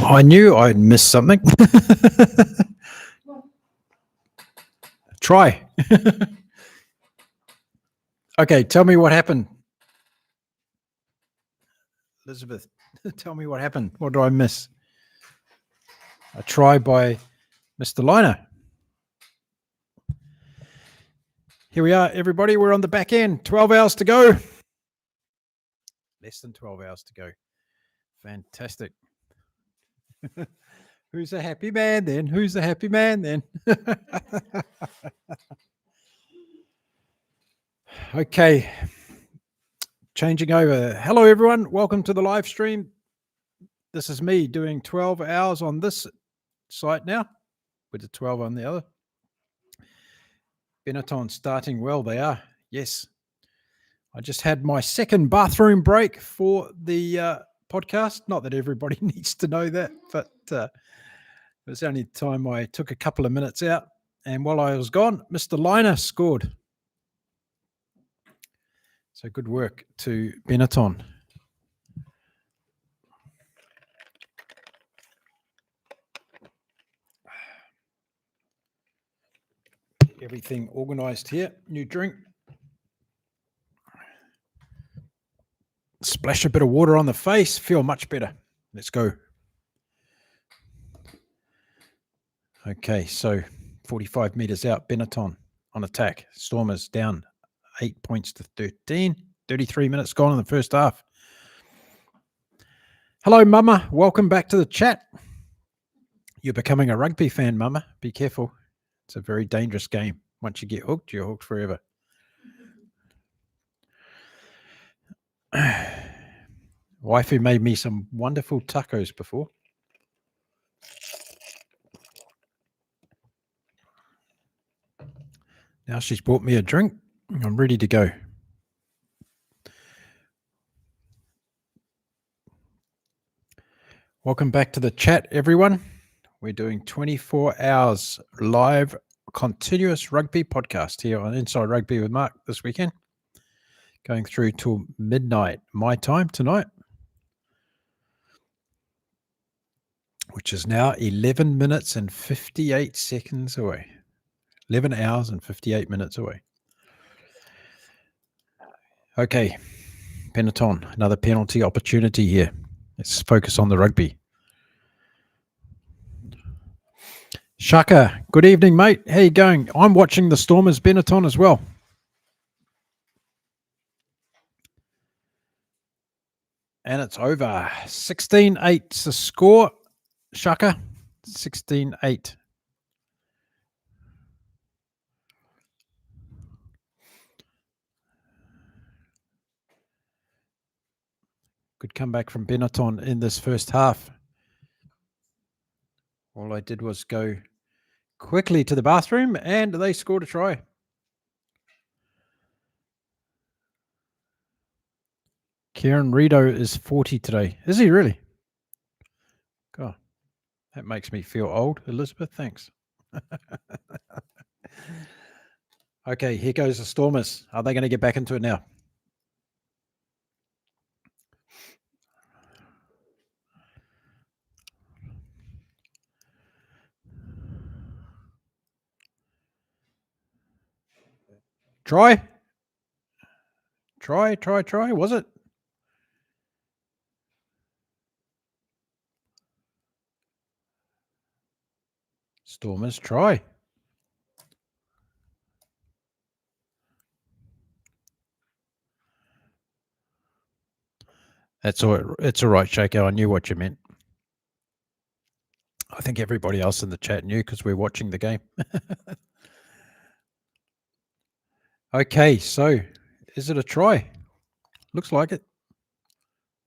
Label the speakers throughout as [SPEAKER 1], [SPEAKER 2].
[SPEAKER 1] I knew I'd missed something. Try. Okay, tell me what happened. Elizabeth, tell me what happened. What do I miss? A try by Mr. Liner. Here we are, everybody. We're on the back end. 12 hours to go. Less than 12 hours to go. Fantastic. Who's a happy man then? Who's a happy man then? Okay. Changing over. Hello, everyone. Welcome to the live stream. This is me doing 12 hours on this site now, with the 12 on the other. Benetton starting well. They are. Yes. I just had my second bathroom break for the podcast. Not that everybody needs to know that, but it was the only time I took a couple of minutes out. And while I was gone, Mr. Liner scored. So good work to Benetton. Everything organized here. New drink. Splash a bit of water on the face. Feel much better. Let's go. Okay, so 45 meters out. Benetton on attack. Stormers down 8 points to 13. 33 minutes gone in the first half. Hello, Mama. Welcome back to the chat. You're becoming a rugby fan, Mama. Be careful. It's a very dangerous game. Once you get hooked, you're hooked forever. Wifey made me some wonderful tacos before. Now she's bought me a drink. I'm ready to go. Welcome back to the chat, everyone. We're doing 24 hours live continuous rugby podcast here on Inside Rugby with Mark this weekend. Going through till midnight my time tonight, which is now 11 minutes and 58 seconds away. 11 hours and 58 minutes away. Okay, Benetton, another penalty opportunity here. Let's focus on the rugby. Shaka, good evening, mate. How you going? I'm watching the Stormers Benetton as well. And it's over. 16-8 the score. Shaka, 16-8. Good comeback from Benetton in this first half. All I did was go quickly to the bathroom and they scored a try. Kieran Rido is 40 today. Is he really? God, that makes me feel old. Elizabeth, thanks. Okay, here goes the Stormers. Are they going to get back into it now? Try. Was it? Stormers try. That's all. It's all right, Shaker. I knew what you meant. I think everybody else in the chat knew because we're watching the game. Okay, so is it a try? Looks like it.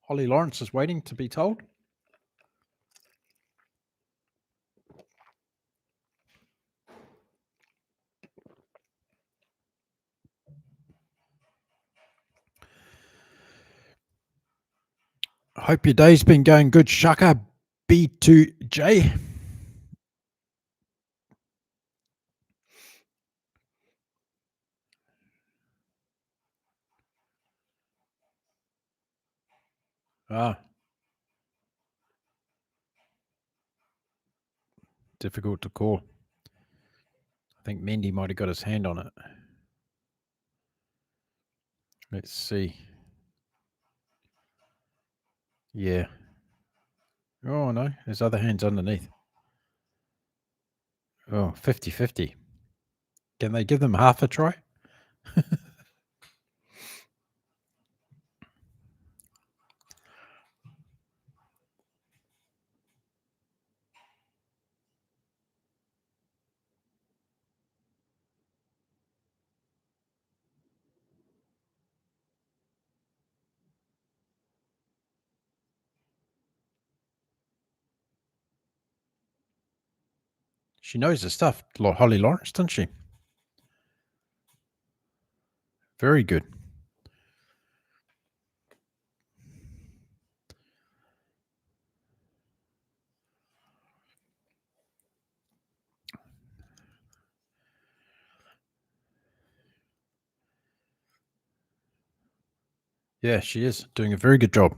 [SPEAKER 1] Holly Lawrence is waiting to be told. I hope your day's been going good, Shaka. B2J. Ah. difficult to call. I think Mendy might have got his hand on it. Let's see. Yeah. Oh, no. There's other hands underneath. Oh, 50-50. Can they give them half a try? She knows the stuff, Holly Lawrence, doesn't she? Very good. Yeah, she is doing a very good job.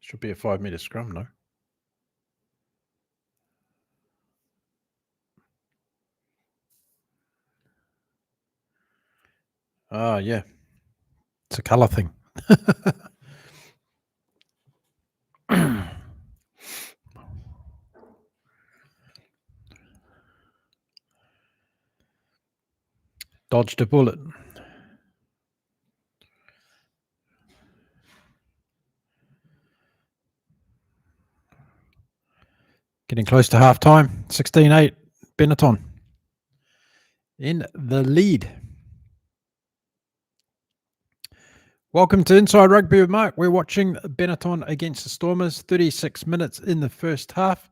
[SPEAKER 1] Should be a 5-meter scrum, no? Ah, yeah. It's a colour thing. Dodged a bullet. Getting close to half time. 16-8. Benetton in the lead. Welcome to Inside Rugby with Mark. We're watching Benetton against the Stormers. 36 minutes in the first half.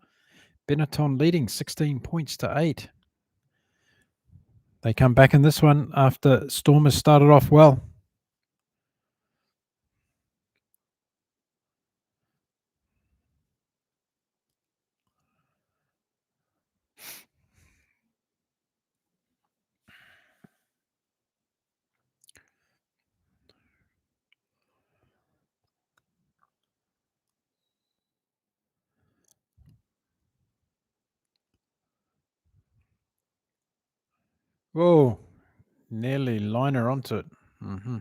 [SPEAKER 1] Benetton leading 16 points to 8. They come back in this one after Stormers started off well. Whoa, nearly liner onto it. Mm-hmm.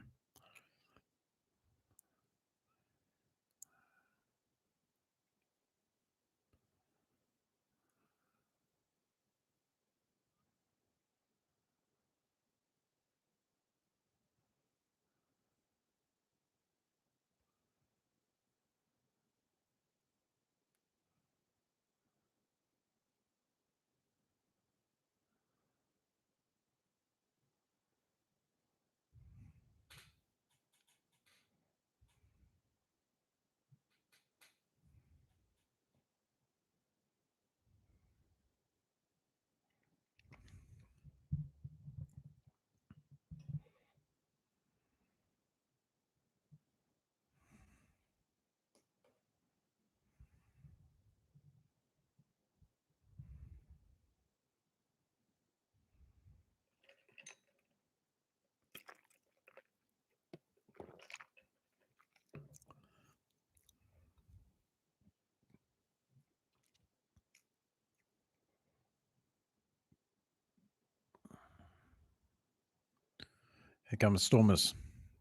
[SPEAKER 1] Here comes Stormers.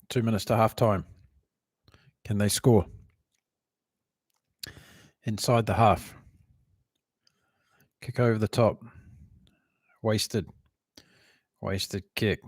[SPEAKER 1] 2 minutes to half time. Can they score? Inside the half. Kick over the top. Wasted. Wasted kick.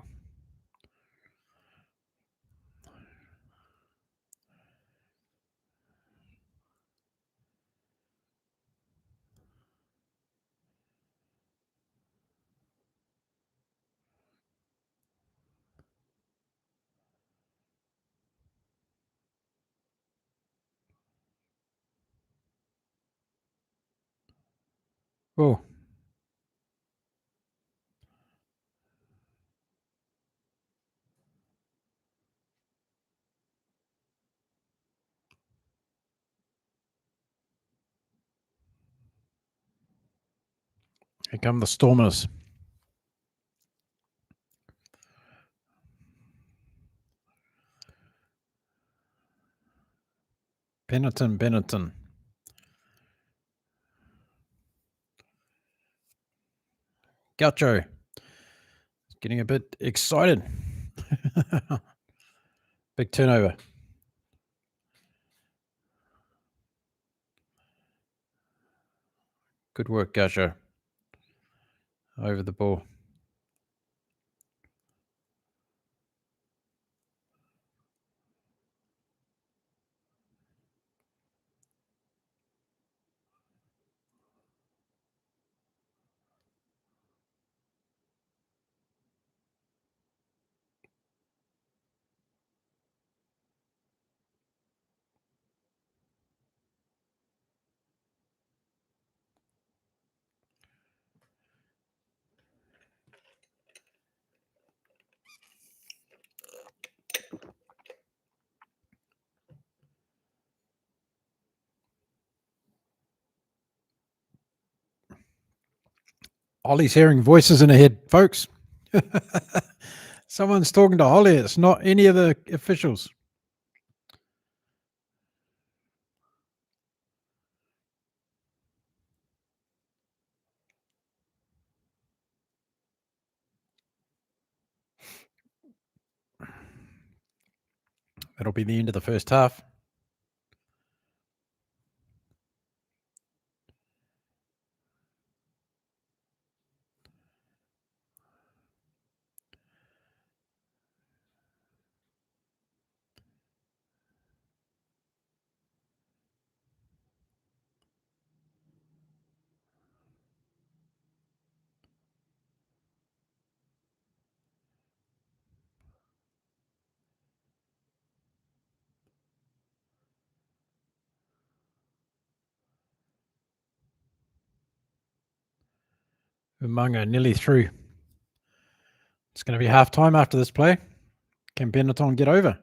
[SPEAKER 1] Oh, Here come the Stormers. Benetton. Gaucho. Getting a bit excited. Big turnover. Good work, Gaucho. Over the ball. Ollie's hearing voices in her head, folks. Someone's talking to Ollie. It's not any of the officials. That'll be the end of the first half. Umunga nearly through. It's going to be half time after this play. Can Benetton get over?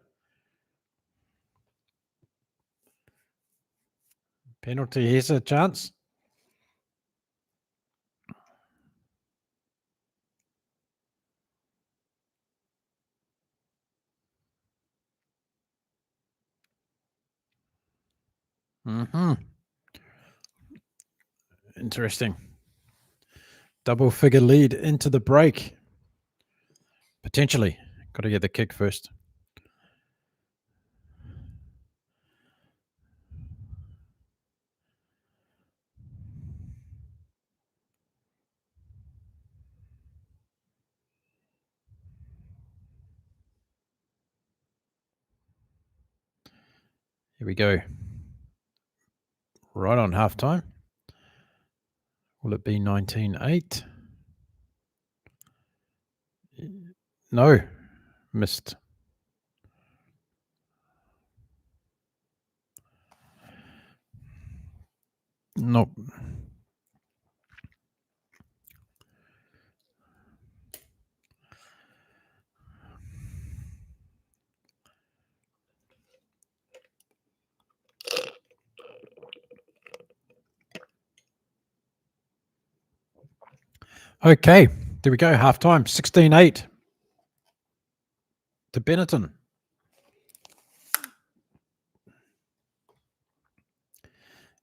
[SPEAKER 1] Penalty, here's a chance. Interesting. Double figure lead into the break. Potentially. Got to get the kick first. Here we go. Right on halftime. Will it be 19-8? No. Missed. Nope. Okay, there we go. Halftime, 16-8 to Benetton.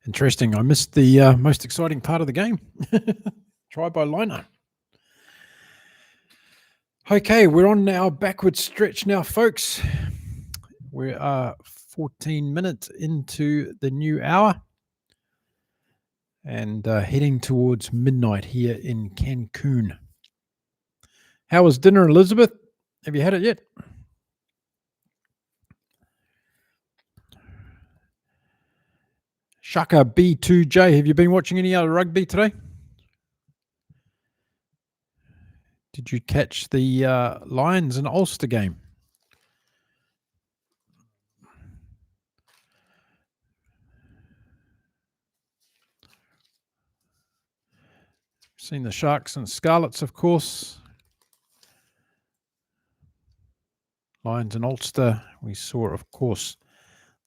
[SPEAKER 1] Interesting. I missed the most exciting part of the game. Try by liner. Okay, we're on our backward stretch now, folks. We are 14 minutes into the new hour and heading towards midnight here in Cancun. How was dinner, Elizabeth? Have you had it yet? Shaka B2J, have you been watching any other rugby today? Did you catch the Lions and Ulster game? Seen the Sharks and Scarlets, of course. Lions and Ulster. We saw, of course,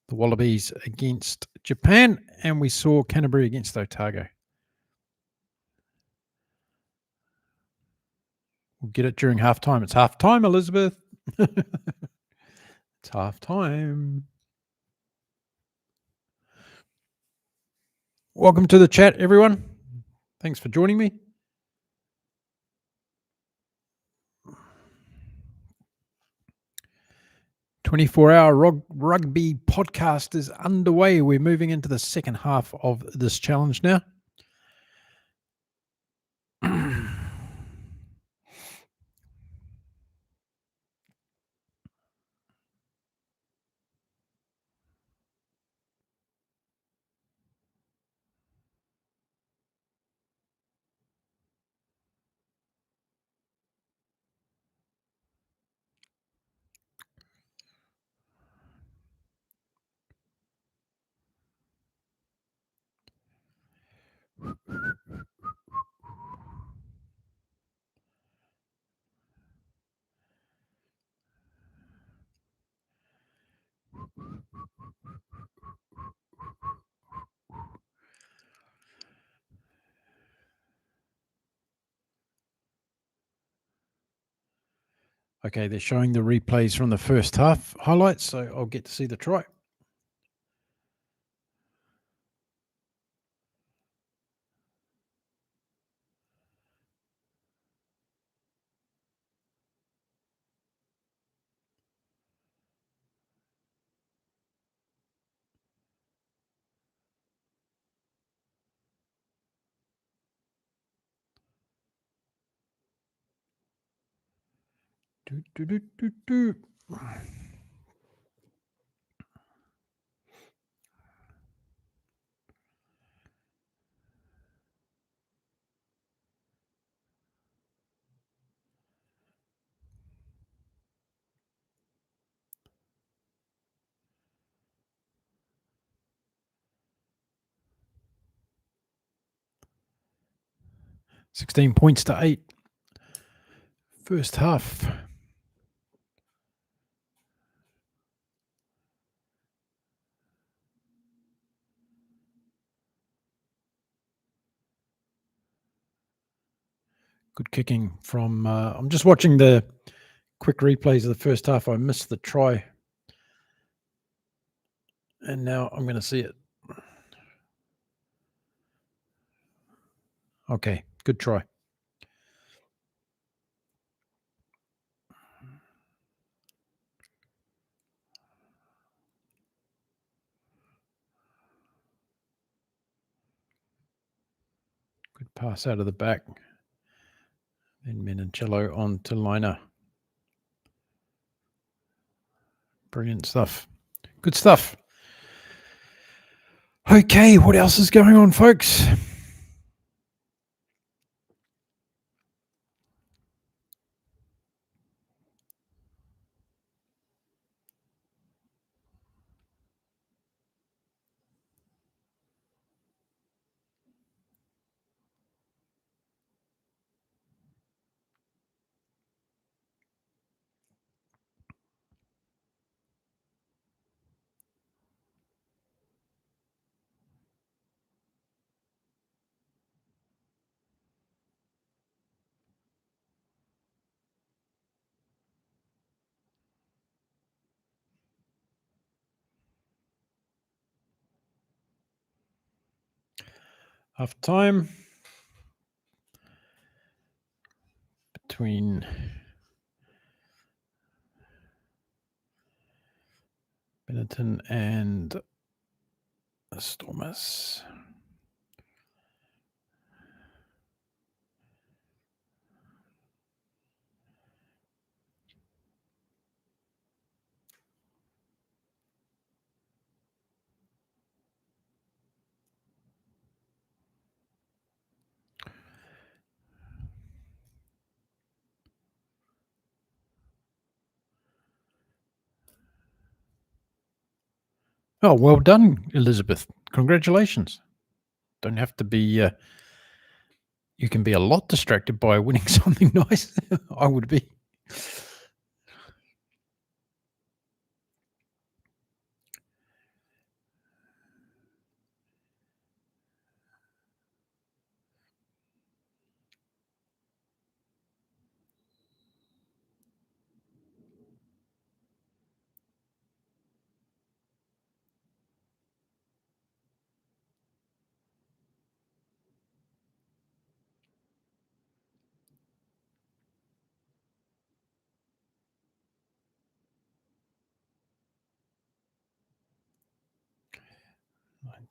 [SPEAKER 1] the Wallabies against Japan, and we saw Canterbury against Otago. We'll get it during halftime. It's halftime, Elizabeth. It's halftime. Welcome to the chat, everyone. Thanks for joining me. "24-hour rugby podcast is underway. We're moving into the second half of this challenge now. Okay, they're showing the replays from the first half highlights, so I'll get to see the try. Do, do, do, do, do. 16 points to 8. First half. Good kicking from. I'm just watching the quick replays of the first half. I missed the try. And now I'm going to see it. Okay, good try. Good pass out of the back. Then Menincello on to Liner. Brilliant stuff. Good stuff. Okay, what else is going on, folks? Half time between Benetton and Stormers. Oh, well done, Elizabeth. Congratulations. Don't have to be, you can be a lot distracted by winning something nice. I would be.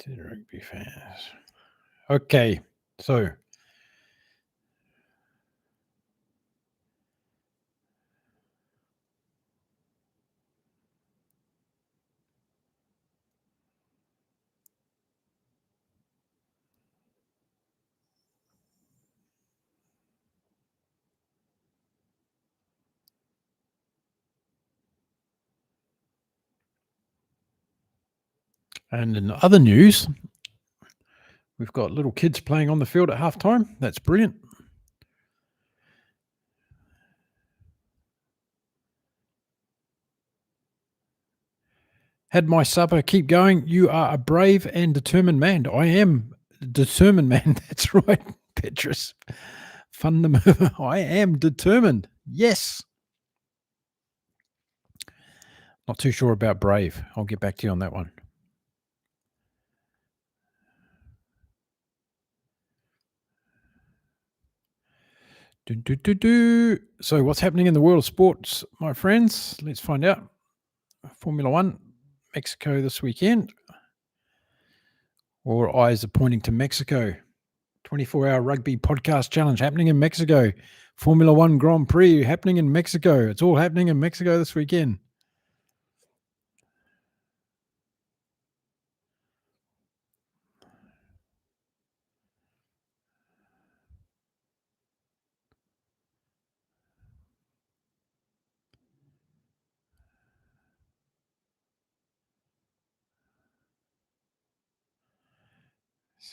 [SPEAKER 1] Rugby fans. Okay, so and in other news, we've got little kids playing on the field at halftime. That's brilliant. Had my supper. Keep going. You are a brave and determined man. I am a determined man. That's right, Petrus. Fundamental. I am determined. Yes. Not too sure about brave. I'll get back to you on that one. So what's happening in the world of sports, my friends? Let's find out. Formula One, Mexico this weekend. All eyes are pointing to Mexico. 24-hour rugby podcast challenge happening in Mexico. Formula One Grand Prix happening in Mexico. It's all happening in Mexico this weekend.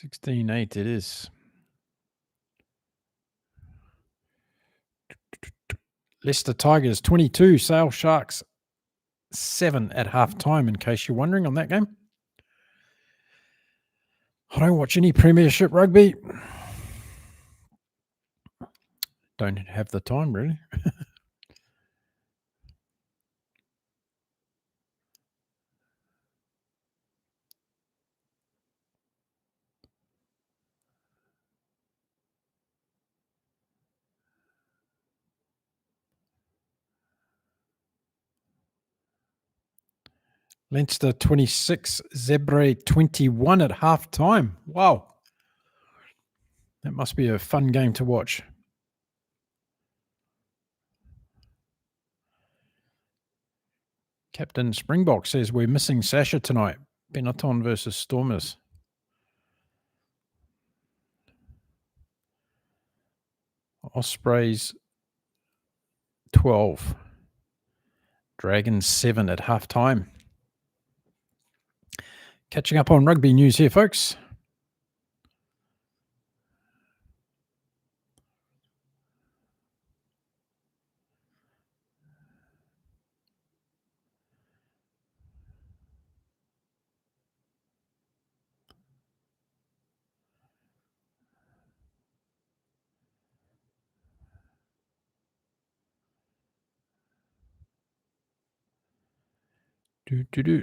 [SPEAKER 1] $16.8 it is. Leicester Tigers 22, Sale Sharks 7 at halftime, in case you're wondering on that game. I don't watch any Premiership rugby. Don't have the time, really. Leinster 26, Zebre 21 at halftime. Wow. That must be a fun game to watch. Captain Springbok says we're missing Sasha tonight. Benetton versus Stormers. Ospreys 12. Dragons 7 at halftime. Catching up on rugby news here, folks.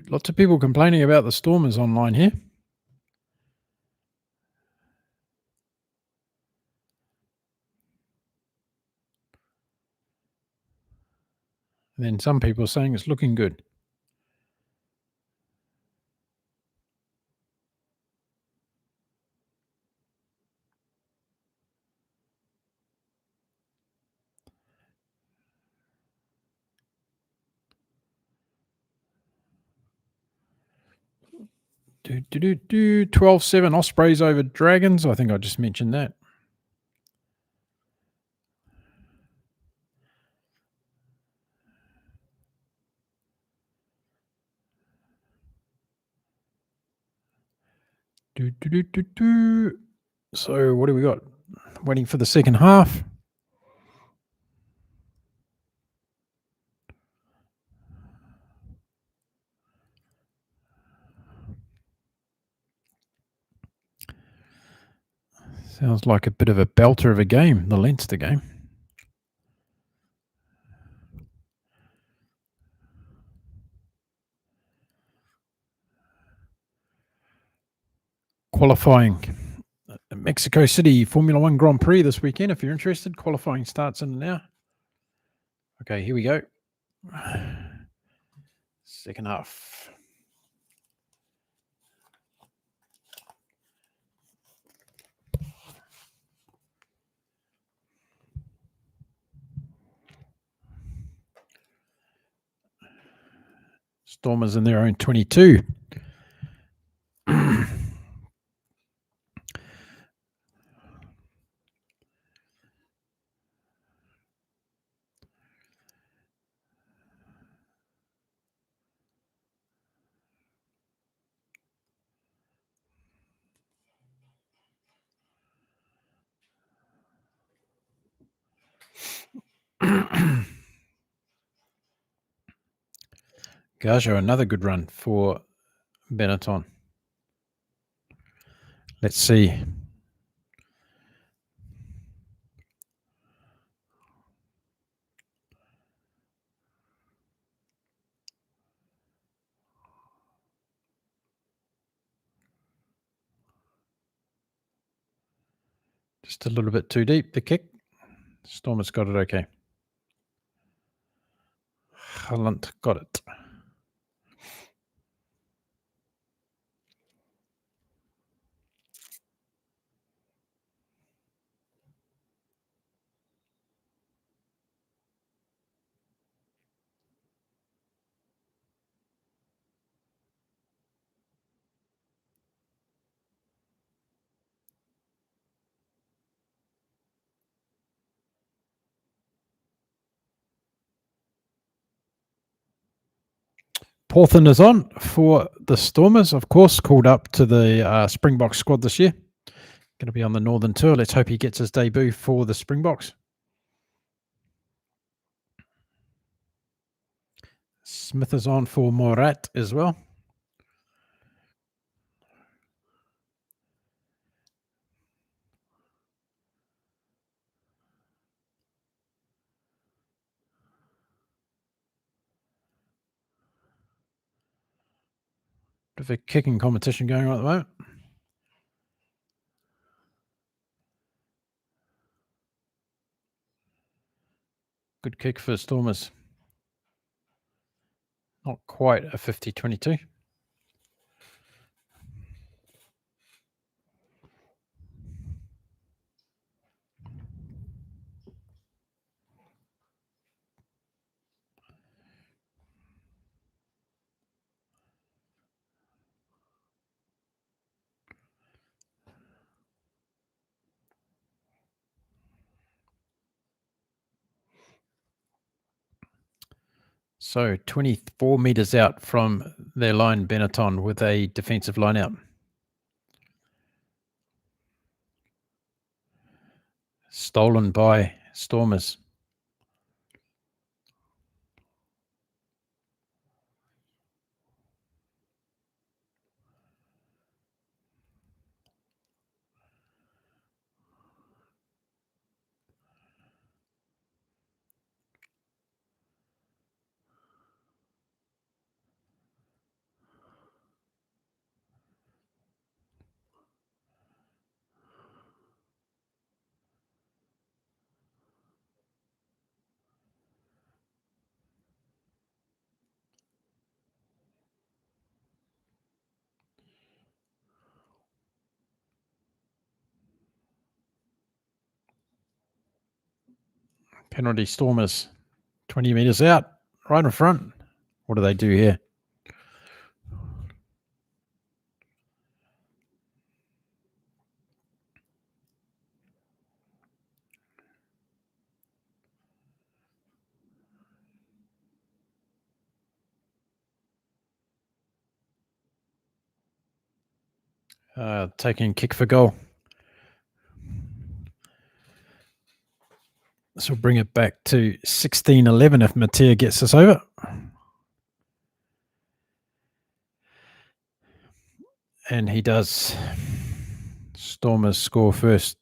[SPEAKER 1] Lots of people complaining about the Stormers online here. And then some people saying it's looking good. Do 12-7 Ospreys over Dragons. I think I just mentioned that. So what do we got? Waiting for the second half. Sounds like a bit of a belter of a game, the Leinster game. Qualifying. Mexico City Formula One Grand Prix this weekend. If you're interested, qualifying starts in now. Okay, here we go. Second half. Stormers in their own 22. Gajo, another good run for Benetton. Let's see. Just a little bit too deep, the kick. Stormers got it okay. Hunt got it. Porthen is on for the Stormers, of course, called up to the Springboks squad this year. Going to be on the Northern Tour. Let's hope he gets his debut for the Springboks. Smith is on for Morat as well. Bit of a kicking competition going on at the moment. Good kick for Stormers. Not quite a 50-22. So 24 metres out from their line, Benetton, with a defensive line out. Stolen by Stormers. Penalty Stormers. 20 metres out, right in front. What do they do here? Taking kick for goal. This will bring it back to 16-11 if Matia gets us over. And he does. Stormers score first,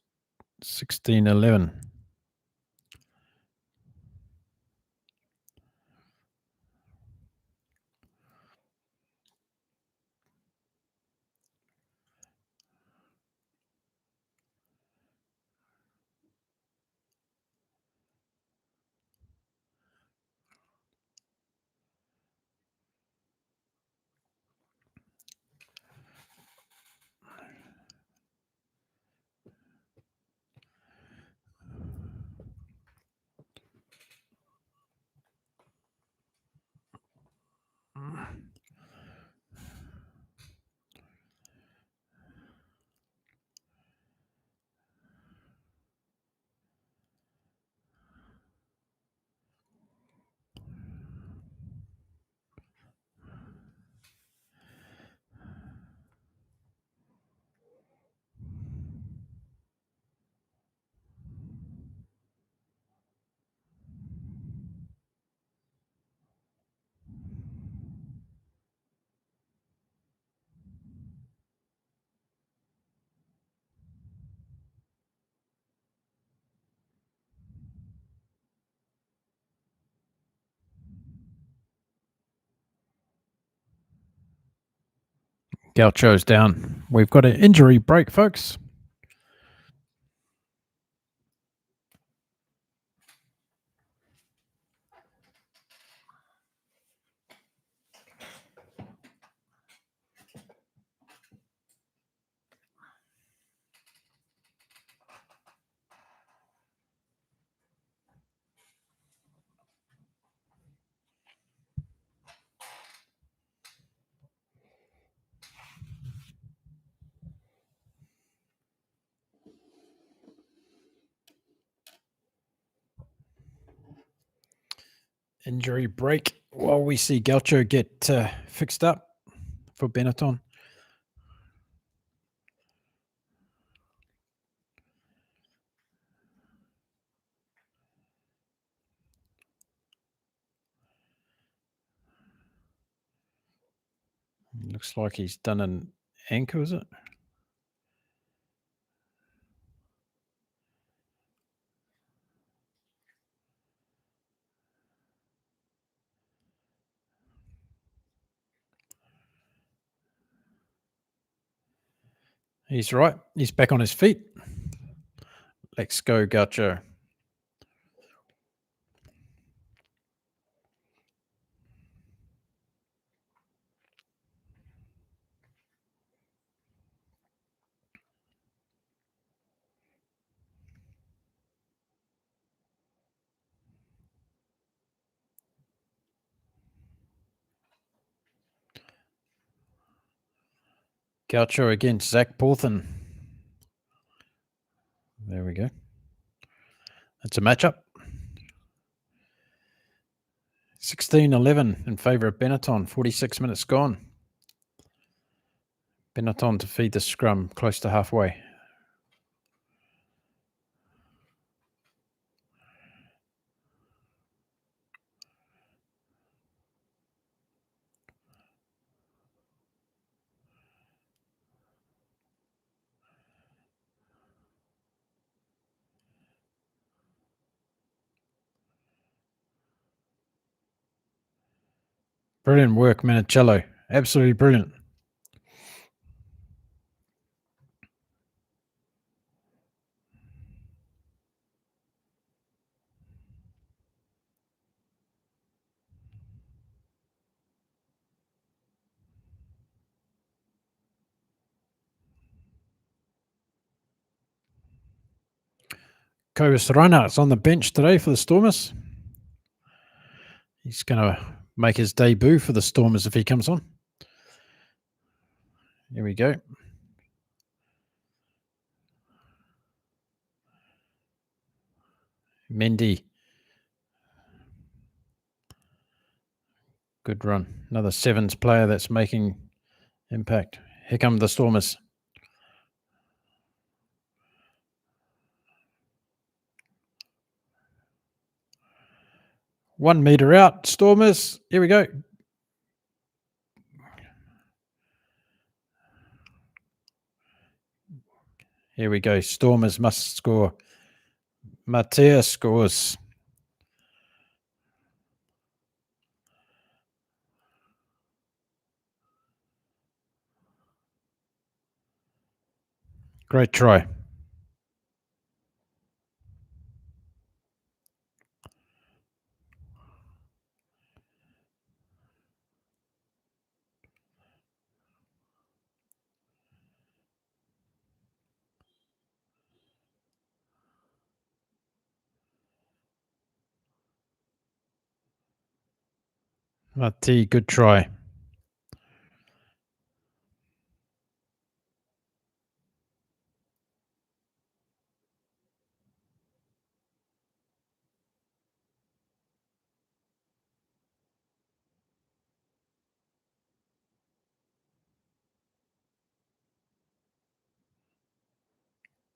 [SPEAKER 1] 16-11. Gaucho's down. We've got an injury break, folks. Injury break while we see Gaucho get fixed up for Benetton. Looks like he's done an ankle, is it? He's right. He's back on his feet. Let's go, Gaucho. Gaucho against Zach Porthen. There we go. That's a matchup. 16-11 in favour of Benetton. 46 minutes gone. Benetton to feed the scrum close to halfway. Brilliant work, Manicello. Absolutely brilliant. Kovis Reinhardt's on the bench today for the Stormers. He's going to make his debut for the Stormers if he comes on. Here we go. Mendy. Good run. Another sevens player that's making impact. Here come the Stormers. One metre out. Stormers. Here we go. Here we go. Stormers must score. Matea scores. Great try. Mati, good try.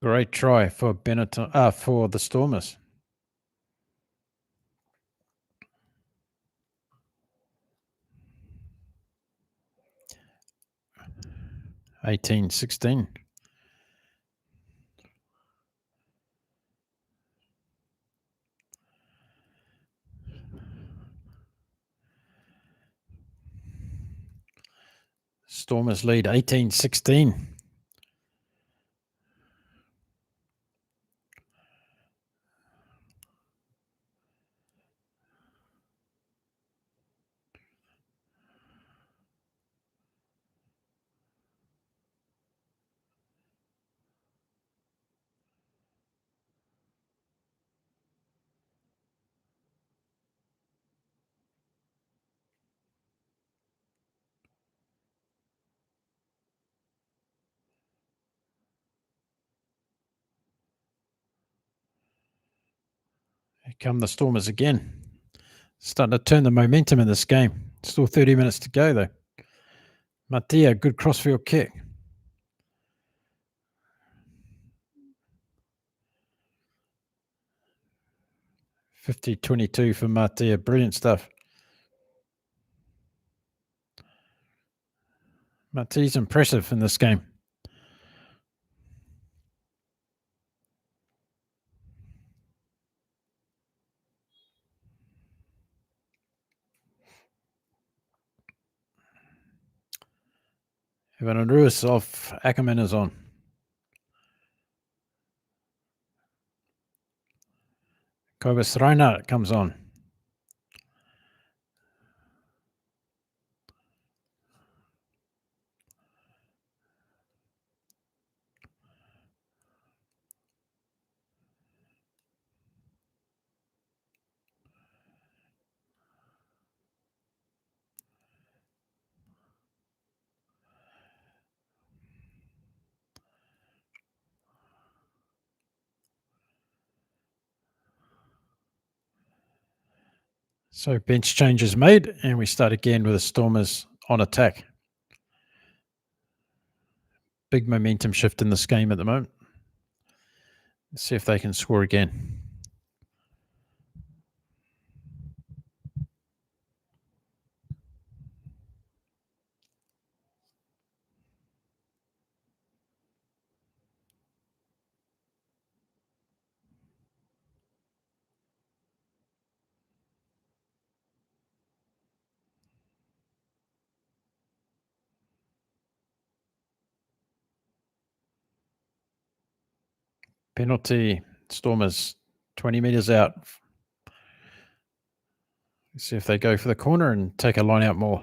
[SPEAKER 1] Great try for Benetton, for the Stormers. 18-16. Stormers lead 18-16. Here come the Stormers again. Starting to turn the momentum in this game. Still 30 minutes to go, though. Matia, good crossfield kick. 50-22 for Matia. Brilliant stuff. Matia's impressive in this game. Evan Ruiz off. Ackerman is on. Kobus Reinhardt comes on. So bench changes made, and we start again with the Stormers on attack. Big momentum shift in this game at the moment. Let's see if they can score again. Penalty, Stormers 20 metres out. Let's see if they go for the corner and take a line out more.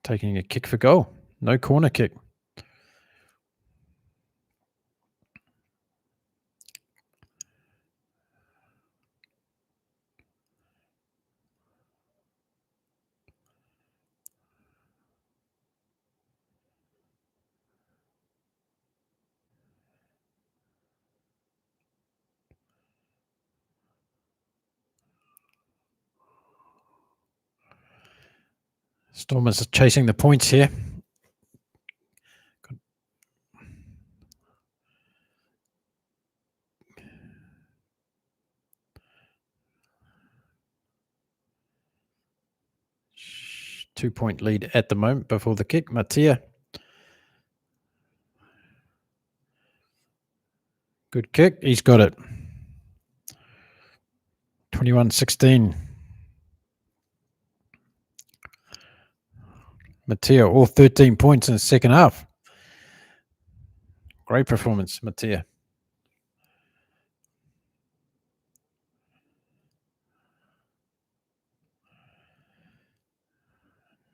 [SPEAKER 1] Taking a kick for goal. No corner kick. Stormers are chasing the points here. 2-point lead at the moment before the kick. Matia. Good kick. He's got it. 21-16. Matia, all 13 points in the second half. Great performance, Matia.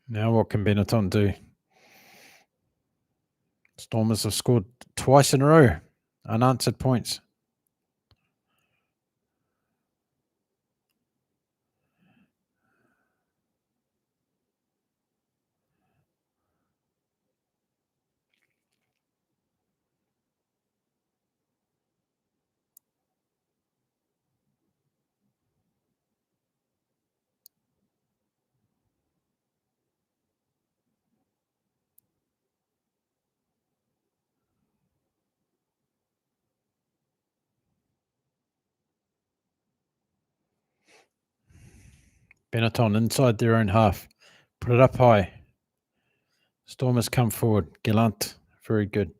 [SPEAKER 1] Now what can Benetton do? Stormers have scored twice in a row. Unanswered points. Benetton inside their own half. Put it up high. Stormers come forward. Gallant. Very good.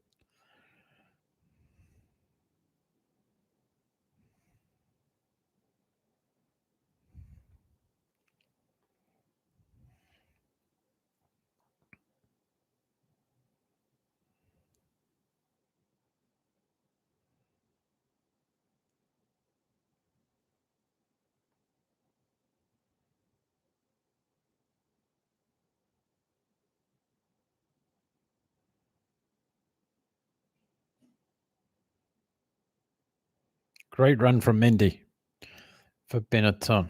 [SPEAKER 1] Great run from Mendy for Benetton.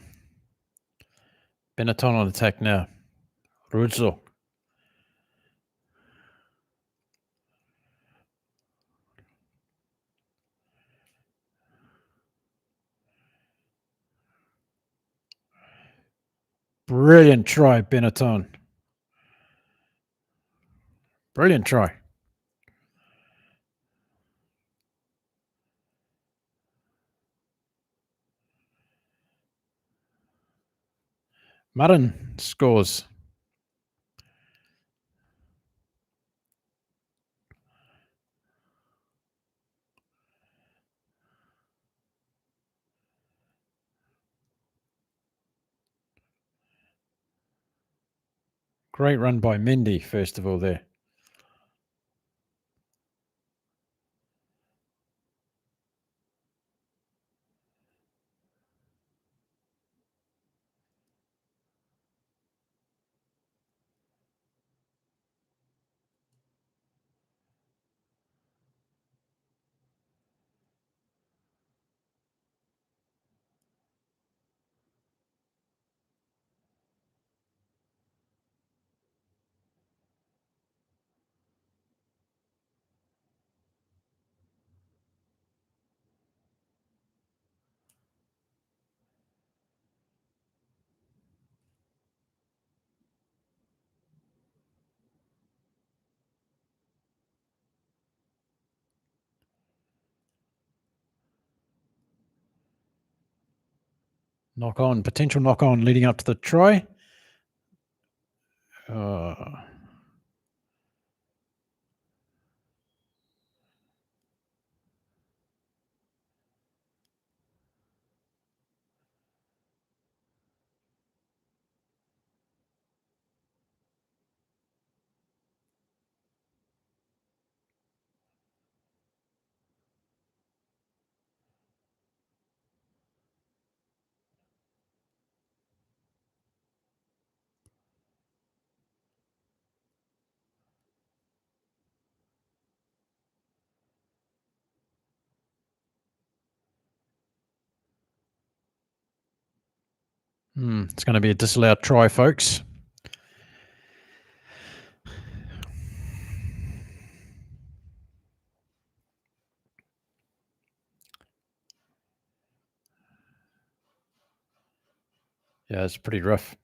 [SPEAKER 1] Benetton on attack now. Ruzzo. Brilliant try, Benetton. Brilliant try. Mutton scores. Great run by Mendy, first of all, there. Knock on, potential knock on leading up to the try. It's going to be a disallowed try, folks. Yeah, it's pretty rough.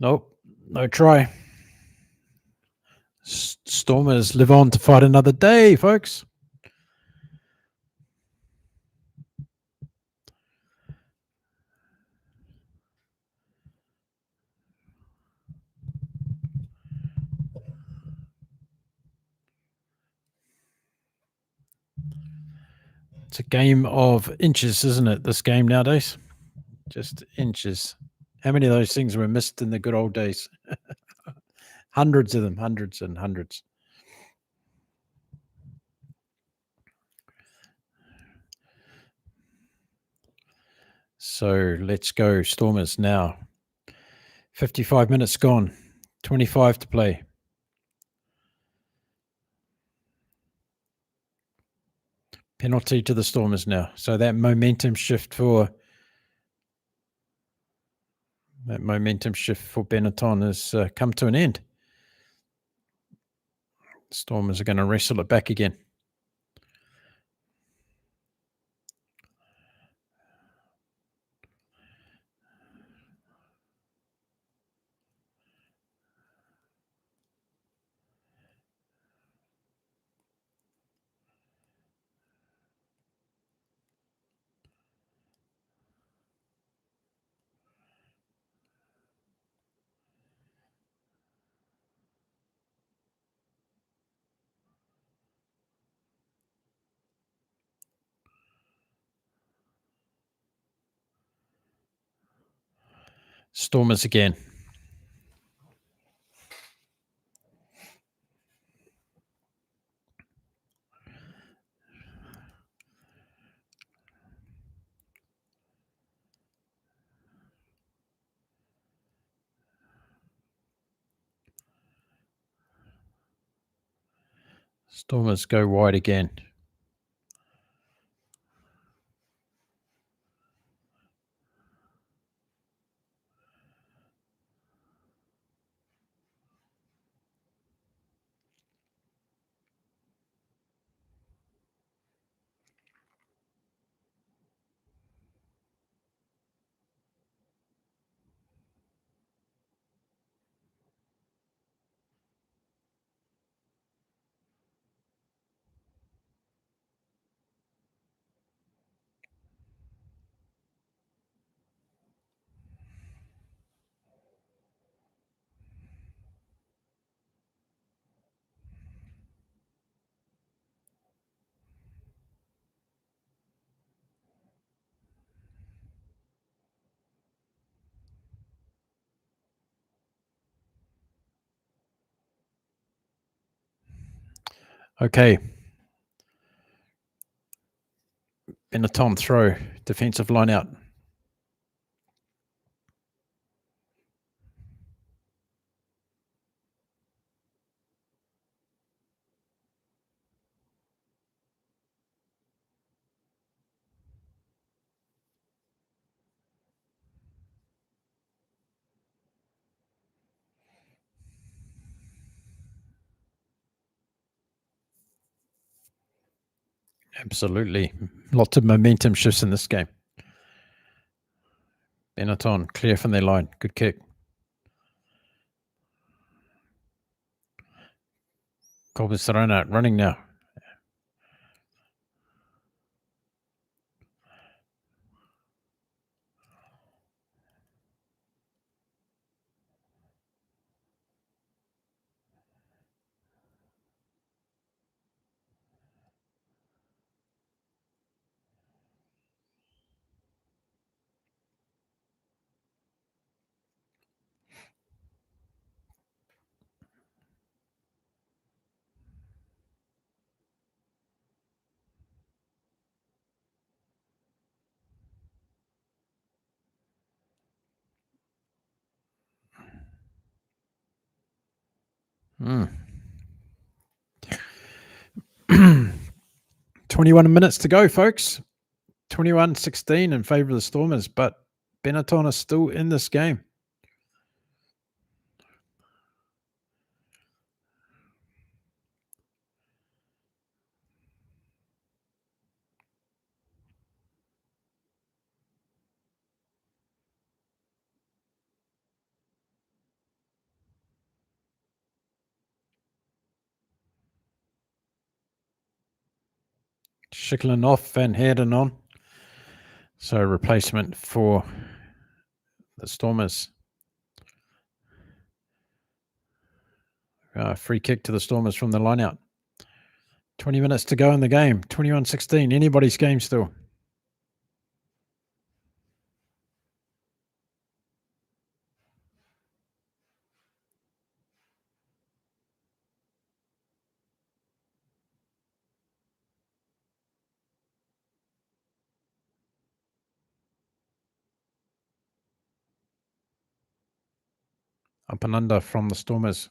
[SPEAKER 1] Nope, no try. Stormers live on to fight another day, folks. It's a game of inches, isn't it? This game nowadays, just inches. How many of those things were missed in the good old days? Hundreds of them, hundreds and hundreds. So let's go, Stormers now. 55 minutes gone, 25 to play. Penalty to the Stormers now. So that momentum shift for Benetton has come to an end. Stormers are going to wrestle it back again. Stormers again. Stormers go wide again. Okay. Benetton throw. Defensive line out. Absolutely. Lots of momentum shifts in this game. Benetton clear from their line. Good kick. Colby's thrown out. Running now. Mm. 21 minutes to go, folks. 21-16 in favor of the Stormers, but Benetton is still in this game. Schicklin off, Van Heerden on. So replacement for the Stormers. Free kick to the Stormers from the line out. 20 minutes to go in the game. 21-16. Anybody's game still. Up and under from the Stormers.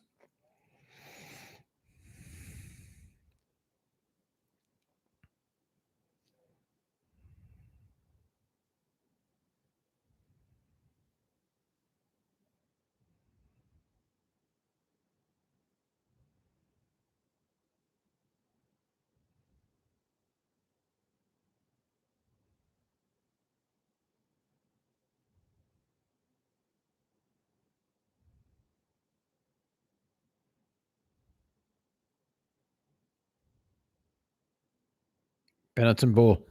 [SPEAKER 1] Benetton ball.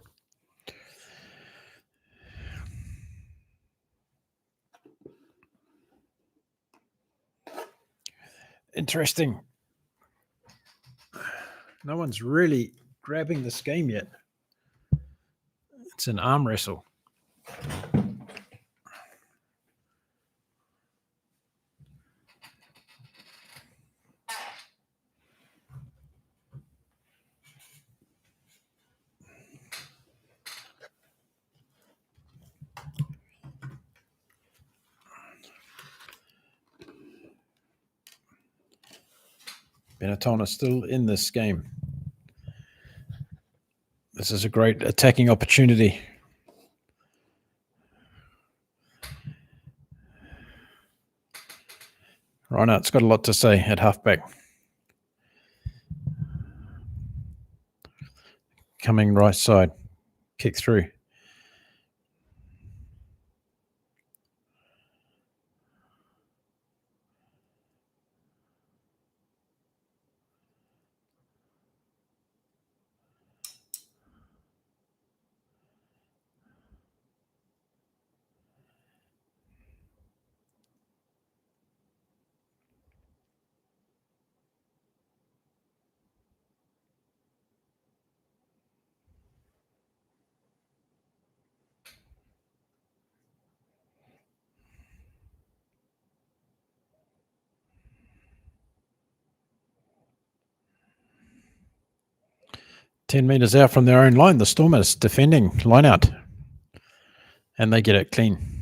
[SPEAKER 1] Interesting. No one's really grabbing this game yet. It's an arm wrestle. Benetton is still in this game. This is a great attacking opportunity. Reinhardt's got a lot to say at halfback. Coming right side. Kick through. Ten meters out from their own line, the Stormers defending line out. And they get it clean.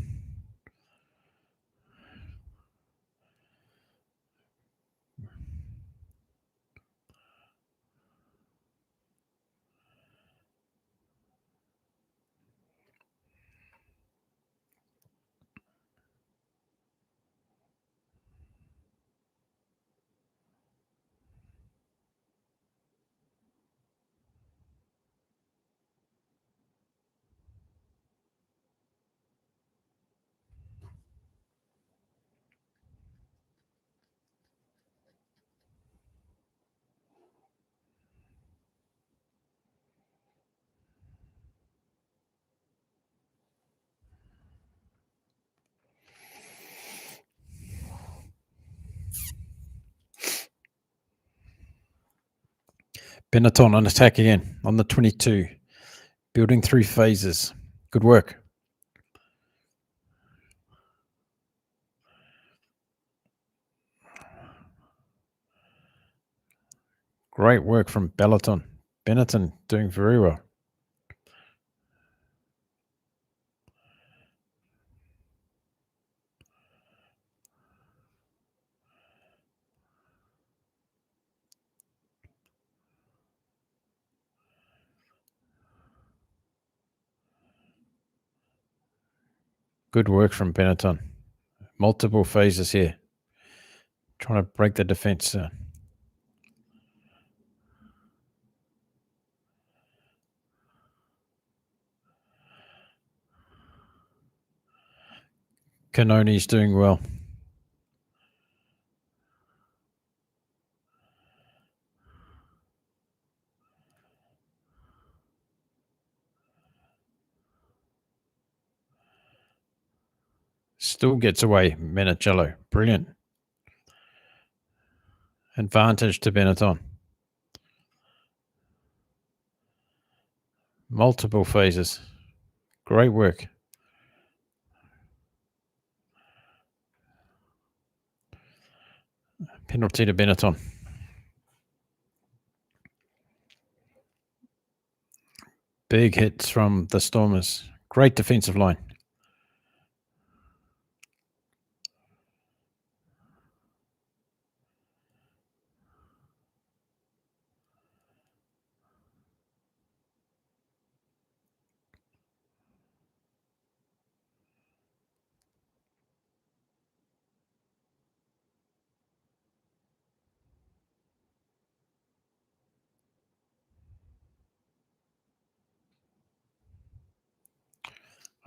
[SPEAKER 1] Benetton on attack again on the 22. Building through phases. Good work. Great work from Benetton. Benetton doing very well. Good work from Benetton. Multiple phases here. Trying to break the defense. Cannoni's doing well. Still gets away, Menicello. Brilliant. Advantage to Benetton. Multiple phases. Great work. Penalty to Benetton. Big hits from the Stormers. Great defensive line.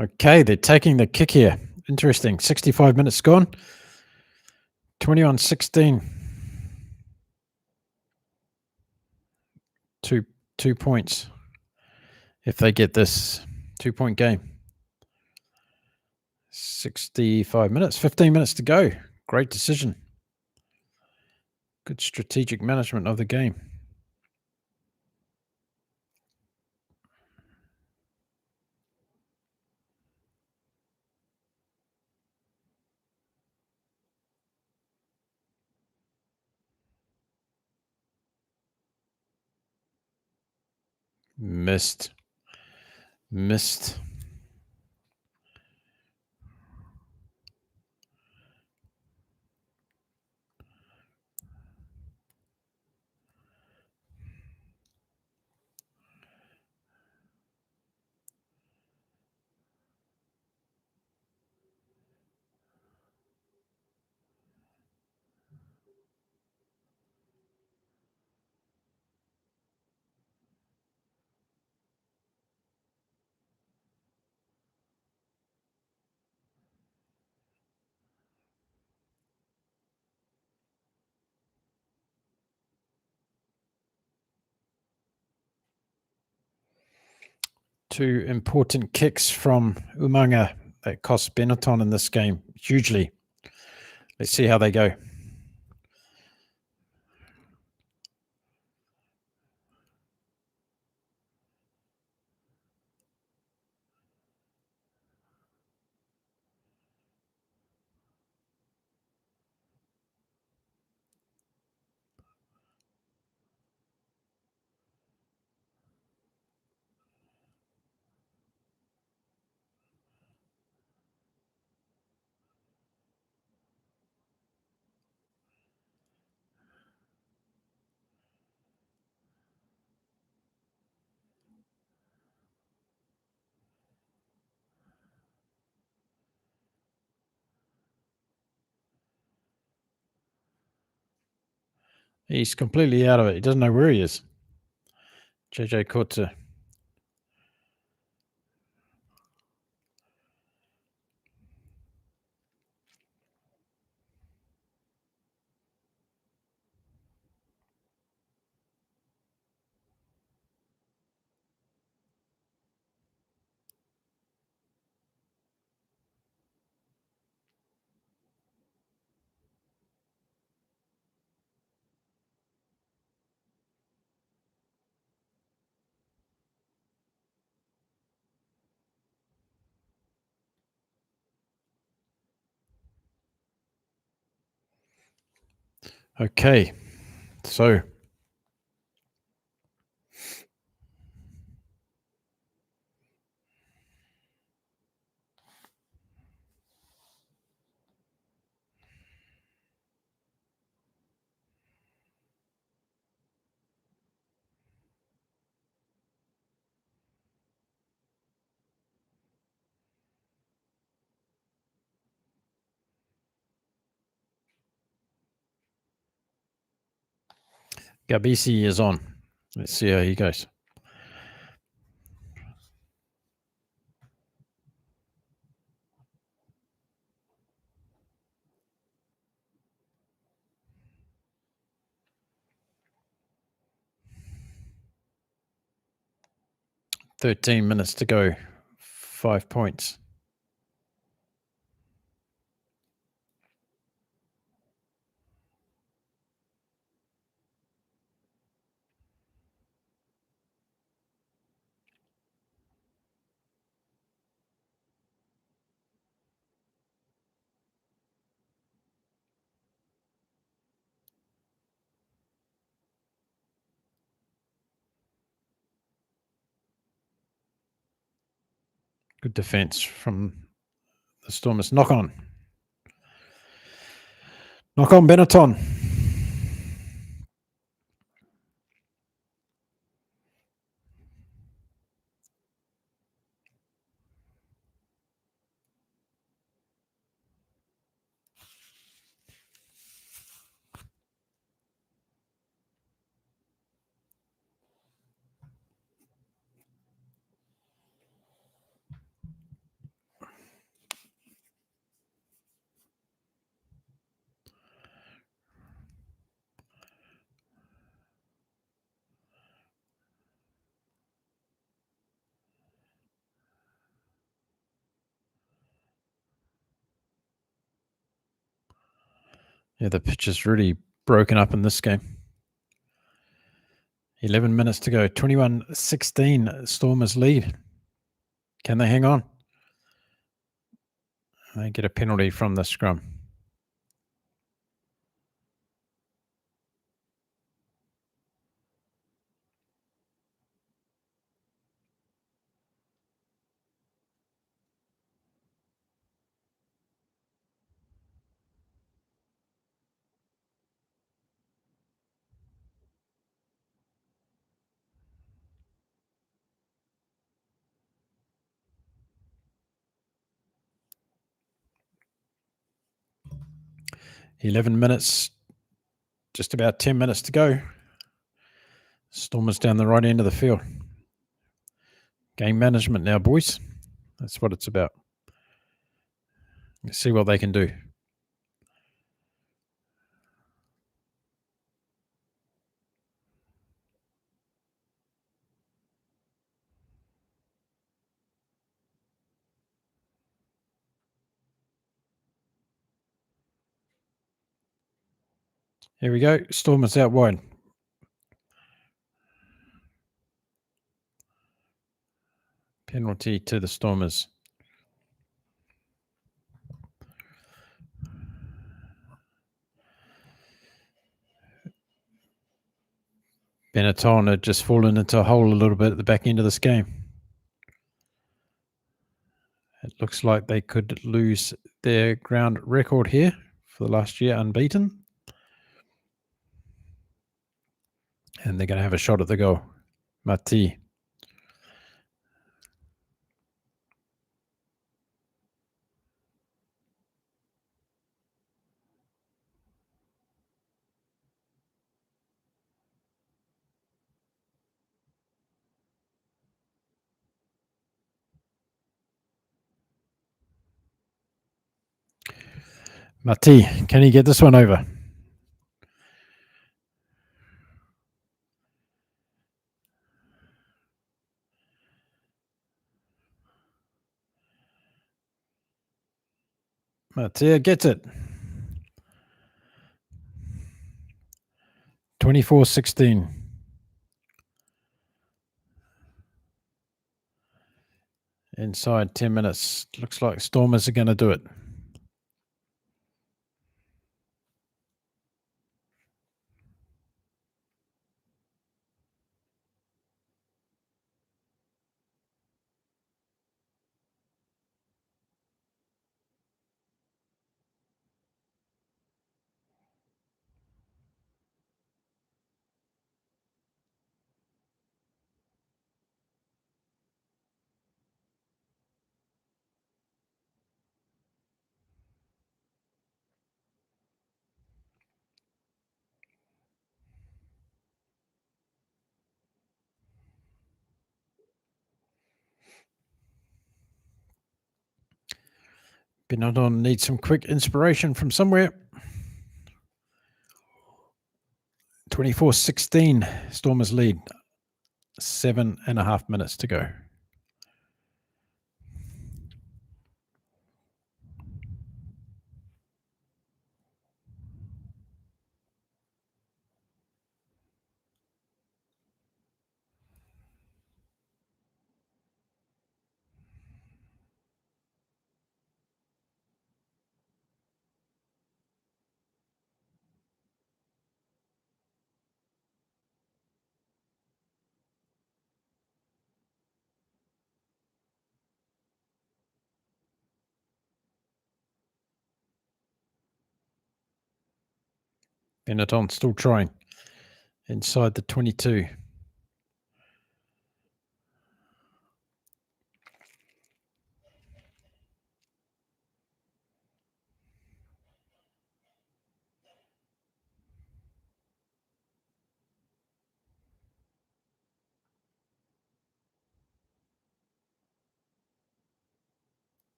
[SPEAKER 1] Okay, they're taking the kick here. Interesting. 65 minutes gone. 21-16. 2 points. If they get this 2-point game. 65 minutes. 15 minutes to go. Great decision. Good strategic management of the game. Missed. 2 important kicks from Umanga that cost Benetton in this game hugely. Let's see how they go. He's completely out of it. He doesn't know where he is. JJ Kotze. Okay, so Gabisi is on. Let's see how he goes. $13 to go. 5 points. Good defense from the Stormers. Knock on. Knock on, Benetton. Yeah, the pitch is really broken up in this game. 11 minutes to go. 21-16. Stormers lead. Can they hang on? They get a penalty from the scrum. $11, just about 10 minutes to go. Stormers down the right end of the field. Game management now, boys. That's what it's about. Let's see what they can do. Here we go. Stormers out wide. Penalty to the Stormers. Benetton had just fallen into a hole a little bit at the back end of this game. It looks like they could lose their ground record here for the last year, unbeaten. And they're going to have a shot at the goal. Mati. Mati, can he get this one over? Mati gets it. 24-16. Inside 10 minutes. Looks like Stormers are going to do it. Benetton needs some quick inspiration from somewhere. 24-16. Stormers lead. 7.5 minutes to go. Benetton still trying. Inside the 22.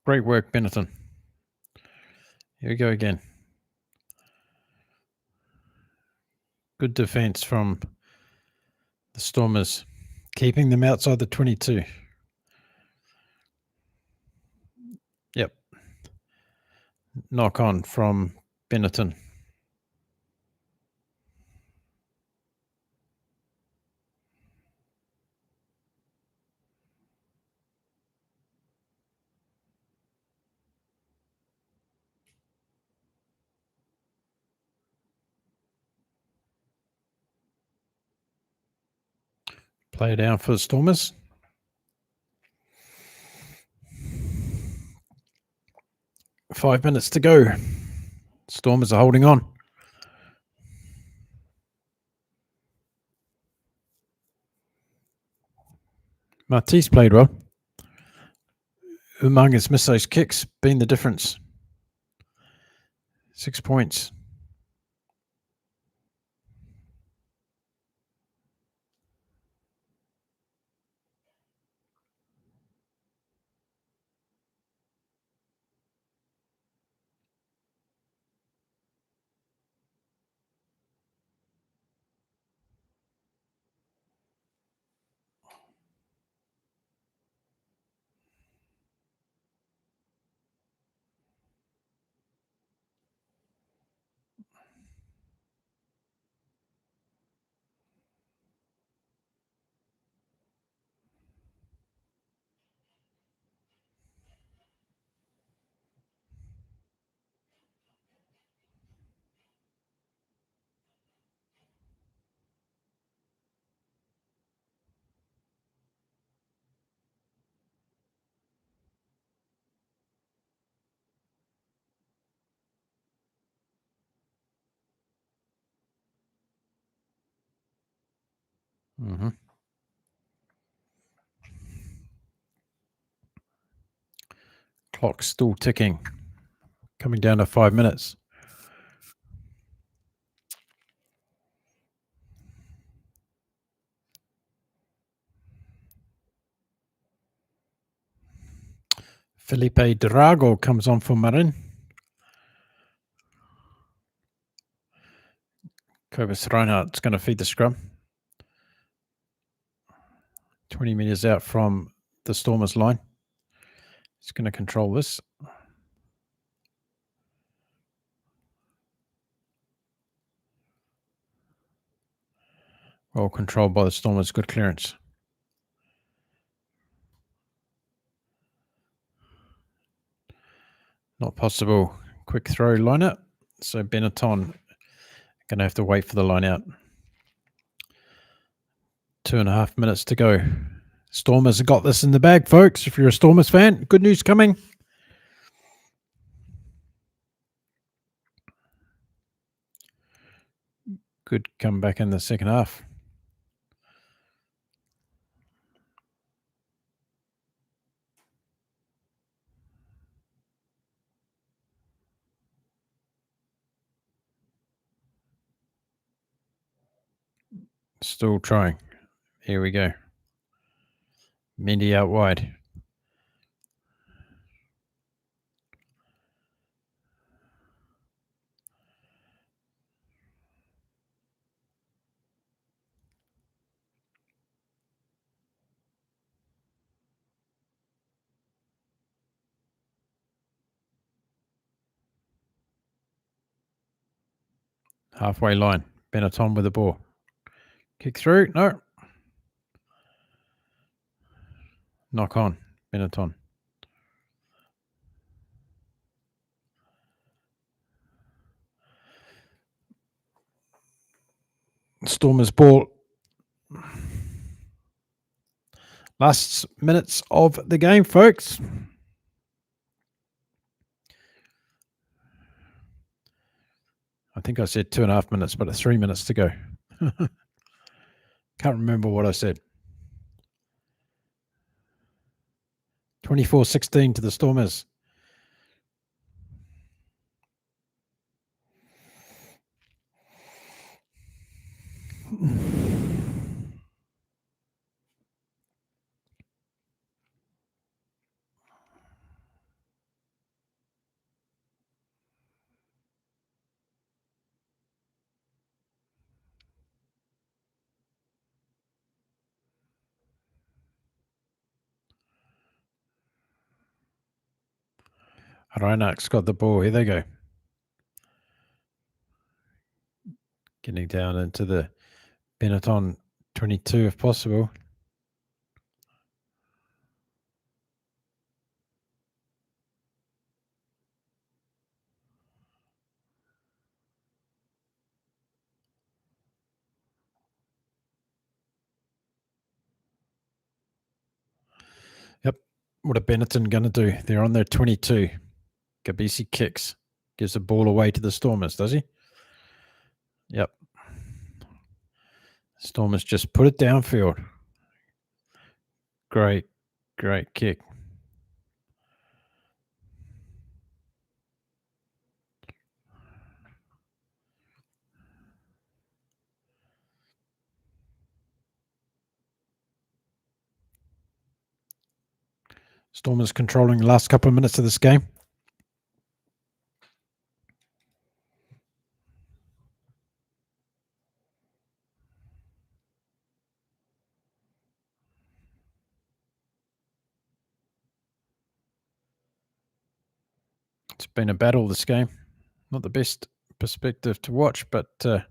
[SPEAKER 1] Great work, Benetton. Here we go again. Good defense from the Stormers, keeping them outside the 22. Yep. Knock on from Benetton. Play down for the Stormers. Five minutes to go. Stormers are holding on. Martis played well. Umang has missed those kicks, been the difference. 6 points. Mm-hmm. Clock's still ticking. Coming down to 5 minutes. Felipe Drago comes on for Marin. Cobus Reinhardt's going to feed the scrum. 20 metres out from the Stormers line. He's going to control this. Well controlled by the Stormers. Good clearance. Not possible. Quick throw line out. So Benetton going to have to wait for the line out. 2.5 minutes to go. Stormers have got this in the bag, folks. If you're a Stormers fan, good news coming. Good comeback in the second half. Still trying. Here we go. Mendy out wide. Halfway line. Benetton with the ball. Kick through. No. Knock on. Benetton. Stormers ball. Last minutes of the game, folks. I think I said 2.5 minutes, but it's 3 minutes to go. Can't remember what I said. 24-16 to the Stormers. Reinach's got the ball. Here they go. Getting down into the Benetton 22 if possible. Yep. What are Benetton going to do? They're on their 22. Gabisi kicks. Gives the ball away to the Stormers, does he? Yep. Stormers just put it downfield. Great kick. Stormers controlling the last couple of minutes of this game. It's been a battle, this game. Not the best perspective to watch, but here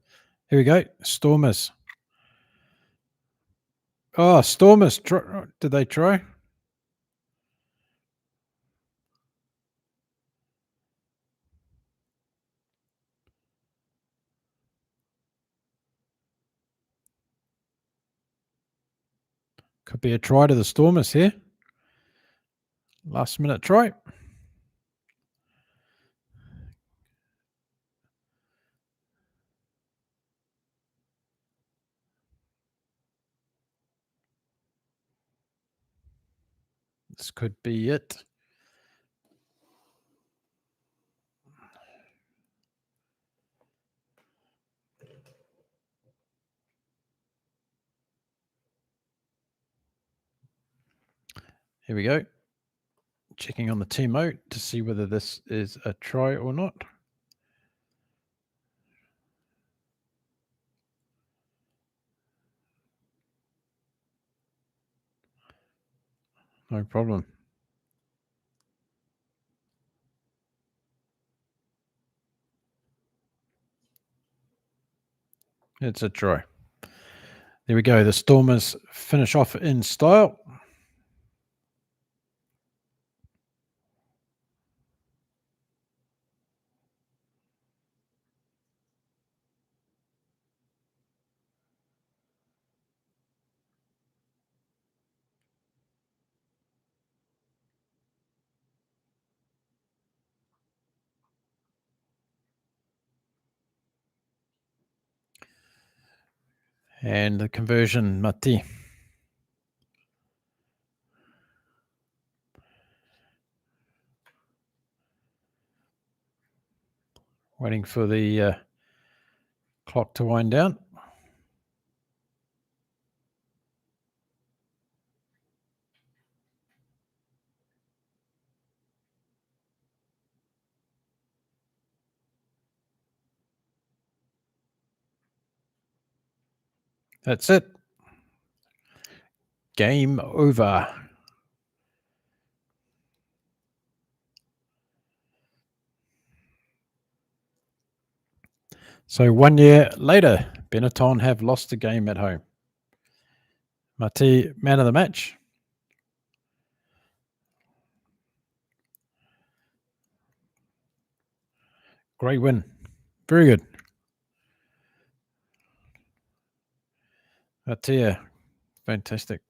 [SPEAKER 1] we go. Stormers. Oh, Stormers. Did they try? Could be a try to the Stormers here. Last minute try. This could be it. Here we go. Checking on the team mode to see whether this is a try or not. No problem. It's a try. There we go. The Stormers finish off in style. And the conversion, Mati. Waiting for the clock to wind down. That's it. Game over. So 1 year later, Benetton have lost the game at home. Mati, man of the match. Great win. Very good. Mati, fantastic.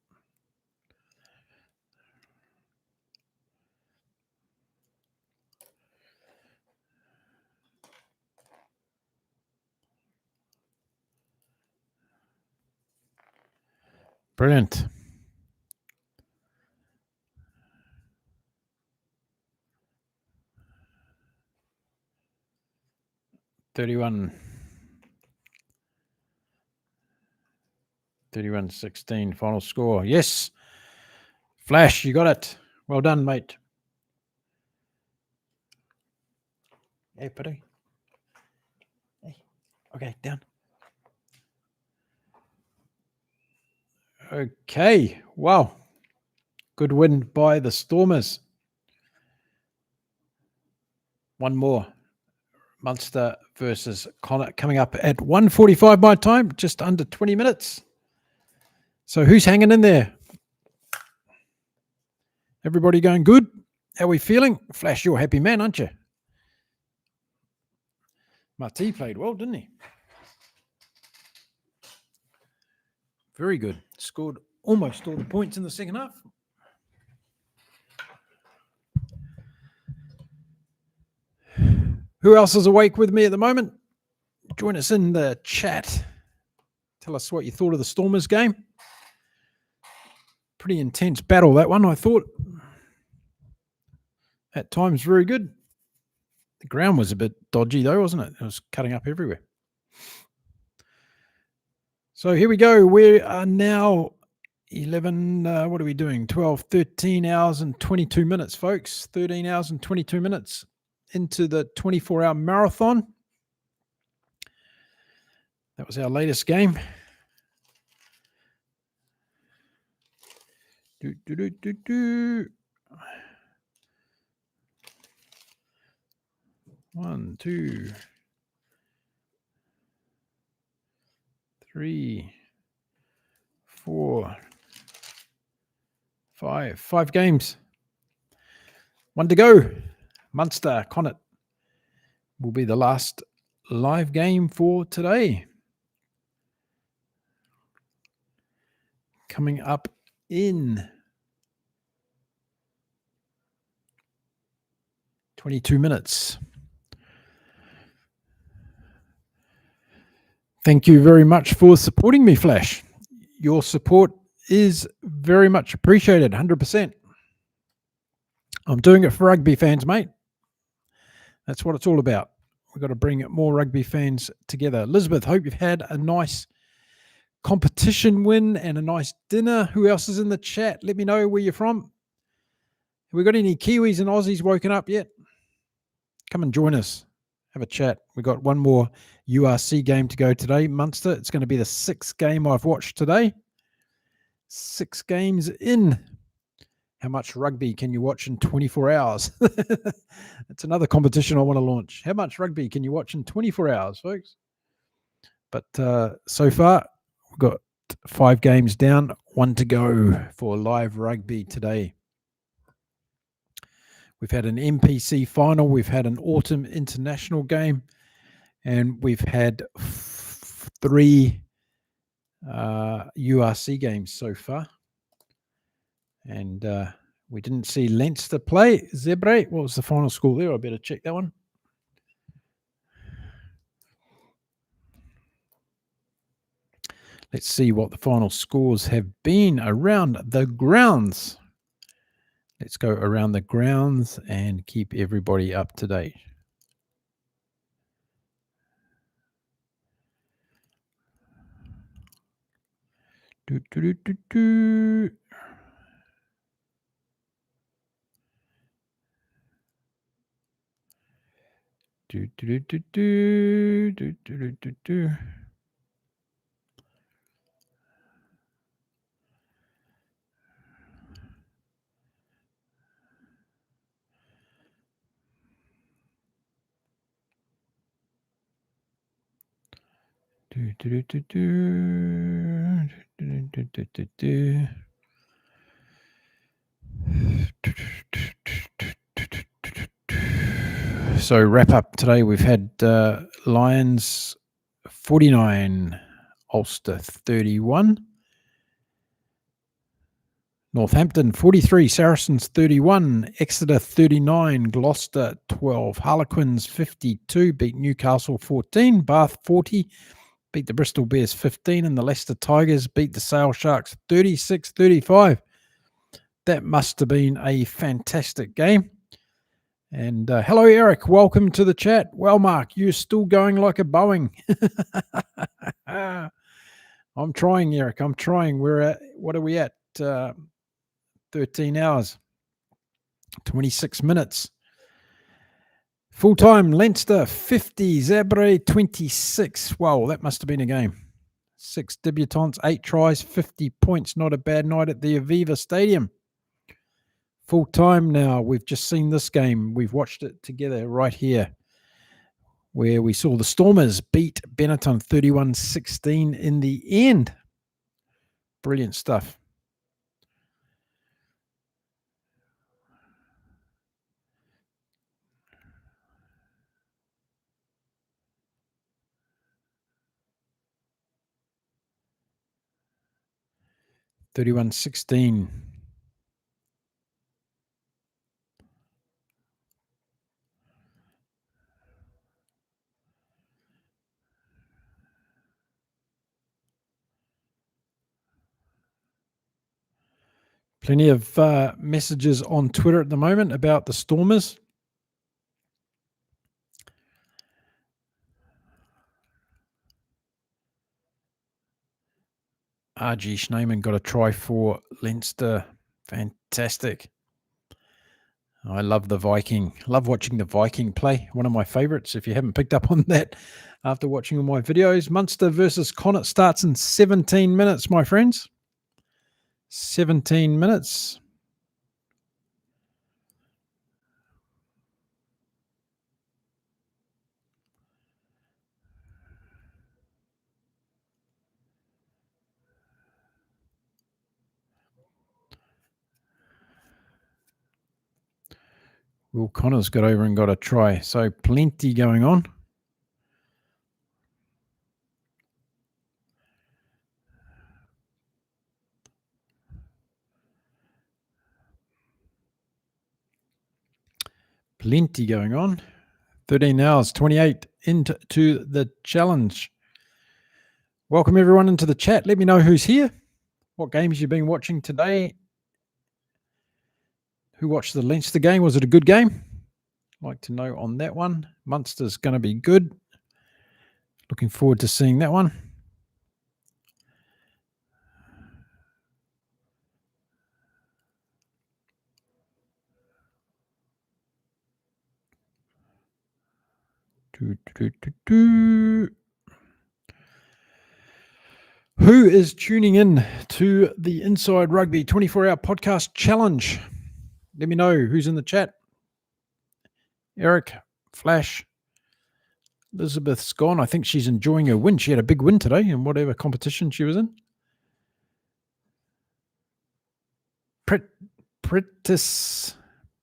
[SPEAKER 1] Brilliant. $31. 31-16 final score. Yes. Flash, you got it. Well done, mate. Hey, buddy. Hey. Okay, down. Okay. Wow. Good win by the Stormers. One more. Munster versus Connacht coming up at 1:45 my time, just under 20 minutes. So who's hanging in there? Everybody going good? How are we feeling? Flash, you're a happy man, aren't you? Mati played well, didn't he? Very good. Scored almost all the points in the second half. Who else is awake with me at the moment? Join us in the chat. Tell us what you thought of the Stormers game. Pretty intense battle, that one, I thought. At times, very good. The ground was a bit dodgy, though, wasn't it? It was cutting up everywhere. So here we go. We are now 11, what are we doing? 12, 13 hours and 22 minutes, folks. 13 hours and 22 minutes into the 24-hour marathon. That was our latest game. One, two, three, four, five. 5 games. 1 to go. Munster, Connacht will be the last live game for today. Coming up in 22 minutes. Thank you very much for supporting me, Flash. Your support is very much appreciated, 100%. I'm doing it for rugby fans, mate. That's what it's all about. We've got to bring more rugby fans together. Elizabeth, hope you've had a nice competition win and a nice dinner. Who else is in the chat? Let me know where you're from. Have we got any Kiwis and Aussies woken up yet? Come and join us. Have a chat. We've got one more URC game to go today, Munster. It's going to be the 6th game I've watched today. 6 games in. How much rugby can you watch in 24 hours? That's another competition I want to launch. How much rugby can you watch in 24 hours, folks? But so far, we've got 5 games down, 1 to go for live rugby today. We've had an NPC Final, we've had an Autumn International game, and we've had 3 URC games so far. And we didn't see Leinster play. Zebre, what was the final score there? I better check that one. Let's see what the final scores have been around the grounds. Let's go around the grounds and keep everybody up to date. Do, do, do, do, do. Do, do, do, do, do, do, do, do. Do, do, do, do, do, do, do, do, do. So wrap up today. We've had Lions 49, Ulster 31, Northampton 43, Saracens 31, Exeter 39, Gloucester 12, Harlequins 52, beat Newcastle 14, Bath 40, beat the Bristol Bears 15, and the Leicester Tigers beat the Sale Sharks 36-35. That must have been a fantastic game. And hello, Eric. Welcome to the chat. Well, Mark, you're still going like a Boeing. I'm trying, Eric. I'm trying. We're at, what are we at? 13 hours, 26 minutes. Full-time, Leinster 50, Zebre 26. Wow, that must have been a game. 6 debutants, 8 tries, 50 points. Not a bad night at the Aviva Stadium. Full time now. We've just seen this game. We've watched it together right here, where we saw the Stormers beat Benetton 31-16 in the end. Brilliant stuff. $31-16. Plenty of messages on Twitter at the moment about the Stormers. R.G. Schneemann got a try for Leinster. Fantastic. I love the Viking. Love watching the Viking play. One of my favorites, if you haven't picked up on that after watching all my videos. Munster versus Connacht starts in 17 minutes, my friends. 17 minutes. Will Connor's got over and got a try. So plenty going on. Plenty going on. 13 hours, 28 into the challenge. Welcome everyone into the chat. Let me know who's here, what games you've been watching today, Who watched the Leinster game? Was it a good game? Like to know on that one. Munster's going to be good. Looking forward to seeing that one. Who is tuning in to the Inside Rugby 24-hour podcast challenge? Let me know who's in the chat. Eric, Flash, Elizabeth's gone. I think she's enjoying her win. She had a big win today in whatever competition she was in.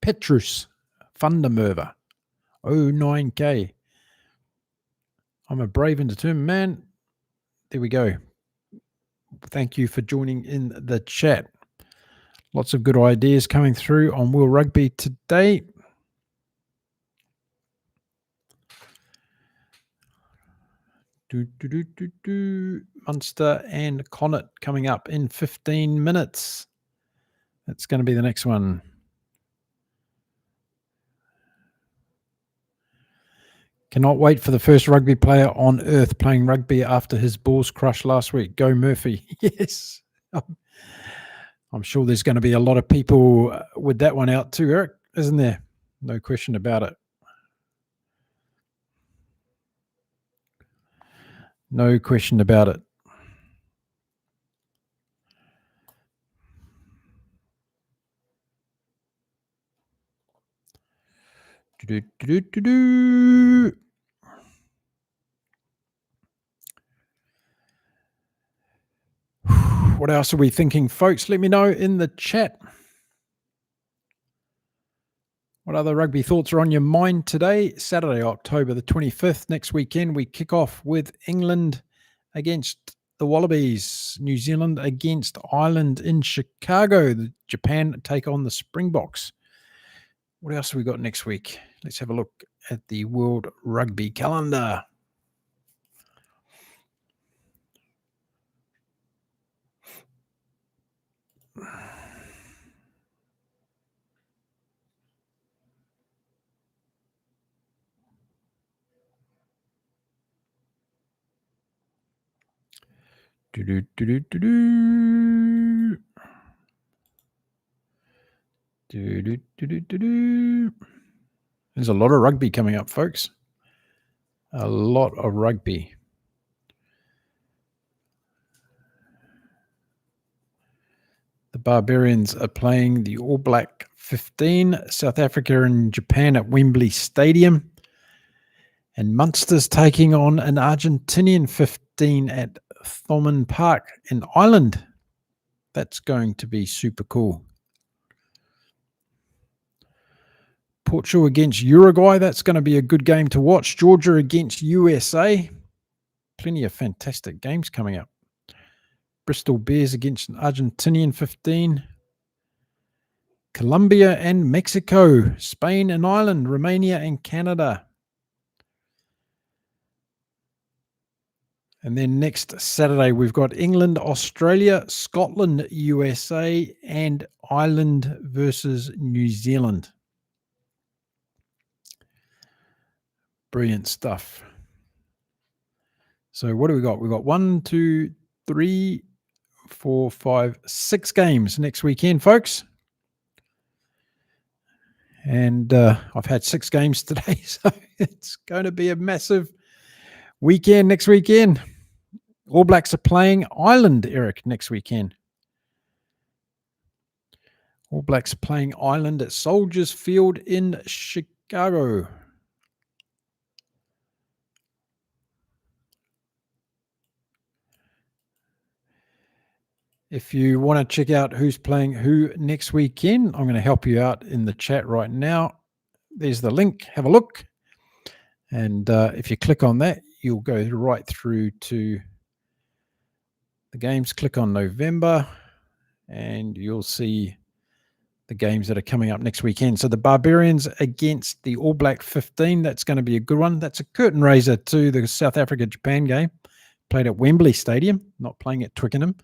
[SPEAKER 1] Petrus Fundermerver, 09K. I'm a brave and determined man. There we go. Thank you for joining in the chat. Lots of good ideas coming through on World Rugby today. Munster and Connacht coming up in 15 minutes. That's going to be the next one. Cannot wait for the first rugby player on earth playing rugby after his balls crushed last week. Go Murphy. Yes. I'm sure there's going to be a lot of people with that one out too, Eric, isn't there? No question about it. No question about it. What else are we thinking, folks? Let me know in the chat. What other rugby thoughts are on your mind today? Saturday, October the 25th. Next weekend, we kick off with England against the Wallabies. New Zealand against Ireland in Chicago. Japan take on the Springboks. What else have we got next week? Let's have a look at the World Rugby calendar. There's a lot of rugby coming up, folks. A lot of rugby. The Barbarians are playing the All Black 15, South Africa and Japan at Wembley Stadium. And Munster's taking on an Argentinian 15 at Thomond Park in Ireland. That's going to be super cool. Portugal against Uruguay. That's going to be a good game to watch. Georgia against USA. Plenty of fantastic games coming up. Bristol Bears against an Argentinian 15. Colombia and Mexico. Spain and Ireland. Romania and Canada. And then next Saturday, we've got England, Australia, Scotland, USA, and Ireland versus New Zealand. Brilliant stuff. So what do we got? We've got 1, 2, 3, 4, 5, 6 games next weekend, folks. And I've had 6 games today, so it's going to be a massive weekend next weekend. All Blacks are playing Ireland, Eric, next weekend. All Blacks are playing Ireland at Soldiers Field in Chicago. If you want to check out who's playing who next weekend, I'm going to help you out in the chat right now. There's the link. Have a look. And if you click on that, you'll go right through to the games. Click on November, and you'll see the games that are coming up next weekend. So the Barbarians against the All Black 15. That's going to be a good one. That's a curtain raiser to the South Africa-Japan game. Played at Wembley Stadium, not playing at Twickenham.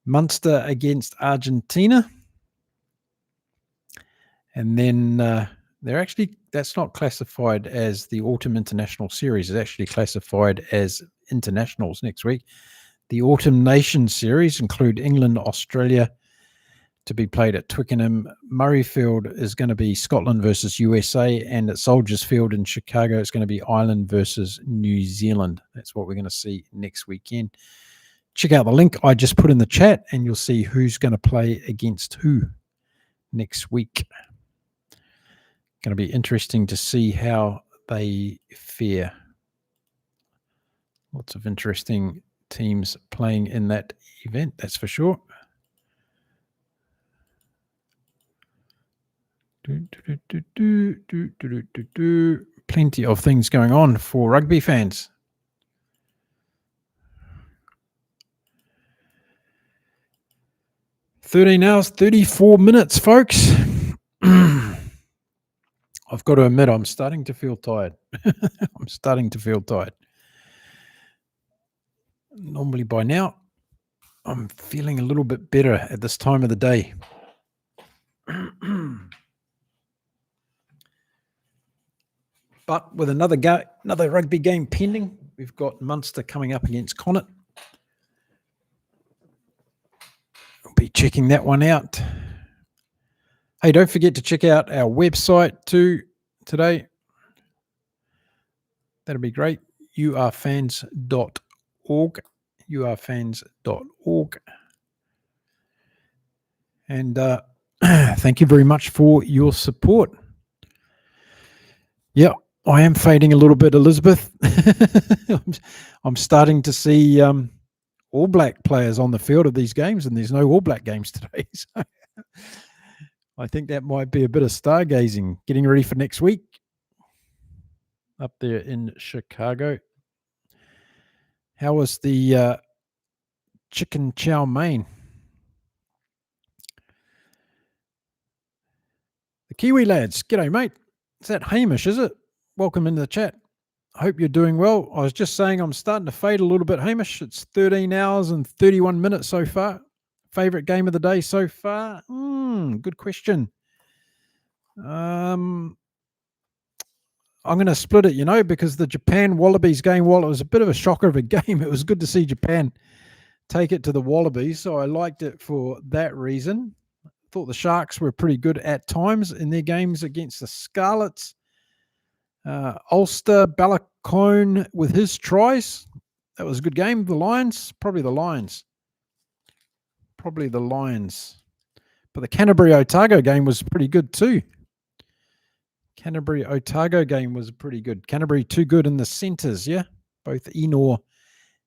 [SPEAKER 1] Munster against Argentina. And then that's not classified as the Autumn International Series. It's actually classified as internationals next week. The Autumn Nations Series include England, Australia, to be played at Twickenham. Murrayfield is going to be Scotland versus USA, and at Soldiers Field in Chicago, it's going to be Ireland versus New Zealand. That's what we're going to see next weekend. Check out the link I just put in the chat, and you'll see who's going to play against who next week. Going to be interesting to see how they fare. Lots of interesting teams playing in that event, that's for sure. Plenty of things going on for rugby fans. 13 hours, 34 minutes, folks. I've got to admit, I'm starting to feel tired. Normally by now, I'm feeling a little bit better at this time of the day. But with another rugby game pending, we've got Munster coming up against Connacht. We'll be checking that one out. Hey, don't forget to check out our website too today. That'll be great. urfans.org. urfans.org. And thank you very much for your support. Yeah, I am fading a little bit, Elizabeth. I'm starting to see All Black players on the field of these games, and there's no All Black games today. So I think that might be a bit of stargazing, getting ready for next week up there in Chicago. How was the chicken chow mein? The Kiwi lads, g'day, mate. Is that Hamish, is it? Welcome into the chat. I hope you're doing well. I was just saying I'm starting to fade a little bit, Hamish. It's 13 hours and 31 minutes so far. Favorite game of the day so far? Good question. I'm going to split it, because the Japan Wallabies game, while it was a bit of a shocker of a game, it was good to see Japan take it to the Wallabies. So I liked it for that reason. I thought the Sharks were pretty good at times in their games against the Scarlets. Ulster, Balacone with his tries. That was a good game. The Lions, probably the Lions. But the Canterbury Otago game was pretty good too. Canterbury too good in the centres, yeah? Both Enor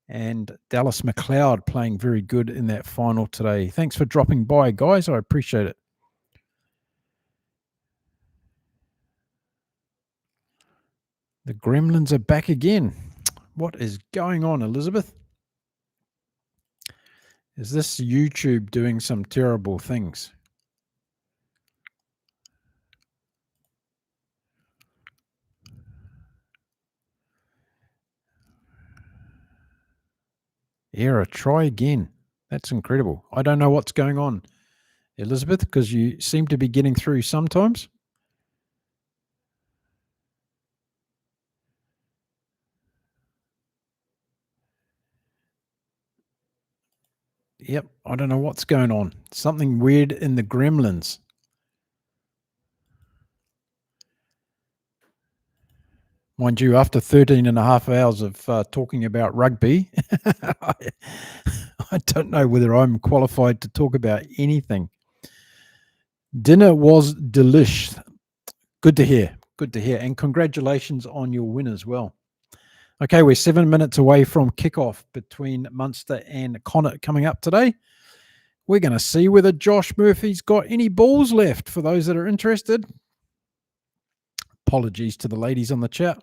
[SPEAKER 1] and Dallas McLeod playing very good in that final today. Thanks for dropping by, guys. I appreciate it. The Gremlins are back again. What is going on, Elizabeth? Is this YouTube doing some terrible things? Error, try again. That's incredible. I don't know what's going on, Elizabeth, because you seem to be getting through sometimes. Yep, I don't know what's going on. Something weird in the Gremlins. Mind you, after 13 and a half hours of talking about rugby, I don't know whether I'm qualified to talk about anything. Dinner was delish. Good to hear. And congratulations on your win as well. Okay, we're 7 minutes away from kickoff between Munster and Connacht coming up today. We're going to see whether Josh Murphy's got any balls left for those that are interested. Apologies to the ladies on the chat.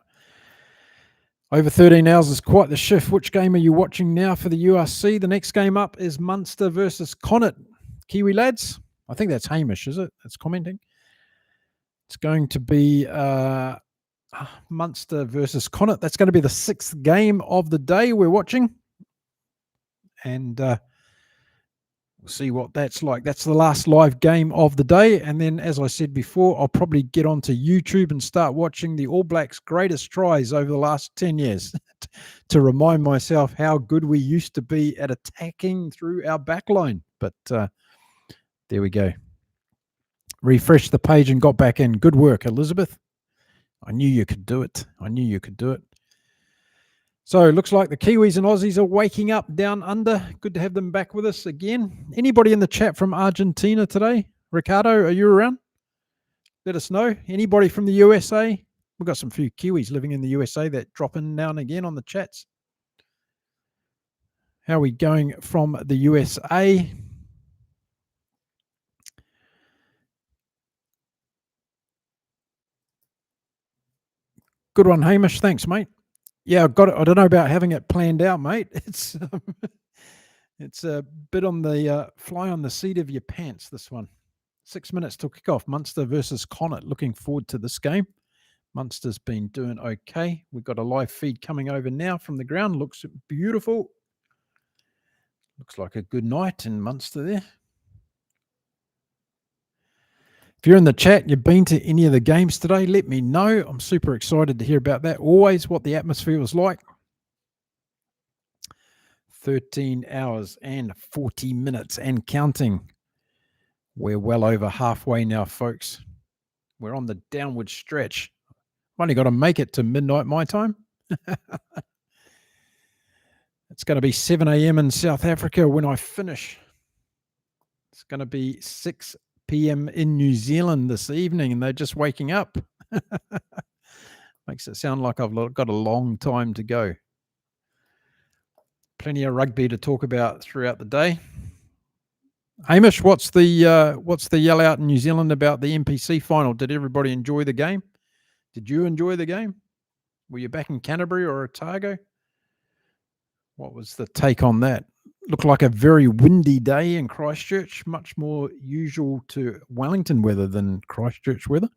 [SPEAKER 1] Over 13 hours is quite the shift. Which game are you watching now for the URC? The next game up is Munster versus Connacht. Kiwi lads? I think that's Hamish, is it? That's commenting. It's going to be Munster versus Connacht. That's going to be the 6th game of the day we're watching. And We'll see what that's like. That's the last live game of the day. And then, as I said before, I'll probably get onto YouTube and start watching the All Blacks' greatest tries over the last 10 years to remind myself how good we used to be at attacking through our backline. But there we go. Refreshed the page and got back in. Good work, Elizabeth. I knew you could do it. I knew you could do it. So it looks like the Kiwis and Aussies are waking up down under. Good to have them back with us again. Anybody in the chat from Argentina today? Ricardo, are you around? Let us know. Anybody from the USA? We've got some few Kiwis living in the USA that drop in now and again on the chats. How are we going from the USA? Good one, Hamish. Thanks, mate. Yeah, I've got it. I don't know about having it planned out, mate. It's a bit on the fly on the seat of your pants, this one. 6 minutes till kickoff. Munster versus Connacht. Looking forward to this game. Munster's been doing okay. We've got a live feed coming over now from the ground. Looks beautiful. Looks like a good night in Munster there. If you're in the chat, you've been to any of the games today, let me know. I'm super excited to hear about that. Always what the atmosphere was like. 13 hours and 40 minutes and counting. We're well over halfway now, folks. We're on the downward stretch. I've only got to make it to midnight my time. It's going to be 7 a.m. in South Africa when I finish. It's going to be 6 p.m. in New Zealand this evening, and they're just waking up. Makes it sound like I've got a long time to go. Plenty of rugby to talk about throughout the day. Hamish, what's the yell out in New Zealand about the NPC final? Did everybody enjoy the game? Did you enjoy the game? Were you back in Canterbury or Otago? What was the take on that? Looked like a very windy day in Christchurch, much more usual to Wellington weather than Christchurch weather.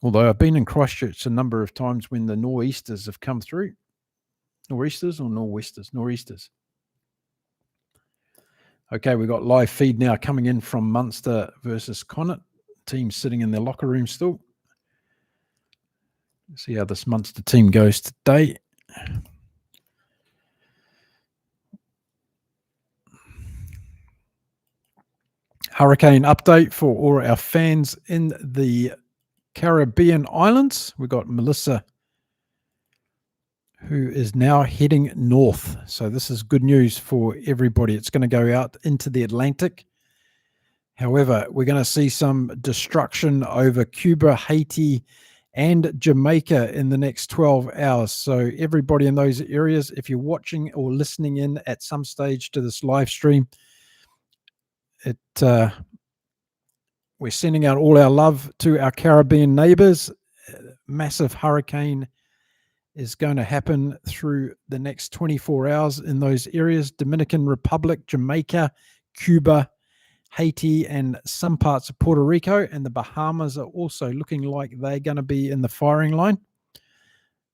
[SPEAKER 1] Although I've been in Christchurch a number of times when the nor'easters have come through. Nor'easters or nor'westers? Nor'easters. Okay, we've got live feed now coming in from Munster versus Connacht. Team sitting in their locker room still. Let's see how this Munster team goes today. Hurricane update for all our fans in the Caribbean islands. We've got Melissa, who is now heading north. So this is good news for everybody. It's going to go out into the Atlantic. However, we're going to see some destruction over Cuba, Haiti, and Jamaica in the next 12 hours. So everybody in those areas, if you're watching or listening in at some stage to this live stream, we're sending out all our love to our Caribbean neighbors. Massive hurricane is going to happen through the next 24 hours in those areas. Dominican Republic, Jamaica, Cuba, Haiti, and some parts of Puerto Rico, and the Bahamas are also looking like they're going to be in the firing line.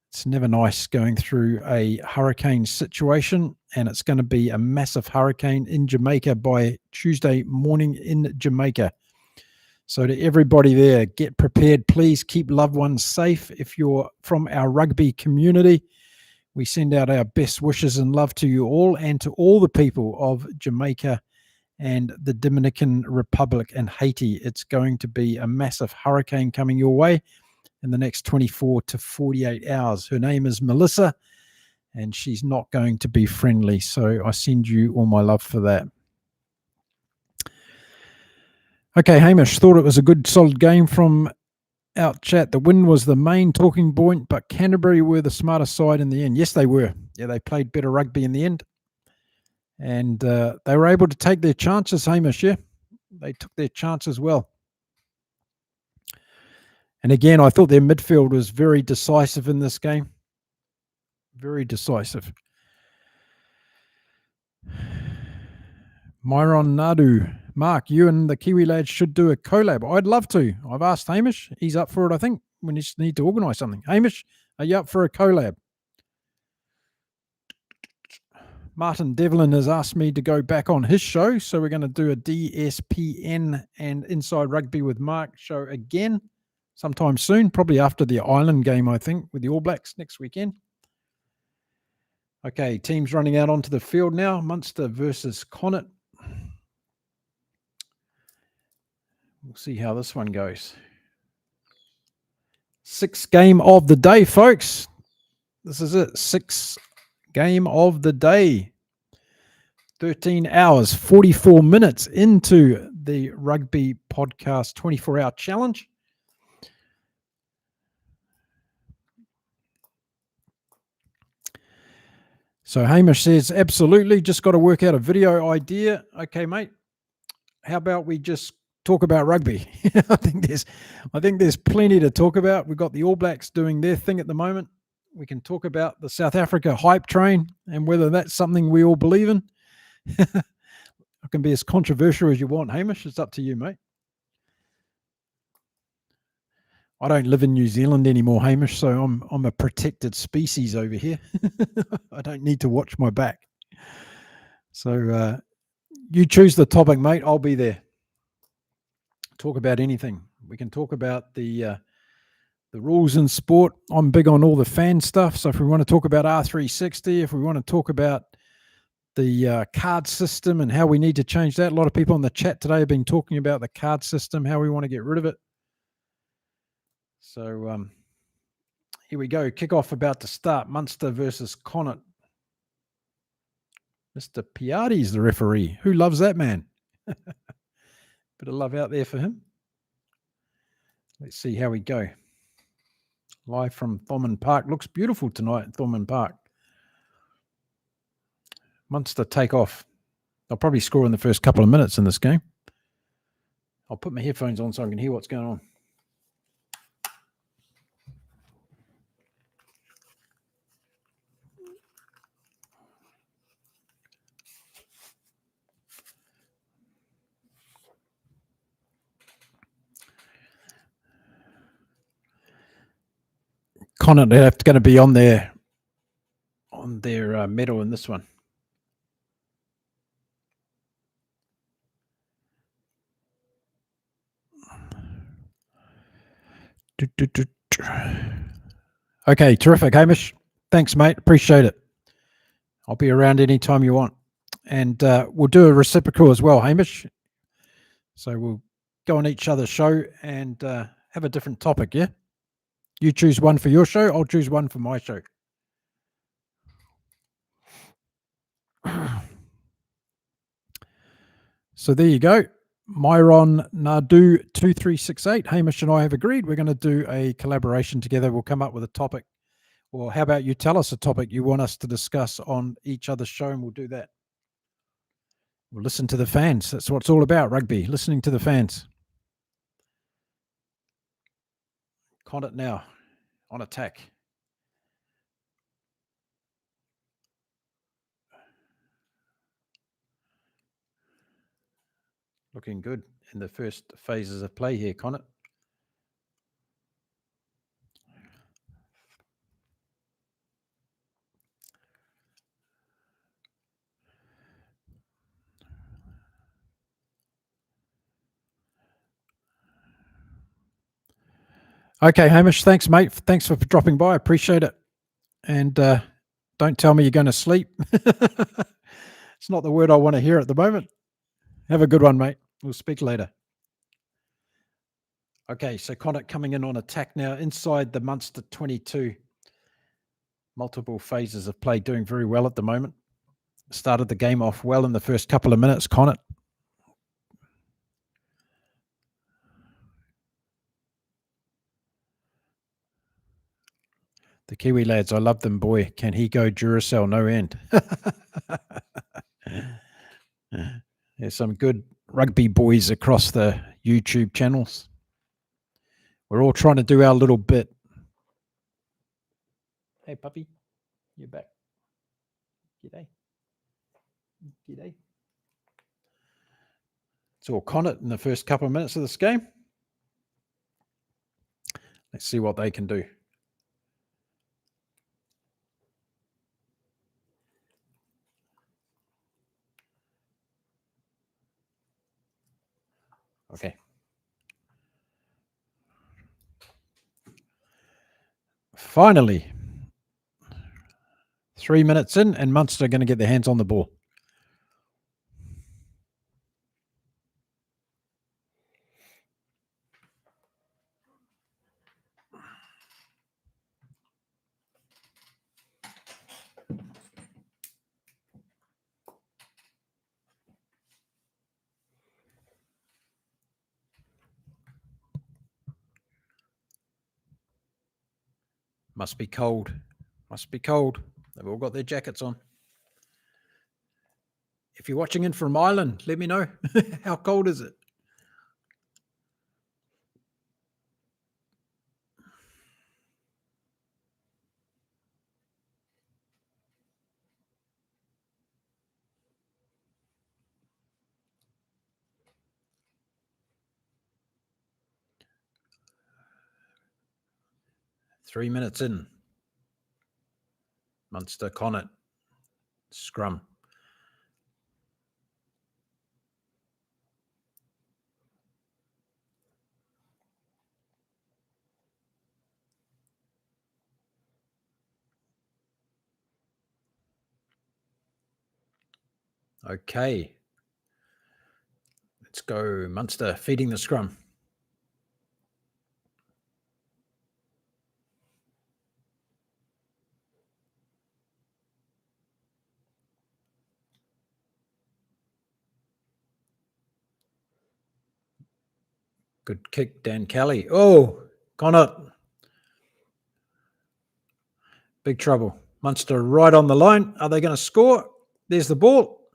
[SPEAKER 1] It's never nice going through a hurricane situation, and it's going to be a massive hurricane in Jamaica by Tuesday morning in Jamaica. So to everybody there, get prepared. Please keep loved ones safe. If you're from our rugby community, we send out our best wishes and love to you all and to all the people of Jamaica and the Dominican Republic and Haiti. It's going to be a massive hurricane coming your way in the next 24 to 48 hours. Her name is Melissa, and she's not going to be friendly. So I send you all my love for that. Okay, Hamish, thought it was a good, solid game from our chat. The win was the main talking point, but Canterbury were the smarter side in the end. Yes, they were. Yeah, they played better rugby in the end. And they were able to take their chances, Hamish, yeah. They took their chances well. And again, I thought their midfield was very decisive in this game. Very decisive. Myron Nadu. Mark, you and the Kiwi lads should do a collab. I'd love to. I've asked Hamish. He's up for it, I think. We just need to organise something. Hamish, are you up for a collab? Martin Devlin has asked me to go back on his show, so we're going to do a DSPN and Inside Rugby with Mark show again sometime soon, probably after the Ireland game, I think, with the All Blacks next weekend. Okay, teams running out onto the field now. Munster versus Connacht. We'll see how this one goes. Sixth game of the day, folks. This is it. Sixth game of the day. 13 hours, 44 minutes into the Rugby Podcast 24-hour challenge. So Hamish says, absolutely, just got to work out a video idea. Okay, mate. How about we just talk about rugby? I think there's plenty to talk about. We've got the All Blacks doing their thing at the moment. We can talk about the South Africa hype train and whether that's something we all believe in. I can be as controversial as you want, Hamish. It's up to you, mate. I don't live in New Zealand anymore, Hamish, so I'm a protected species over here. I don't need to watch my back. So you choose the topic, mate. I'll be there. Talk about anything. We can talk about the rules in sport. I'm big on all the fan stuff. So if we want to talk about R360, if we want to talk about the card system and how we need to change that. A lot of people in the chat today have been talking about the card system, how we want to get rid of it. So here we go. Kickoff about to start. Munster versus Connacht. Mr. Piatti's the referee. Who loves that man? Bit of love out there for him. Let's see how we go. Live from Thomond Park. Looks beautiful tonight at Thomond Park. Munster take off. They'll probably score in the first couple of minutes in this game. I'll put my headphones on so I can hear what's going on. Connacht are going to be on their medal in this one. Okay, terrific, Hamish. Thanks, mate. Appreciate it. I'll be around anytime you want. And we'll do a reciprocal as well, Hamish. So we'll go on each other's show and have a different topic, yeah? You choose one for your show, I'll choose one for my show. So there you go. Myron Nadu 2368. Hamish and I have agreed we're going to do a collaboration together. We'll come up with a topic. Well, how about you tell us a topic you want us to discuss on each other's show, and we'll do that. We'll listen to the fans. That's what it's all about, rugby, listening to the fans. Connacht now on attack. Looking good in the first phases of play here, Connacht. Okay, Hamish, thanks, mate. Thanks for dropping by. I appreciate it. And don't tell me you're going to sleep. It's not the word I want to hear at the moment. Have a good one, mate. We'll speak later. Okay, so Connacht coming in on attack now inside the Munster 22. Multiple phases of play, doing very well at the moment. Started the game off well in the first couple of minutes, Connacht. The Kiwi lads, I love them, boy. Can he go Duracell? No end. There's some good rugby boys across the YouTube channels. We're all trying to do our little bit. Hey, puppy, you're back. G'day. G'day. It's all Connacht in the first couple of minutes of this game. Let's see what they can do. Okay. Finally, 3 minutes in, and Munster are going to get their hands on the ball. Must be cold. Must be cold. They've all got their jackets on. If you're watching in from Ireland, let me know. How cold is it? Three minutes in. Munster, Connacht, scrum. Okay. Let's go. Munster feeding the scrum. Good kick, Dan Kelly. Oh, Connacht. Big trouble. Munster right on the line. Are they going to score? There's the ball.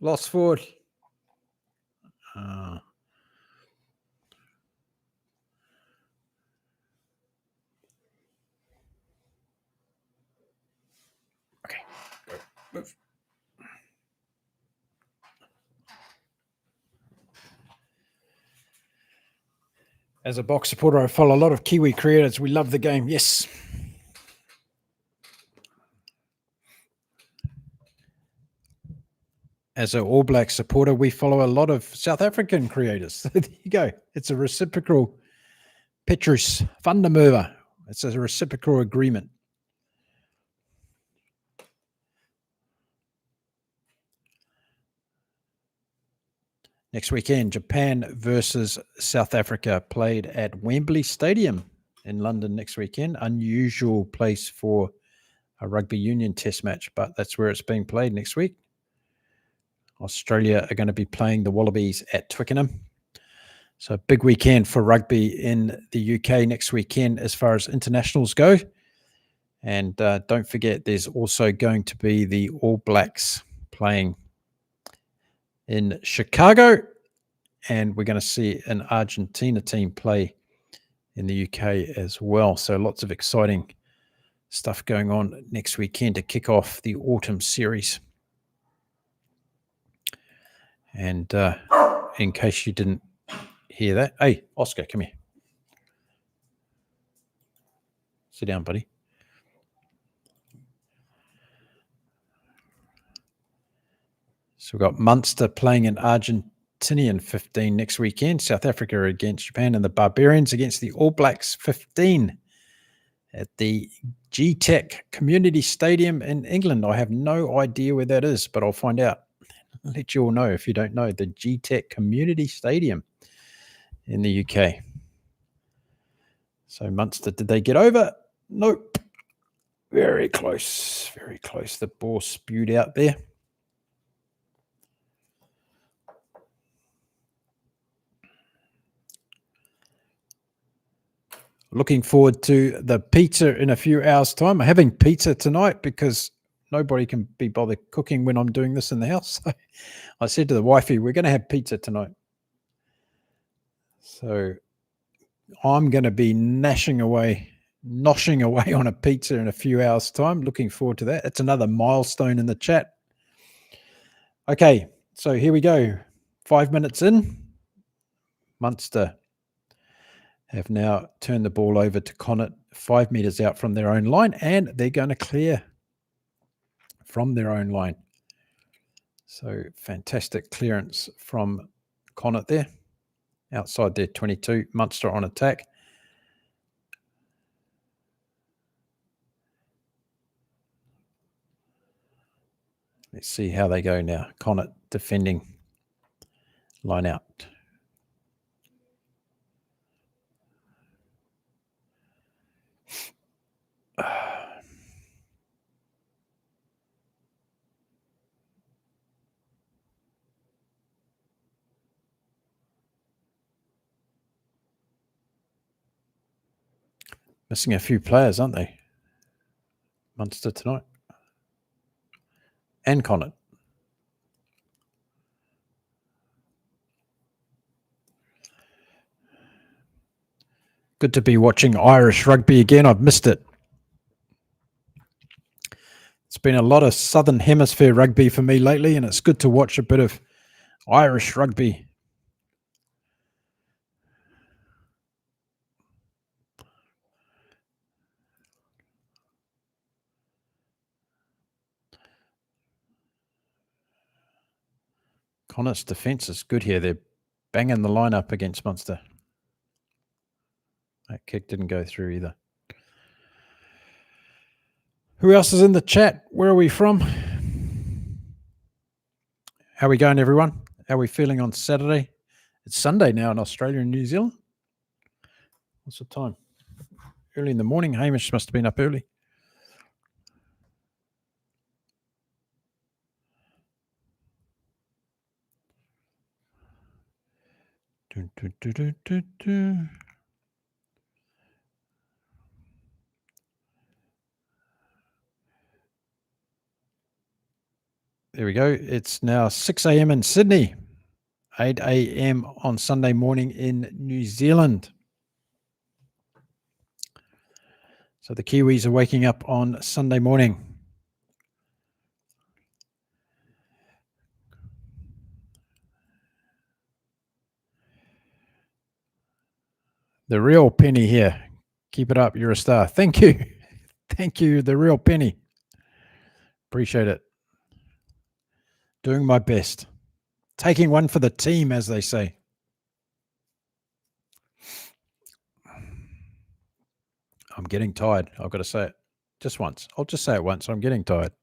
[SPEAKER 1] Lost forward. Okay. Go. Move. As a box supporter, I follow a lot of Kiwi creators. We love the game. Yes. As an All Black supporter, we follow a lot of South African creators. There you go. It's a reciprocal Petrus Vandermerwe. It's a reciprocal agreement. Next weekend, Japan versus South Africa, played at Wembley Stadium in London next weekend. Unusual place for a rugby union test match, but that's where it's being played next week. Australia are going to be playing the Wallabies at Twickenham. So big weekend for rugby in the UK next weekend as far as internationals go. And don't forget, there's also going to be the All Blacks playing in Chicago. And we're going to see an Argentina team play in the UK as well. So lots of exciting stuff going on next weekend to kick off the autumn series. And in case you didn't hear that, hey, Oscar, come here. Sit down, buddy. So we've got Munster playing in Argentinian 15 next weekend. South Africa against Japan, and the Barbarians against the All Blacks 15 at the GTEC Community Stadium in England. I have no idea where that is, but I'll find out. I'll let you all know if you don't know. The GTEC Community Stadium in the UK. So Munster, did they get over? Nope. Very close. Very close. The ball spewed out there. Looking forward to the pizza in a few hours' time. I'm having pizza tonight because nobody can be bothered cooking when I'm doing this in the house. So I said to the wifey, we're going to have pizza tonight. So I'm going to be noshing away on a pizza in a few hours' time. Looking forward to that. It's another milestone in the chat. Okay, so here we go. 5 minutes in. Munster have now turned the ball over to Connacht 5 meters out from their own line, and they're going to clear from their own line. So fantastic clearance from Connacht there. Outside their 22, Munster on attack. Let's see how they go now. Connacht defending line out. Missing a few players, aren't they? Munster tonight. And Connacht. Good to be watching Irish rugby again. I've missed it. It's been a lot of Southern Hemisphere rugby for me lately, and it's good to watch a bit of Irish rugby. Connacht's defence is good here. They're banging the line up against Munster. That kick didn't go through either. Who else is in the chat? Where are we from? How are we going, everyone? How are we feeling on Saturday? It's Sunday now in Australia and New Zealand. What's the time? Early in the morning. Hamish must have been up early. There we go. It's now 6 a.m. in Sydney, 8 a.m. on Sunday morning in New Zealand. So the Kiwis are waking up on Sunday morning. The real Penny here. Keep it up. You're a star. Thank you. Thank you, the real Penny. Appreciate it. Doing my best. Taking one for the team, as they say. I'm getting tired. I've got to say it just once. I'll just say it once. I'm getting tired.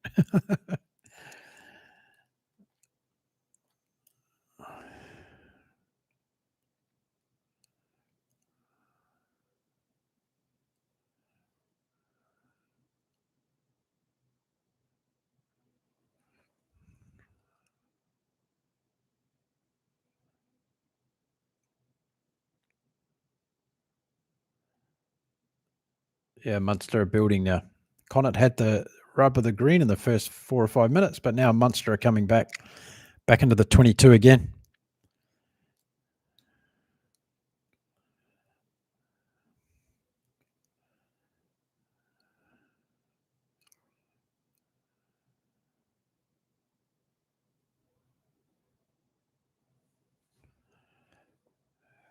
[SPEAKER 1] Yeah, Munster are building now. Connacht had the rub of the green in the first 4 or 5 minutes, but now Munster are coming back into the 22 again.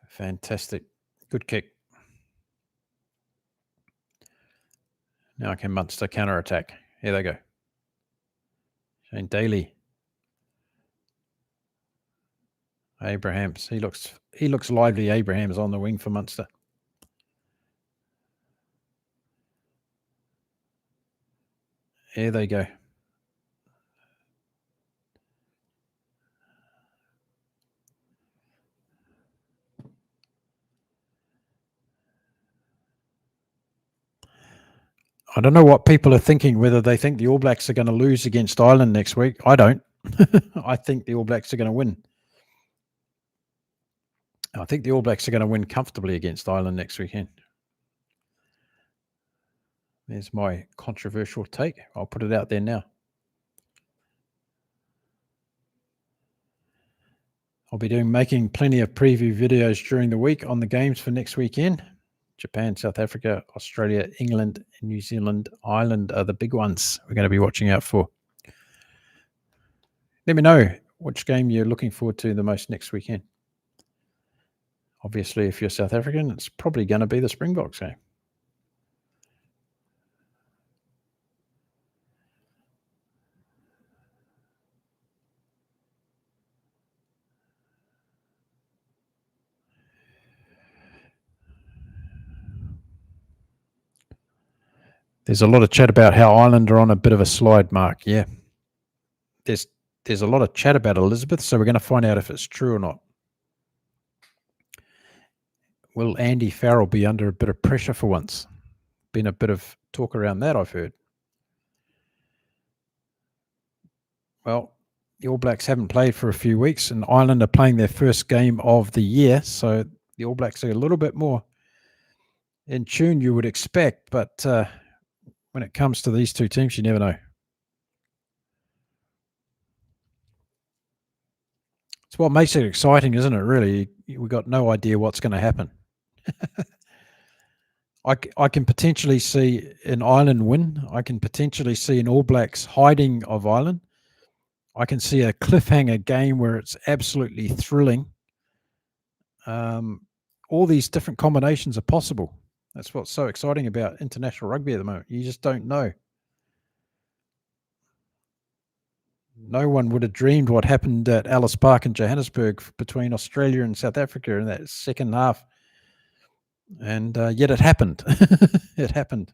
[SPEAKER 1] Fantastic. Good kick. Now can Munster counter-attack. Here they go. Shane Daly. Abrahams. He looks lively. Abrahams on the wing for Munster. Here they go. I don't know what people are thinking, whether they think the All Blacks are going to lose against Ireland next week. I don't. I think the All Blacks are going to win. I think the All Blacks are going to win comfortably against Ireland next weekend. There's my controversial take. I'll put it out there now. I'll be making plenty of preview videos during the week on the games for next weekend. Japan, South Africa, Australia, England, New Zealand, Ireland are the big ones we're going to be watching out for. Let me know which game you're looking forward to the most next weekend. Obviously, if you're South African, it's probably going to be the Springboks game. There's a lot of chat about how Ireland are on a bit of a slide, Mark. Yeah. There's a lot of chat about Elizabeth, so we're going to find out if it's true or not. Will Andy Farrell be under a bit of pressure for once? Been a bit of talk around that, I've heard. Well, the All Blacks haven't played for a few weeks, and Ireland are playing their first game of the year, so the All Blacks are a little bit more in tune, you would expect, but when it comes to these two teams, you never know. It's what makes it exciting, isn't it, really? We've got no idea what's going to happen. I can potentially see an Ireland win. I can potentially see an All Blacks hiding of Ireland. I can see a cliffhanger game where it's absolutely thrilling. All these different combinations are possible. That's what's so exciting about international rugby at the moment. You just don't know. No one would have dreamed what happened at Ellis Park in Johannesburg between Australia and South Africa in that second half. And yet it happened. It happened.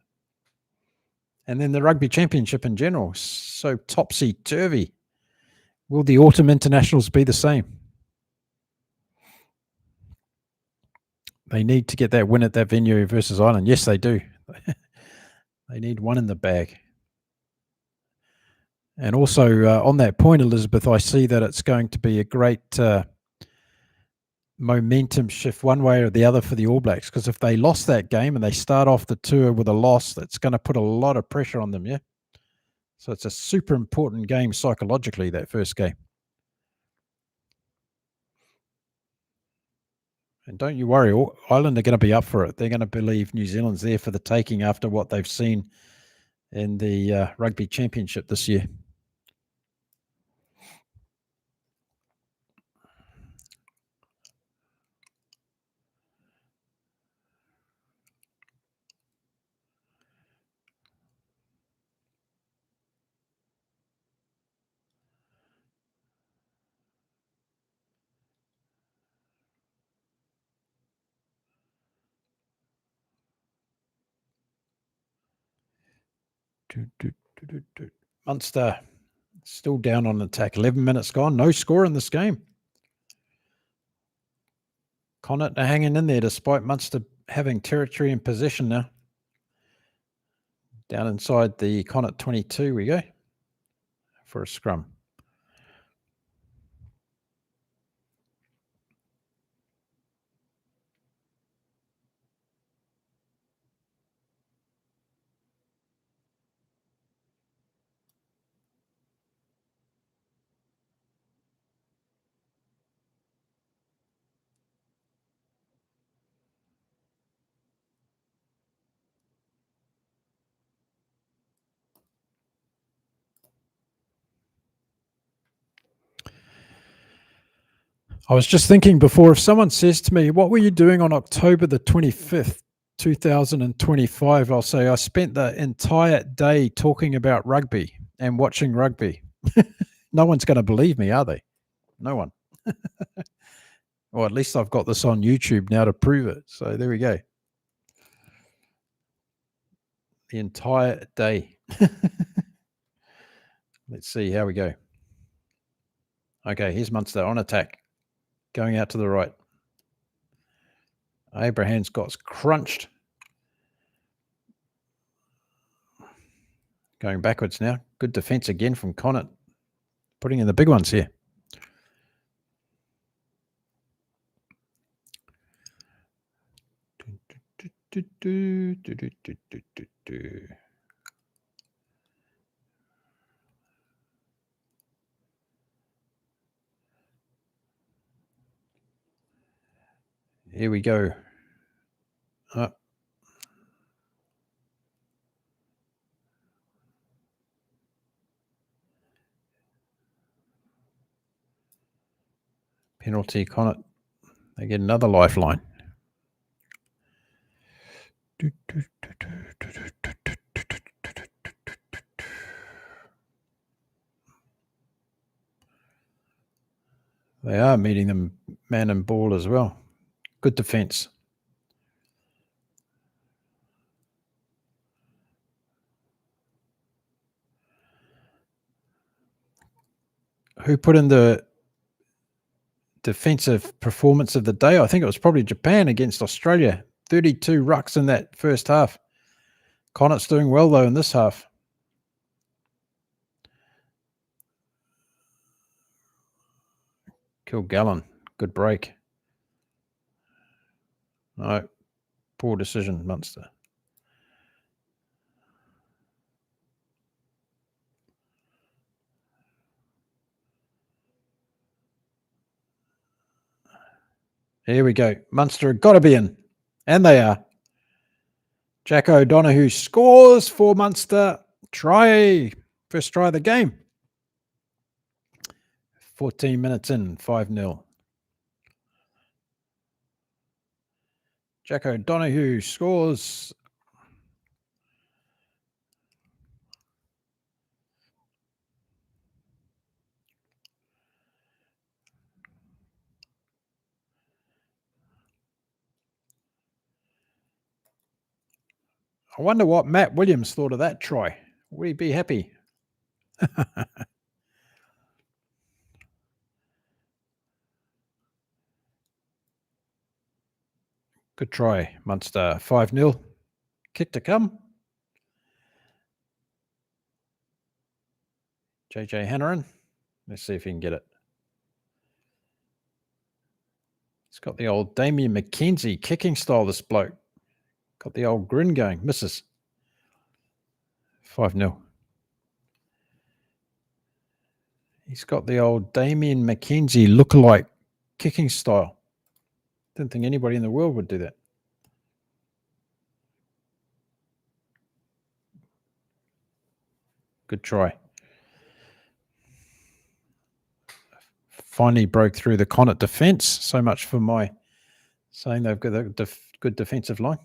[SPEAKER 1] And then the Rugby Championship in general, so topsy-turvy. Will the autumn internationals be the same? They need to get that win at that venue versus Ireland. Yes, they do. They need one in the bag. And also on that point, Elizabeth, I see that it's going to be a great momentum shift one way or the other for the All Blacks, because if they lost that game and they start off the tour with a loss, that's going to put a lot of pressure on them, yeah? So it's a super important game psychologically, that first game. And don't you worry, Ireland are going to be up for it. They're going to believe New Zealand's there for the taking after what they've seen in the Rugby Championship this year. Munster still down on attack. 11 minutes gone. No score in this game. Connacht are hanging in there despite Munster having territory and possession now. Down inside the Connacht 22 we go for a scrum. I was just thinking before, if someone says to me, what were you doing on October the 25th, 2025? I'll say, I spent the entire day talking about rugby and watching rugby. No one's going to believe me, are they? No one. Or at least I've got this on YouTube now to prove it. So there we go. The entire day. Let's see how we go. Okay, here's Munster on attack. Going out to the right. Abraham's got crunched. Going backwards now. Good defense again from Connacht. Putting in the big ones here. Here we go. Penalty, Connacht. They get another lifeline. They are meeting them man and ball as well. Good defense. Who put in the defensive performance of the day? I think it was probably Japan against Australia. 32 rucks in that first half. Connacht's doing well, though, in this half. Kilgallen, good break. No, poor decision, Munster. Here we go. Munster have got to be in. And they are. Jack O'Donoghue scores for Munster. First try of the game. 14 minutes in, 5-0. Jack O'Donoghue scores. I wonder what Matt Williams thought of that try. Would he be happy? Good try, Munster. 5-0. Kick to come. JJ Hanneran. Let's see if he can get it. He's got the old Damien McKenzie kicking style, this bloke. Got the old grin going. Misses. 5-0. He's got the old Damien McKenzie lookalike kicking style. Didn't think anybody in the world would do that. Good try. Finally broke through the Connacht defence. So much for my saying they've got a good defensive line.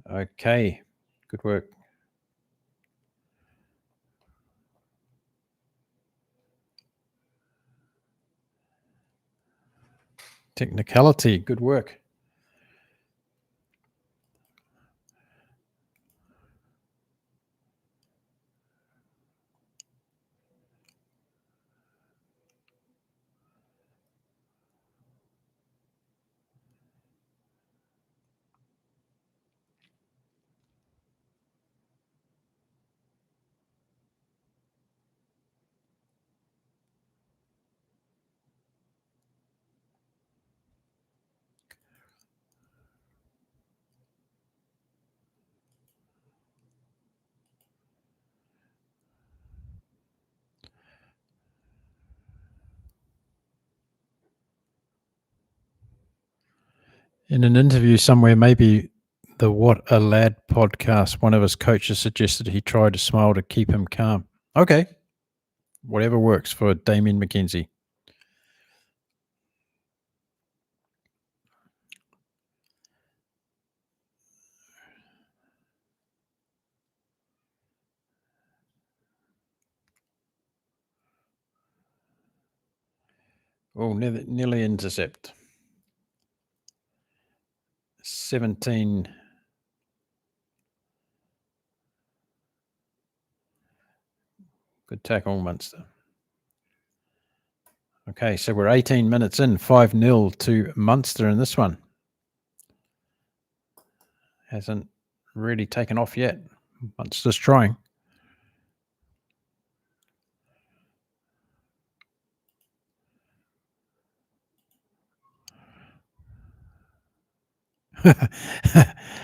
[SPEAKER 1] Okay, good work. Technicality, good work. In an interview somewhere, maybe the What a Lad podcast, one of his coaches suggested he try to smile to keep him calm. Okay. Whatever works for Damien McKenzie. Oh, nearly intercept. 17. Good tackle, Munster. Okay, so we're 18 minutes in, 5-0 to Munster in this one. Hasn't really taken off yet. Munster's trying.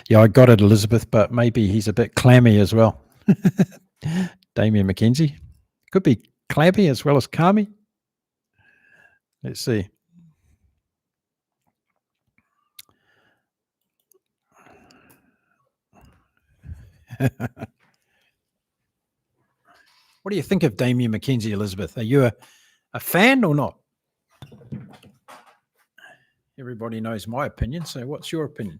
[SPEAKER 1] Yeah, I got it, Elizabeth, but maybe he's a bit clammy as well. Damien McKenzie. Could be clammy as well as calmy. Let's see. What do you think of Damien McKenzie, Elizabeth? Are you a fan or not? Everybody knows my opinion. So what's your opinion?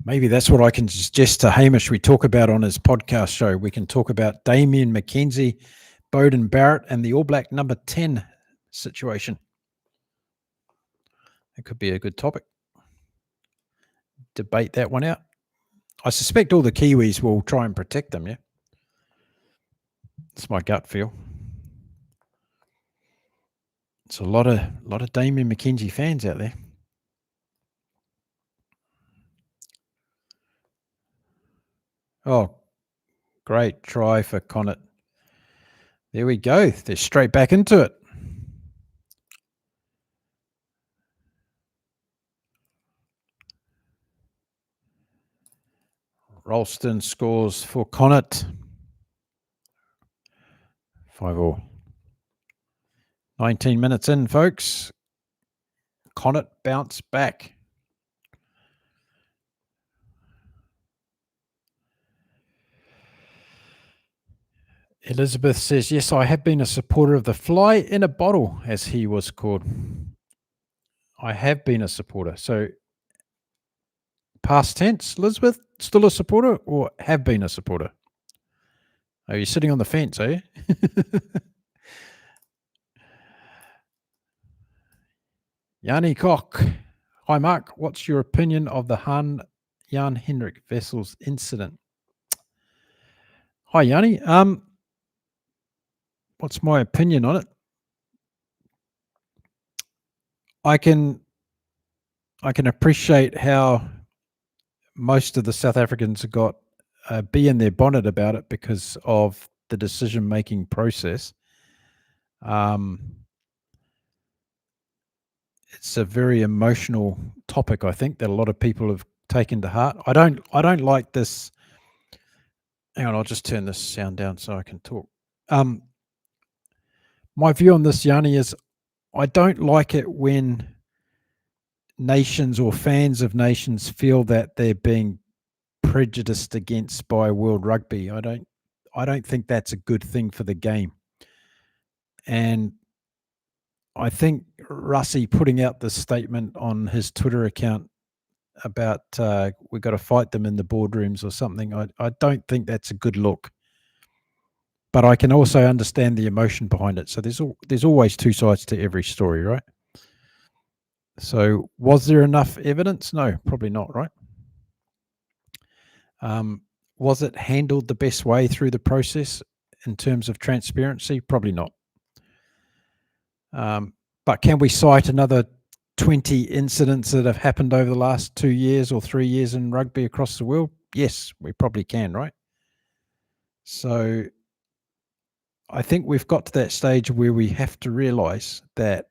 [SPEAKER 1] Maybe that's what I can suggest to Hamish we talk about on his podcast show. We can talk about Damien McKenzie, Beauden Barrett, and the All Black number 10 situation. It could be a good topic. Debate that one out. I suspect all the Kiwis will try and protect them, yeah? It's my gut feel. It's a lot of Damien McKenzie fans out there. Oh, great try for Connacht. There we go. They're straight back into it. Ralston scores for Connacht. 5-all. 19 minutes in, folks. Connacht bounce back. Elizabeth says, yes, I have been a supporter of the fly in a bottle, as he was called. I have been a supporter. So past tense, Elizabeth, still a supporter or have been a supporter? Are you sitting on the fence, are you? Yanni Koch. Hi, Mark. What's your opinion of the Jan Hendrik Vessels incident? Hi, Yanni. What's my opinion on it? I can appreciate how most of the South Africans got a bee in their bonnet about it because of the decision-making process. It's a very emotional topic, I think, that a lot of people have taken to heart. I don't like this. Hang on, I'll just turn this sound down so I can talk. My view on this, Yanni, is I don't like it when nations or fans of nations feel that they're being prejudiced against by World Rugby. I don't think that's a good thing for the game. And I think Russie putting out this statement on his Twitter account about we've got to fight them in the boardrooms or something, I don't think that's a good look. But I can also understand the emotion behind it. So there's always two sides to every story, right? So was there enough evidence? No, probably not, right? Was it handled the best way through the process in terms of transparency? Probably not. But can we cite another 20 incidents that have happened over the last 2 years or 3 years in rugby across the world? Yes, we probably can, right? So I think we've got to that stage where we have to realize that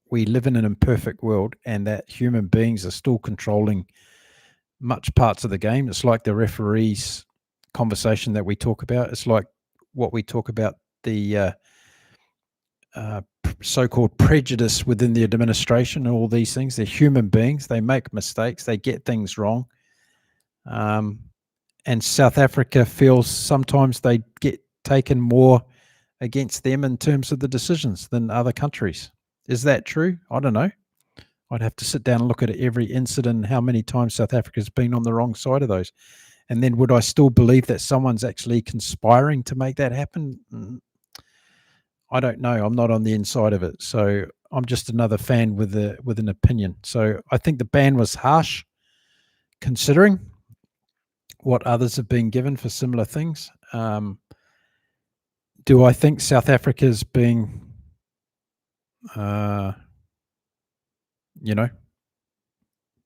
[SPEAKER 1] we live in an imperfect world and that human beings are still controlling much parts of the game. It's like the referees conversation that we talk about. It's like what we talk about, the so-called prejudice within the administration and all these things. They're human beings. They make mistakes. They get things wrong. And South Africa feels sometimes they get taken more against them in terms of the decisions than other countries. Is that true? I don't know. I'd have to sit down and look at every incident and how many times South Africa's been on the wrong side of those. And then would I still believe that someone's actually conspiring to make that happen? I don't know. I'm not on the inside of it. So I'm just another fan with an opinion. So I think the ban was harsh considering what others have been given for similar things. Do I think South Africa's being,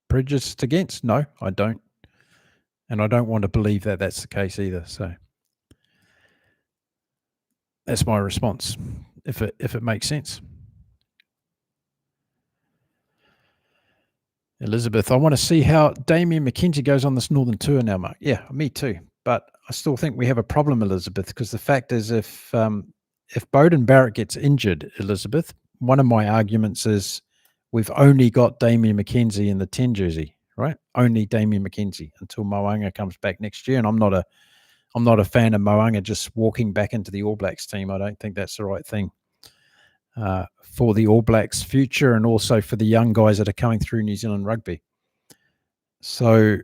[SPEAKER 1] prejudiced against? No, I don't. And I don't want to believe that that's the case either. So that's my response, if it makes sense. Elizabeth, I want to see how Damien McKenzie goes on this Northern Tour now, Mark. Yeah, me too. But I still think we have a problem, Elizabeth, because the fact is if Beauden Barrett gets injured, Elizabeth, one of my arguments is we've only got Damien McKenzie in the 10 jersey, right? Only Damien McKenzie until Moanga comes back next year. And I'm not a fan of Moanga just walking back into the All Blacks team. I don't think that's the right thing for the All Blacks' future and also for the young guys that are coming through New Zealand rugby. So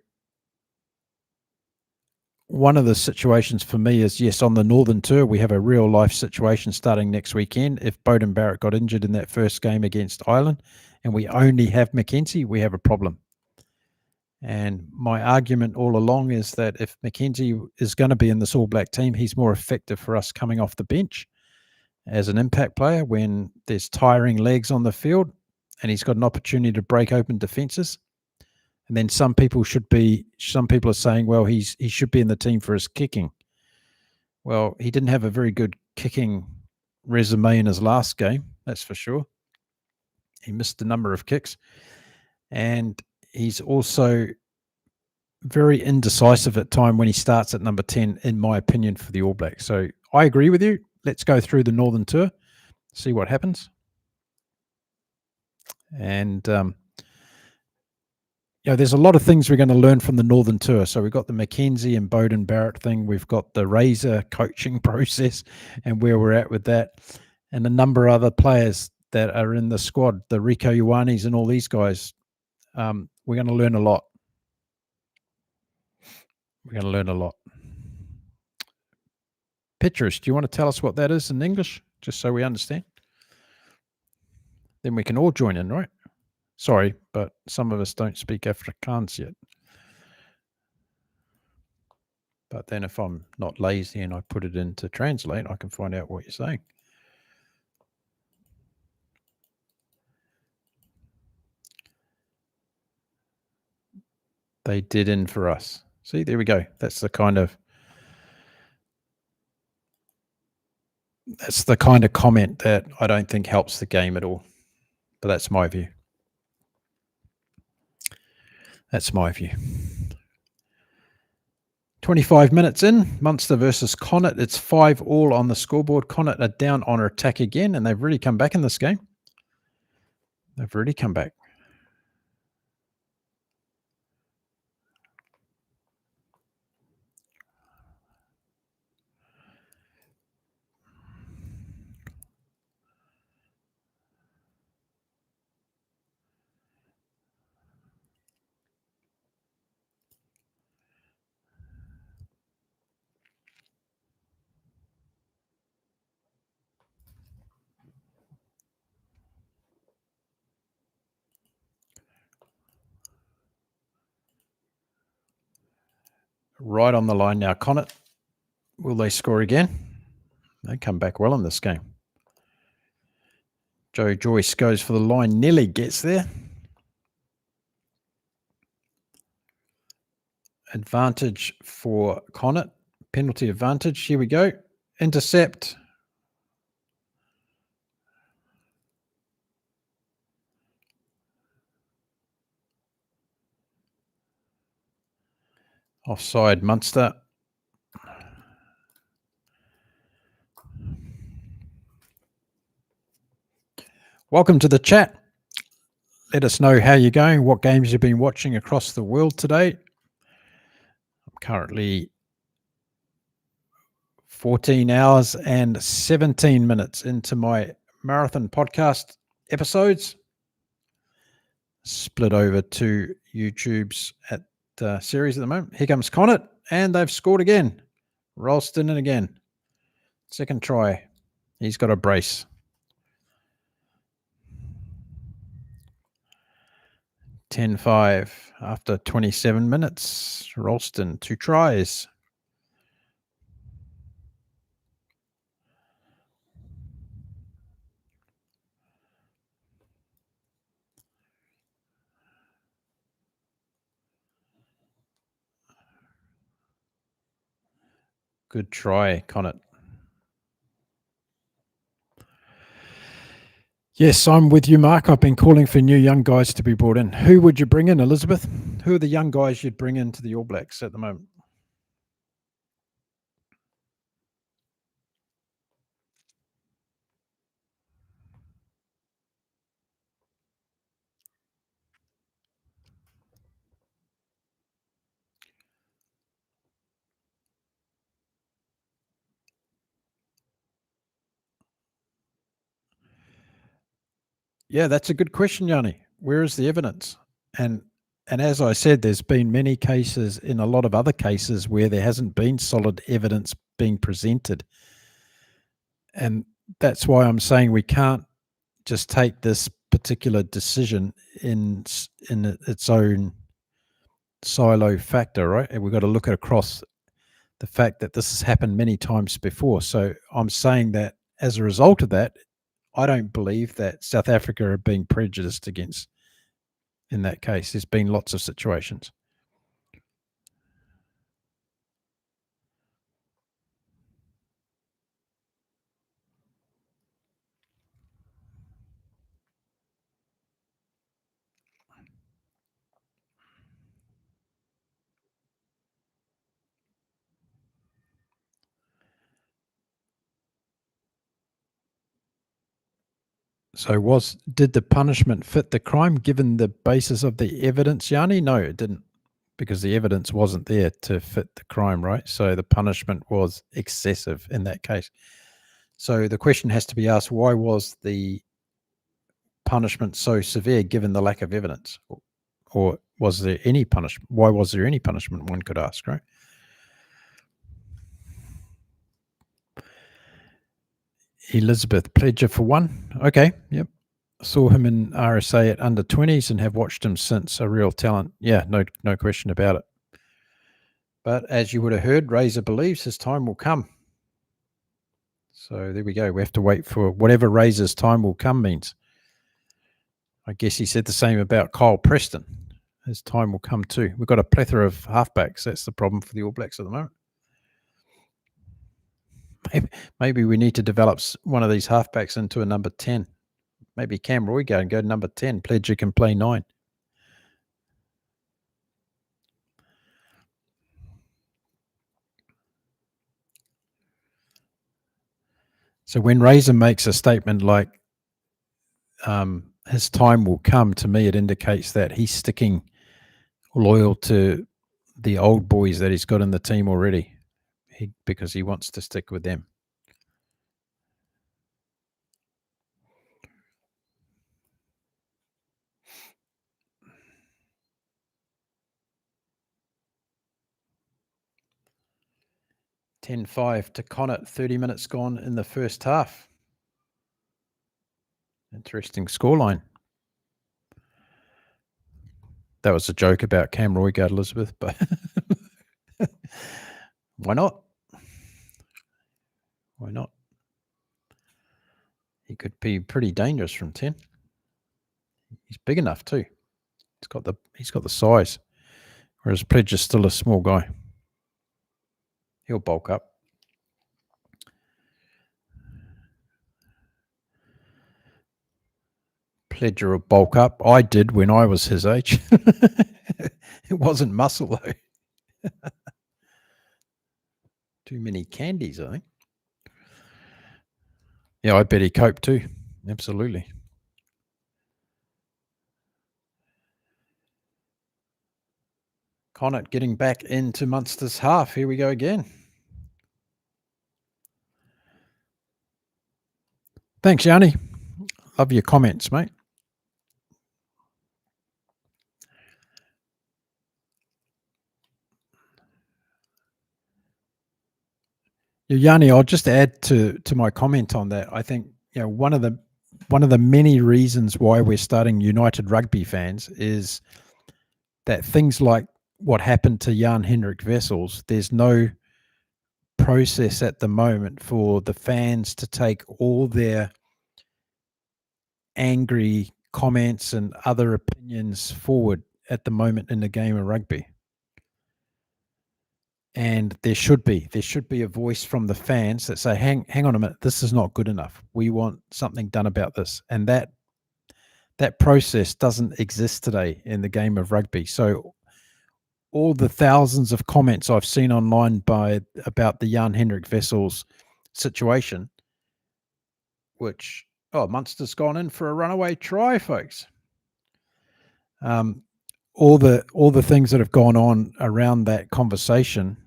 [SPEAKER 1] one of the situations for me is, yes, on the Northern Tour, we have a real life situation starting next weekend. If Beauden Barrett got injured in that first game against Ireland and we only have McKenzie, we have a problem. And my argument all along is that if McKenzie is going to be in this All Black team, he's more effective for us coming off the bench as an impact player when there's tiring legs on the field and he's got an opportunity to break open defenses. And then some people are saying, well, he should be in the team for his kicking. Well, he didn't have a very good kicking resume in his last game, that's for sure. He missed a number of kicks. And he's also very indecisive at time when he starts at number 10, in my opinion, for the All Blacks. So I agree with you. Let's go through the Northern Tour, see what happens. And there's a lot of things we're going to learn from the Northern Tour. So we've got the McKenzie and Beauden Barrett thing. We've got the Razor coaching process and where we're at with that. And a number of other players that are in the squad, the Rico Ioanis and all these guys. We're going to learn a lot. We're going to learn a lot. Petrus, do you want to tell us what that is in English, just so we understand? Then we can all join in, right? Sorry, but some of us don't speak Afrikaans yet. But then if I'm not lazy and I put it in to translate, I can find out what you're saying. They did in for us. See, there we go. That's the kind of comment that I don't think helps the game at all. But that's my view. That's my view. 25 minutes in, Munster versus Connacht. It's 5-5 on the scoreboard. Connacht are down on attack again, and they've really come back in this game. They've really come back. Right on the line now, Connacht. Will they score again? They come back well in this game. Joe Joyce goes for the line, nearly gets there. Advantage for Connacht. Penalty advantage. Here we go. Intercept. Offside, Munster. Welcome to the chat. Let us know how you're going, what games you've been watching across the world today. I'm currently 14 hours and 17 minutes into my marathon podcast episodes. Split over to YouTube's series at the moment. Here comes Connacht, and they've scored again. Ralston in again. Second try. He's got a brace. 10-5 after 27 minutes. Ralston, 2 tries. Good try, Connacht. Yes, I'm with you, Mark. I've been calling for new young guys to be brought in. Who would you bring in, Elizabeth? Who are the young guys you'd bring into the All Blacks at the moment? Yeah, that's a good question, Yanni. Where is the evidence? And and as I said, there's been many cases in a lot of other cases where there hasn't been solid evidence being presented. And that's why I'm saying we can't just take this particular decision in its own silo factor, right? And we've got to look at across the fact that this has happened many times before. So I'm saying that as a result of that, I don't believe that South Africa are being prejudiced against in that case. There's been lots of situations. So did the punishment fit the crime given the basis of the evidence, Yanni? No, it didn't, because the evidence wasn't there to fit the crime, right? So the punishment was excessive in that case. So the question has to be asked, why was the punishment so severe given the lack of evidence? Or was there any punishment? Why was there any punishment, one could ask, right? Elizabeth Pledger for one. Okay, yep. Saw him in RSA at under 20s and have watched him since. A real talent. Yeah, no question about it. But as you would have heard, Razor believes his time will come. So there we go. We have to wait for whatever Razor's time will come means. I guess he said the same about Kyle Preston. His time will come too. We've got a plethora of halfbacks. That's the problem for the All Blacks at the moment. Maybe we need to develop one of these halfbacks into a number 10. Maybe Cam Roygaard and go to number 10. Pledger can play 9. So when Razor makes a statement like his time will come, to me it indicates that he's sticking loyal to the old boys that he's got in the team already, because he wants to stick with them. $10-5 to Connacht, 30 minutes gone in the first half. Interesting scoreline. That was a joke about Cam Roygaard, Elizabeth, but why not? Why not? He could be pretty dangerous from 10. He's big enough too. He's got the size, whereas Pledge is still a small guy. He'll bulk up. Pledger will bulk up. I did when I was his age. It wasn't muscle though. Too many candies, I think. Yeah, I bet he coped too. Absolutely. Connacht getting back into Munster's half. Here we go again. Thanks, Yanni. Love your comments, mate. Yeah, Yanni, I'll just add to my comment on that. I think one of the many reasons why we're starting United Rugby fans is that things like what happened to Jan-Henrik Wessels, there's no process at the moment for the fans to take all their angry comments and other opinions forward at the moment in the game of rugby. And there should be a voice from the fans that say, hang on a minute, this is not good enough. We want something done about this. And that process doesn't exist today in the game of rugby. So all the thousands of comments I've seen online about the Jan-Henrik Wessels situation, which, Munster's gone in for a runaway try, folks. All the things that have gone on around that conversation,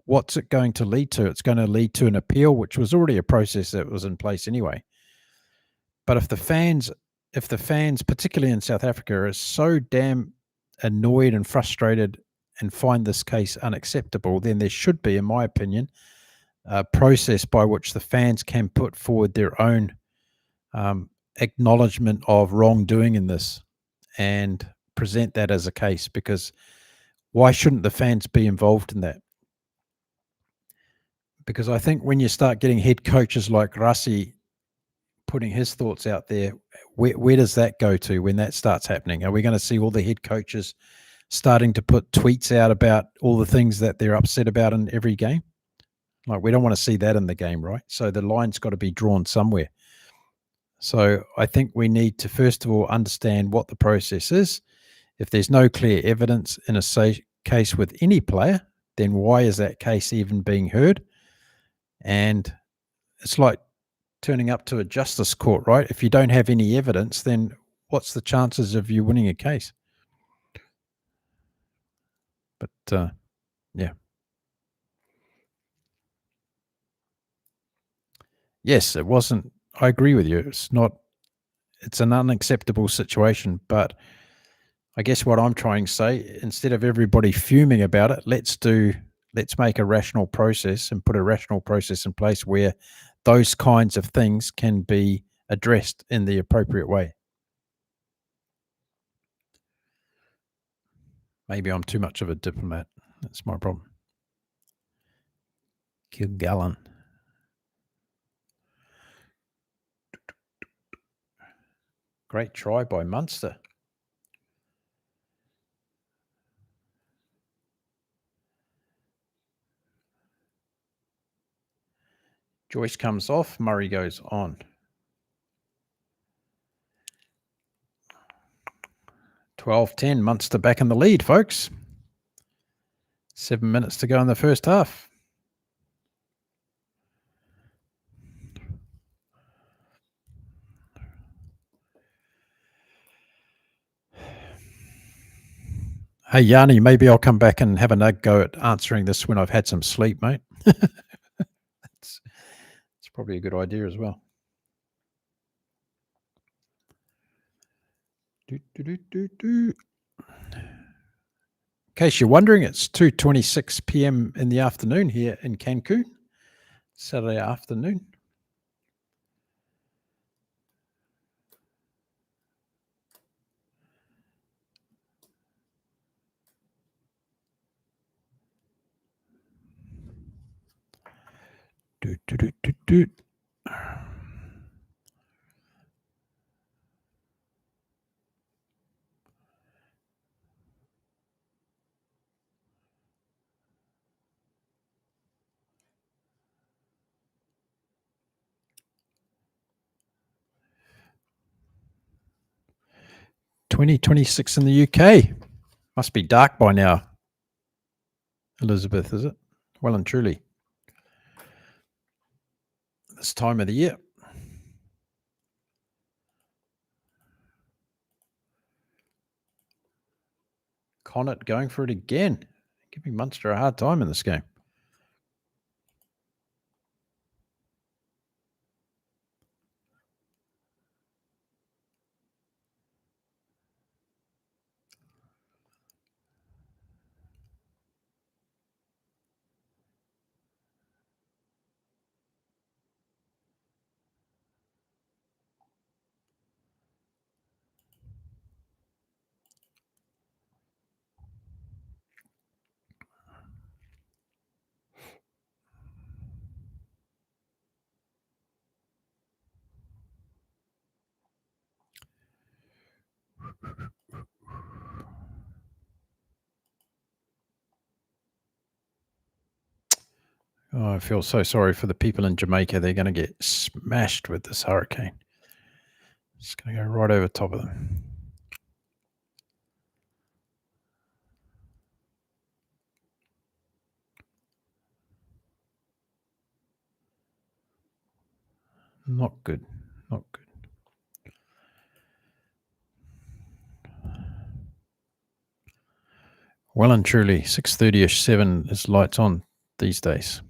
[SPEAKER 1] what's it going to lead to? It's going to lead to an appeal, which was already a process that was in place anyway. But if the fans if the fans, particularly in South Africa, are so damn annoyed and frustrated and find this case unacceptable, then there should be, in my opinion, a process by which the fans can put forward their own acknowledgement of wrongdoing in this and present that as a case, because why shouldn't the fans be involved in that? Because I think when you start getting head coaches like Rassi putting his thoughts out there, where does that go to when that starts happening? Are we going to see all the head coaches starting to put tweets out about all the things that they're upset about in every game? Like, we don't want to see that in the game, right? So the line's got to be drawn somewhere. So I think we need to, first of all, understand what the process is. If there's no clear evidence in a case with any player, then why is that case even being heard? And it's like turning up to a justice court, right? If you don't have any evidence, then what's the chances of you winning a case? But yeah. Yes, it wasn't. I agree with you. It's an unacceptable situation, but I guess what I'm trying to say, instead of everybody fuming about it, let's make a rational process and put a rational process in place where those kinds of things can be addressed in the appropriate way. Maybe I'm too much of a diplomat. That's my problem. Kilgallen. Great try by Munster. Joyce comes off. Murray goes on. 12-10. Munster back in the lead, folks. 7 minutes to go in the first half. Hey, Yanni, maybe I'll come back and have a go at answering this when I've had some sleep, mate. It's probably a good idea as well. In case you're wondering, it's 2:26 p.m. in the afternoon here in Cancun, Saturday afternoon. Do. 2026 in the UK. Must be dark by now, Elizabeth, is it? Well and truly. This time of the year. Connacht going for it again. Giving Munster a hard time in this game. Oh, I feel so sorry for the people in Jamaica. They're going to get smashed with this hurricane. It's going to go right over top of them. Not good. Not good. Well and truly, 6:30ish, 7 is lights on these days.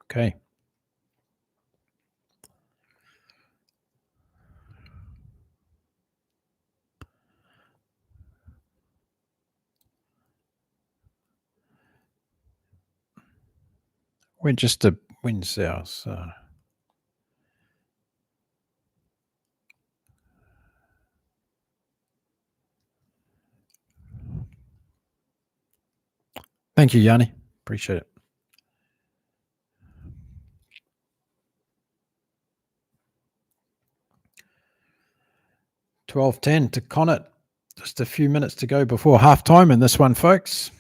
[SPEAKER 1] Okay. Winchester wins south. Thank you, Yanni. Appreciate it. 12-10 to Connacht. Just a few minutes to go before halftime in this one, folks.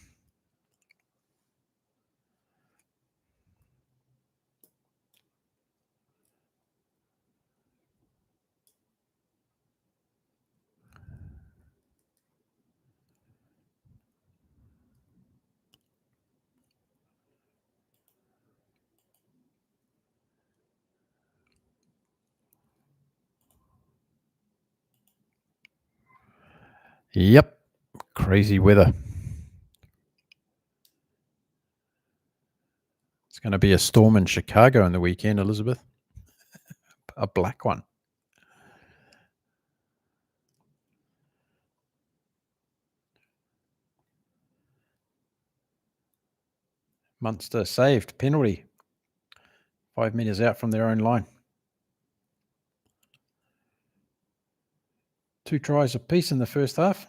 [SPEAKER 1] Yep. Crazy weather. It's going to be a storm in Chicago on the weekend, Elizabeth. A black one. Munster saved. Penalty. 5 metres out from their own line. 2 tries apiece in the first half.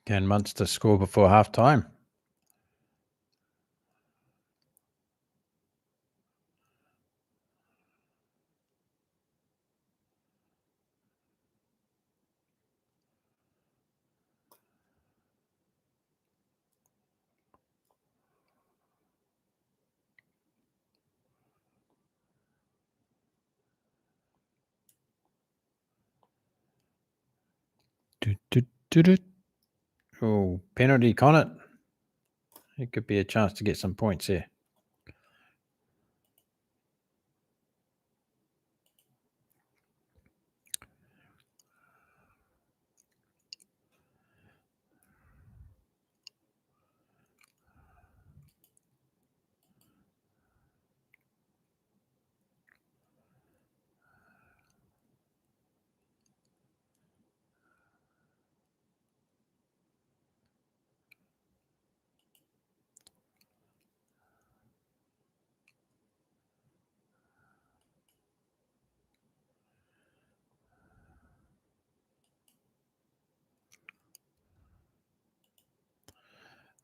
[SPEAKER 1] Can Munster score before half time? Oh, penalty, Connacht. It could be a chance to get some points here.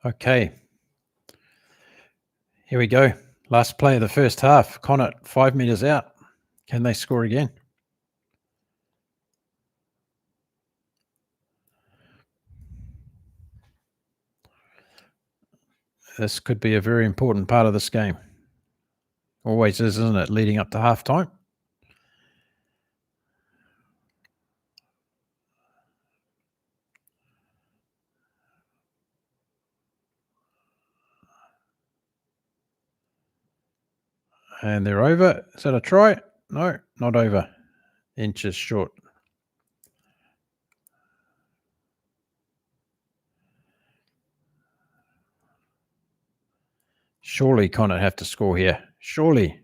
[SPEAKER 1] Okay. Here we go. Last play of the first half. Connacht 5 metres out. Can they score again? This could be a very important part of this game. Always is, isn't it? Leading up to half time. And they're over. Is that a try? No, not over. Inches short. Surely Connacht have to score here. Surely.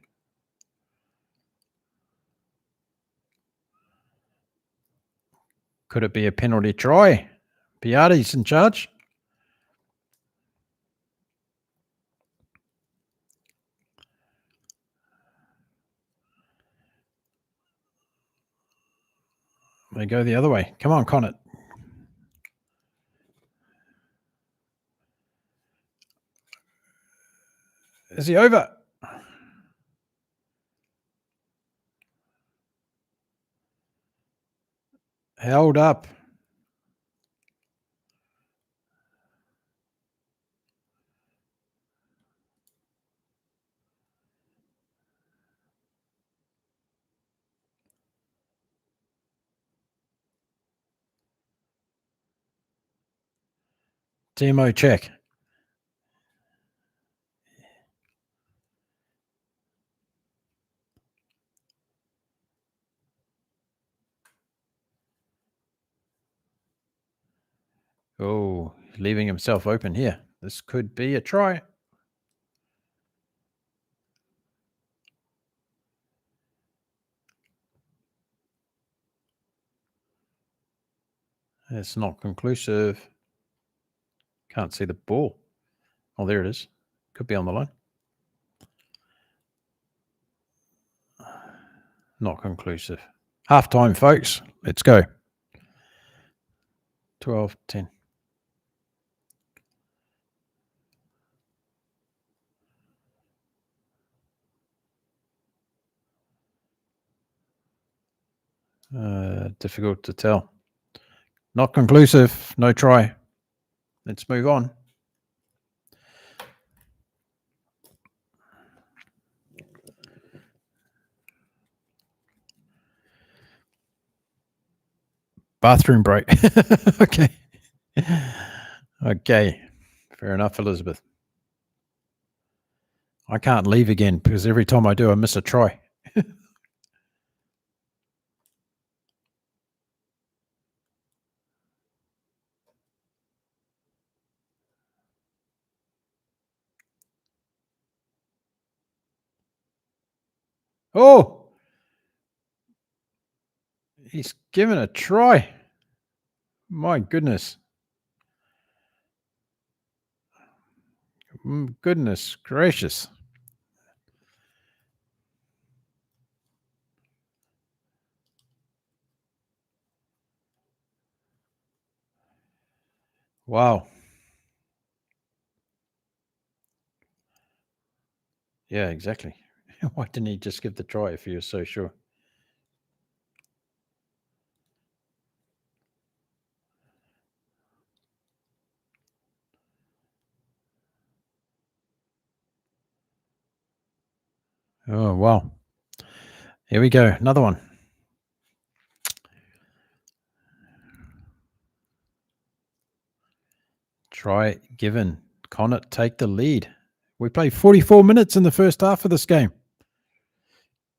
[SPEAKER 1] Could it be a penalty try? Piatti's in charge. They go the other way. Come on, Connacht. Is he over? Held up. TMO check. Oh, leaving himself open here. This could be a try. It's not conclusive. Can't see the ball. Oh, there it is. Could be on the line. Not conclusive. Half time, folks. Let's go. 12-10. Difficult to tell. Not conclusive. No try. Let's move on. Bathroom break. Okay. Okay. Fair enough, Elizabeth. I can't leave again because every time I do, I miss a try. Oh, he's given a try. My goodness. Goodness gracious. Wow. Yeah, exactly. Why didn't he just give the try if he was so sure? Oh, wow. Here we go. Another one. Try given. Connacht take the lead. We played 44 minutes in the first half of this game.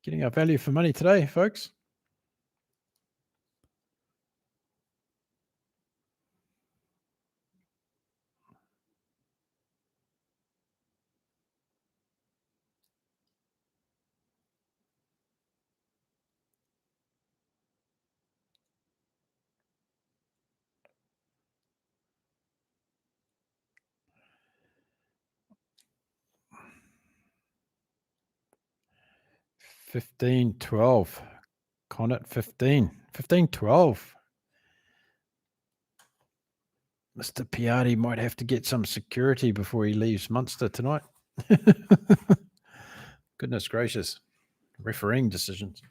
[SPEAKER 1] Getting our value for money today, folks. $15-12. Connacht 15. 15-12. Mr. Piatti might have to get some security before he leaves Munster tonight. Goodness gracious. Refereeing decisions.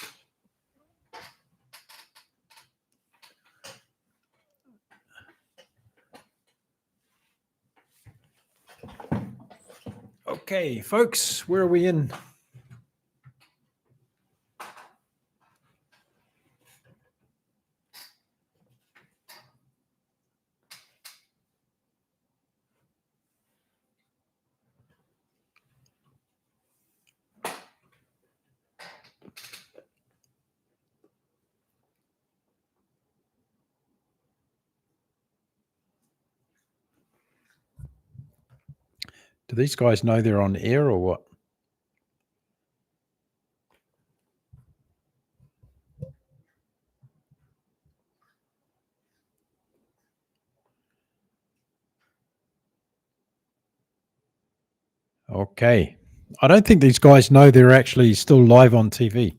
[SPEAKER 1] Okay, folks, where are we in? Do these guys know they're on air or what? Okay. I don't think these guys know they're actually still live on TV.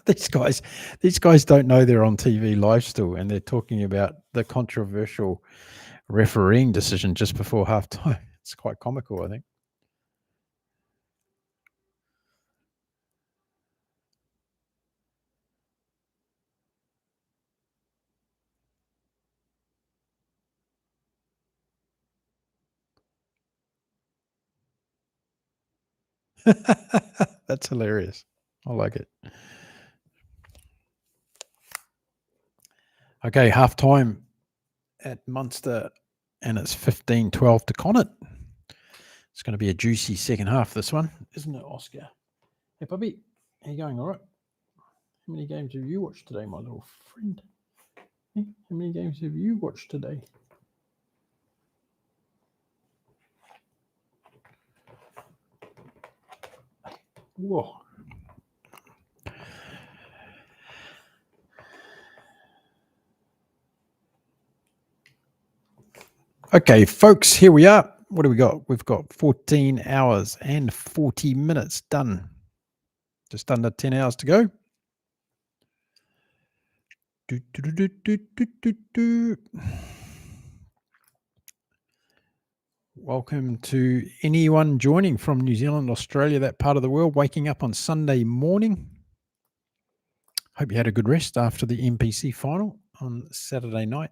[SPEAKER 1] these guys don't know they're on TV live still, and they're talking about the controversial refereeing decision just before halftime. It's quite comical, I think. That's hilarious. I like it. Okay, half time at Munster, and it's 15-12 to Connacht. It's going to be a juicy second half, this one, isn't it, Oscar? Hey, puppy, how you going? All right? How many games have you watched today, my little friend? Hey, how many games have you watched today? Whoa. Okay, folks, here we are. What do we got? We've got 14 hours and 40 minutes done. Just under 10 hours to go. Welcome to anyone joining from New Zealand, Australia, that part of the world, waking up on Sunday morning. Hope you had a good rest after the NPC final on Saturday night.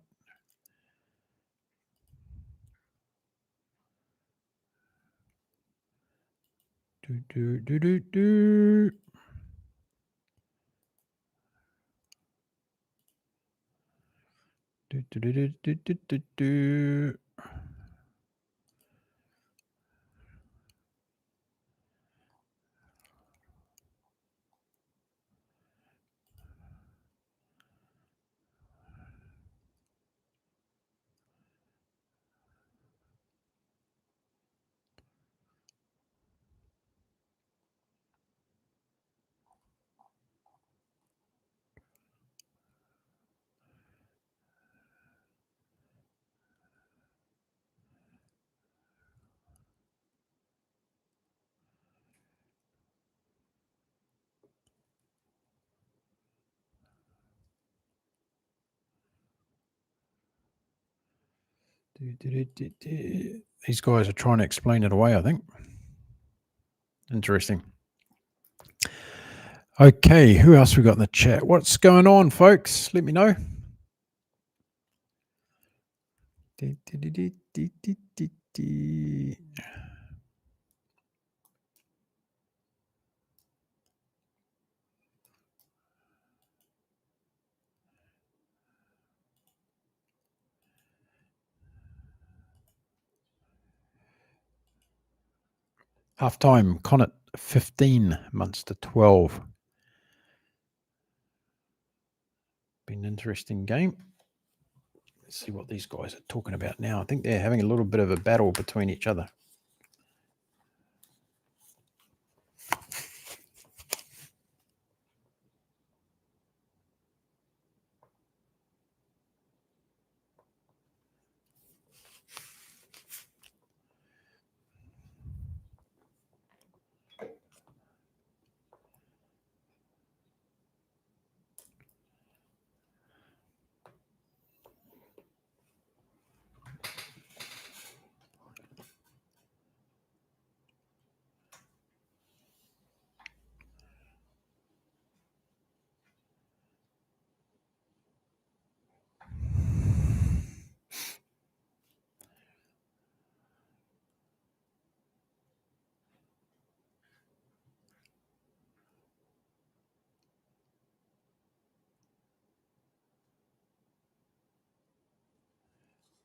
[SPEAKER 1] These guys are trying to explain it away, I think. Interesting. Okay, who else we got in the chat? What's going on, folks? Let me know. Half time, Connacht 15, Munster 12. Been an interesting game. Let's see what these guys are talking about now. I think they're having a little bit of a battle between each other.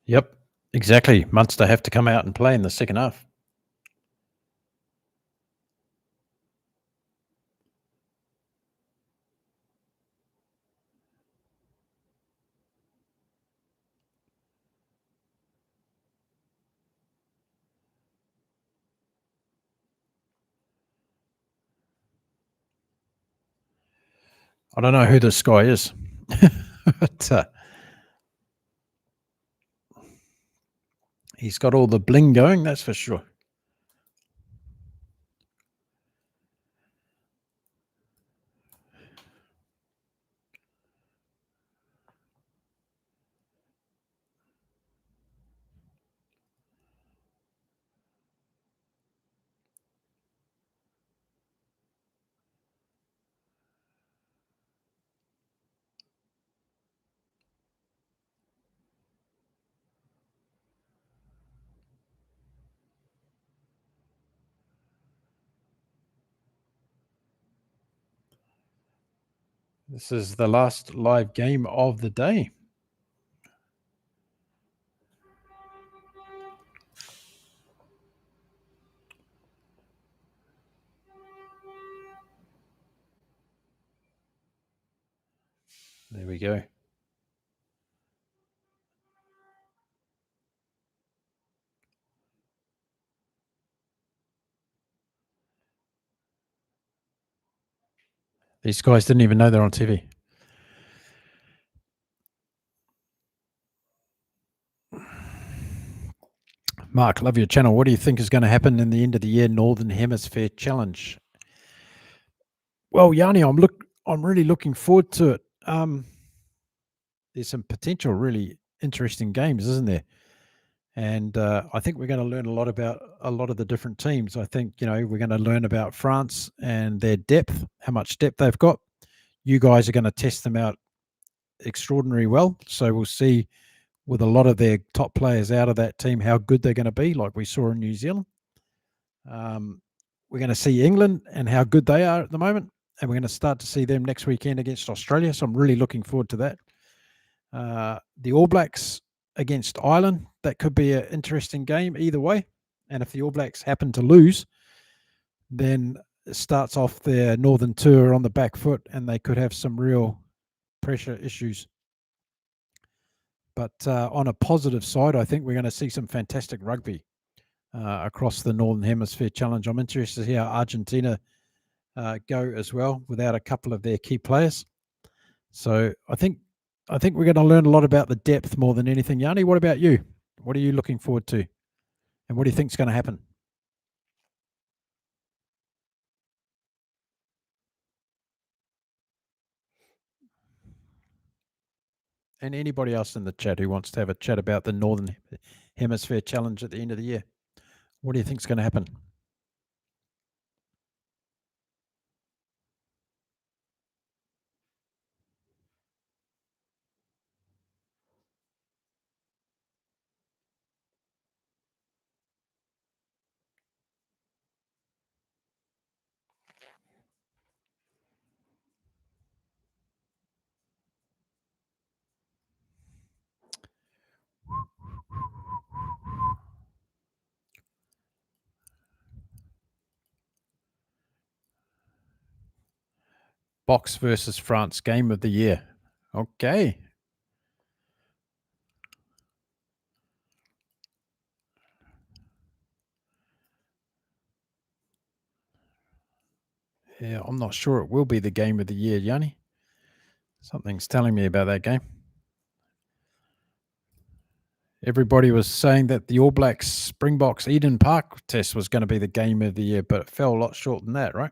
[SPEAKER 1] Yep, exactly. Munster have to come out and play in the second half. I don't know who this guy is, but he's got all the bling going, that's for sure. This is the last live game of the day. There we go. These guys didn't even know they're on TV. Mark, love your channel. What do you think is going to happen in the end of the year Northern Hemisphere Challenge? Well, Yanni, I'm really looking forward to it. There's some potential really interesting games, isn't there? And I think we're going to learn a lot about a lot of the different teams. I think, we're going to learn about France and their depth, how much depth they've got. You guys are going to test them out extraordinarily well. So we'll see with a lot of their top players out of that team how good they're going to be, like we saw in New Zealand. We're going to see England and how good they are at the moment. And we're going to start to see them next weekend against Australia. So I'm really looking forward to that. The All Blacks against Ireland, that could be an interesting game either way. And if the All Blacks happen to lose, then it starts off their Northern tour on the back foot and they could have some real pressure issues. But on a positive side, I think we're going to see some fantastic rugby across the Northern Hemisphere Challenge. I'm interested to see how Argentina go as well without a couple of their key players. So I think we're going to learn a lot about the depth more than anything. Yanni, what about you? What are you looking forward to? And what do you think is going to happen? And anybody else in the chat who wants to have a chat about the Northern Hemisphere Challenge at the end of the year? What do you think is going to happen? Box versus France game of the year. Okay. Yeah, I'm not sure it will be the game of the year, Yanni. Something's telling me about that game. Everybody was saying that the All Blacks Springboks Eden Park test was going to be the game of the year, but it fell a lot short than that, right?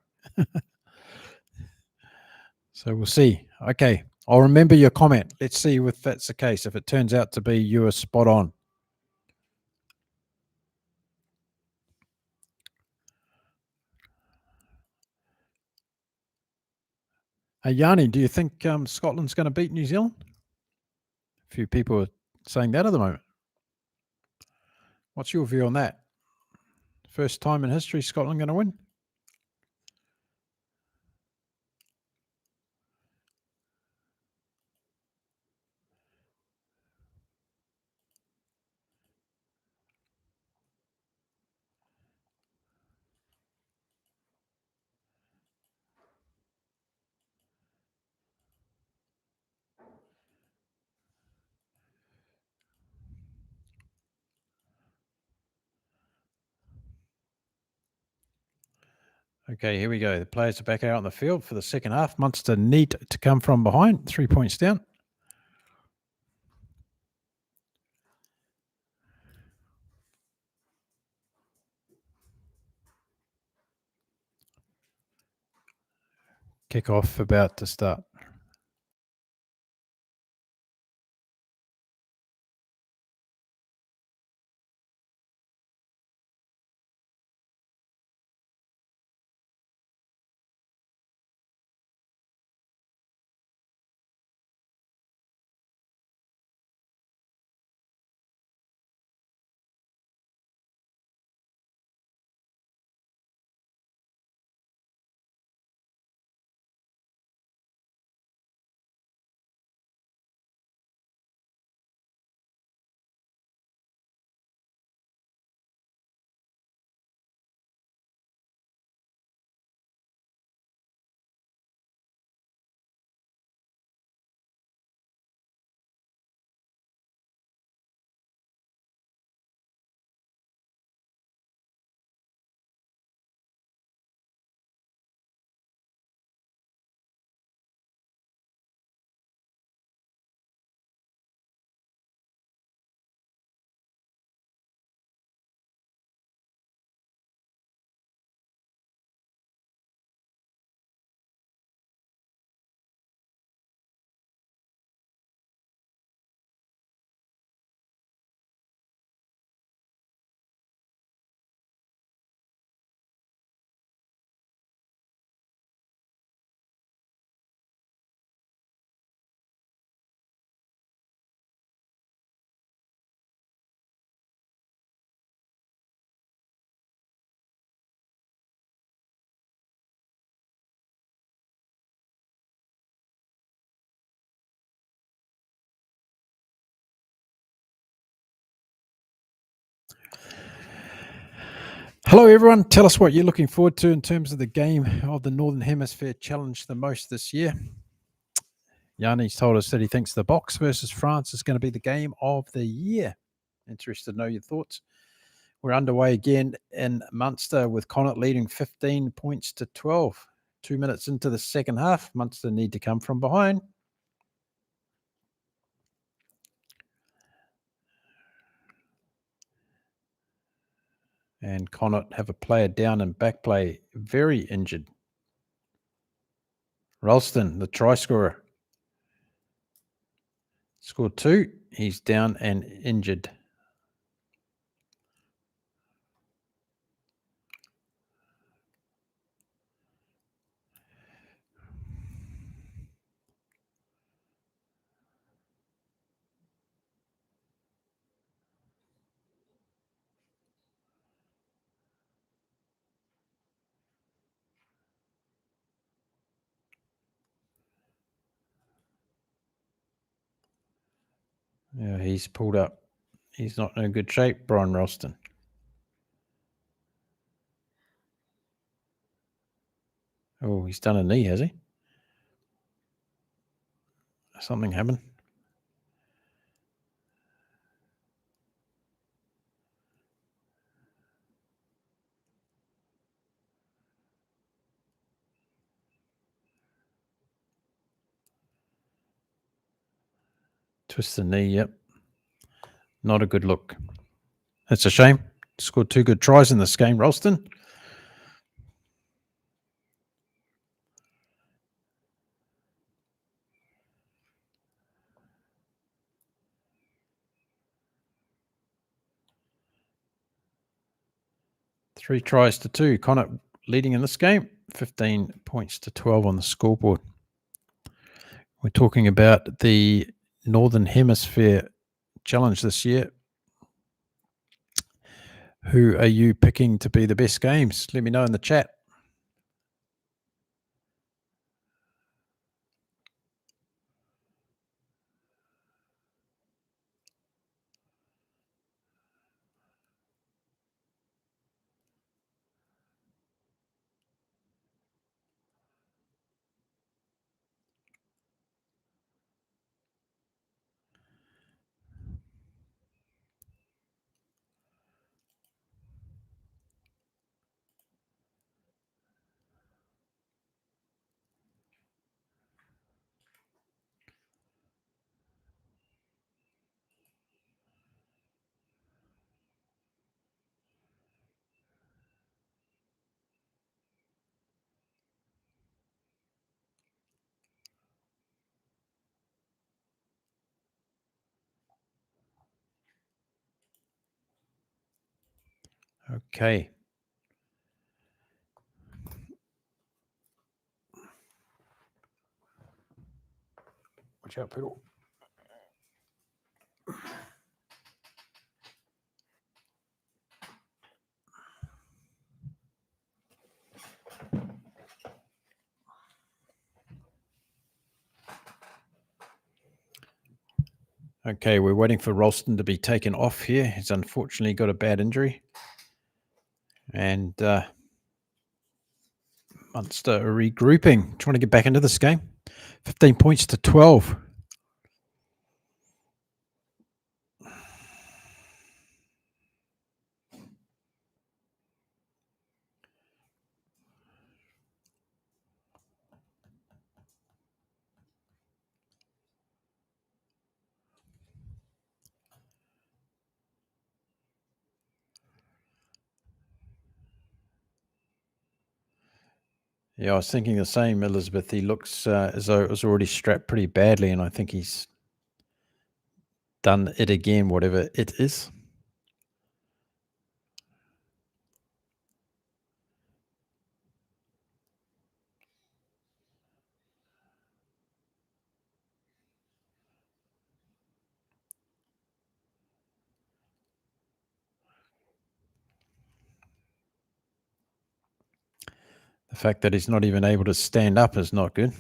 [SPEAKER 1] So we'll see. Okay. I'll remember your comment. Let's see if that's the case. If it turns out to be you are spot on. Hey, Yanni, do you think Scotland's going to beat New Zealand? A few people are saying that at the moment. What's your view on that? First time in history Scotland going to win? Okay, here we go. The players are back out on the field for the second half. Munster need to come from behind, 3 points down. Kick-off about to start. Hello, everyone. Tell us what you're looking forward to in terms of the game of the Northern Hemisphere Challenge the most this year. Yanni's told us that he thinks the Box versus France is going to be the game of the year. Interested to know your thoughts. We're underway again in Munster with Connacht leading 15 points to 12. 2 minutes into the second half, Munster need to come from behind. And Connacht have a player down in back play, very injured. Ralston, the try scorer, scored 2. He's down and injured. Yeah, he's pulled up. He's not in a good shape, Brian Ralston. Oh, he's done a knee, has he? Something happened. Twist the knee, yep. Not a good look. That's a shame. Scored 2 good tries in this game, Ralston. Three tries to 2. Connacht leading in this game, 15 points to 12 on the scoreboard. We're talking about the Northern Hemisphere Challenge this year. Who are you picking to be the best games? Let me know in the chat. Okay. Watch out, Poodle. Okay, we're waiting for Ralston to be taken off here. He's unfortunately got a bad injury. And Munster are regrouping, trying to get back into this game. 15 points to 12. Yeah, I was thinking the same, Elizabeth. He looks as though it was already strapped pretty badly, and I think he's done it again, whatever it is. The fact that he's not even able to stand up is not good.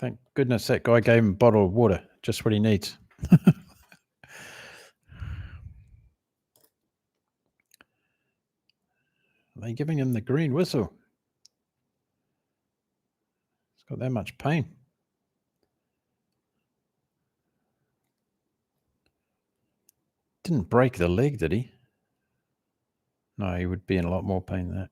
[SPEAKER 1] Thank goodness that guy gave him a bottle of water, just what he needs. Are they giving him the green whistle? He's got that much pain. Didn't break the leg, did he? No, he would be in a lot more pain than that.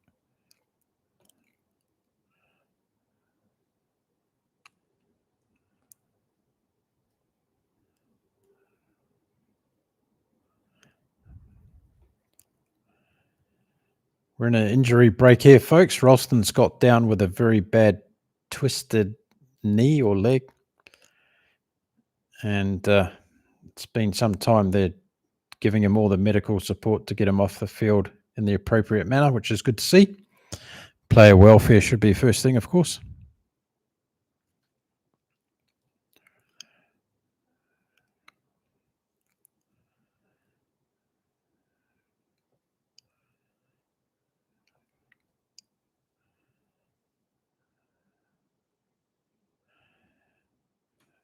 [SPEAKER 1] We're in an injury break here, folks. Ralston's got down with a very bad twisted knee or leg. And it's been some time they're giving him all the medical support to get him off the field in the appropriate manner, which is good to see. Player welfare should be first thing, of course.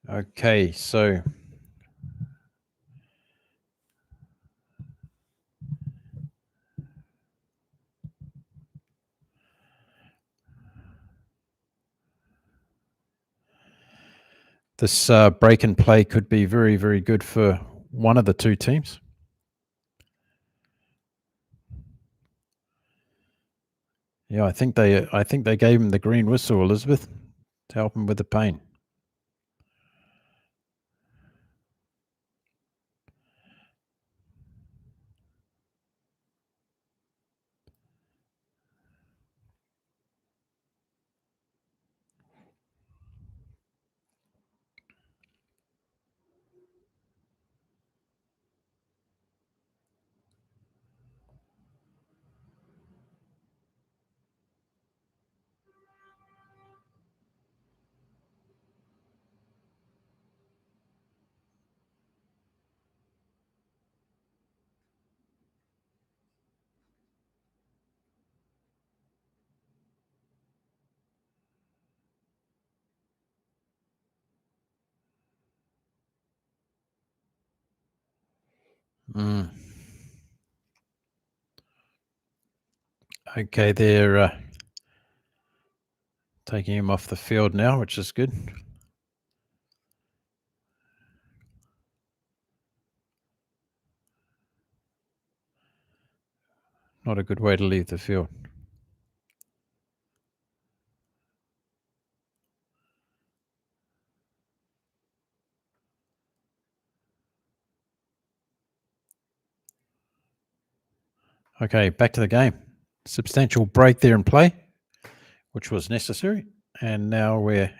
[SPEAKER 1] Okay, so this break and play could be very, very good for one of the two teams. Yeah, I think they gave him the green whistle, Elizabeth, to help him with the pain. Okay, they're taking him off the field now, which is good. Not a good way to leave the field. Okay, back to the game. Substantial break there in play, which was necessary. And now we're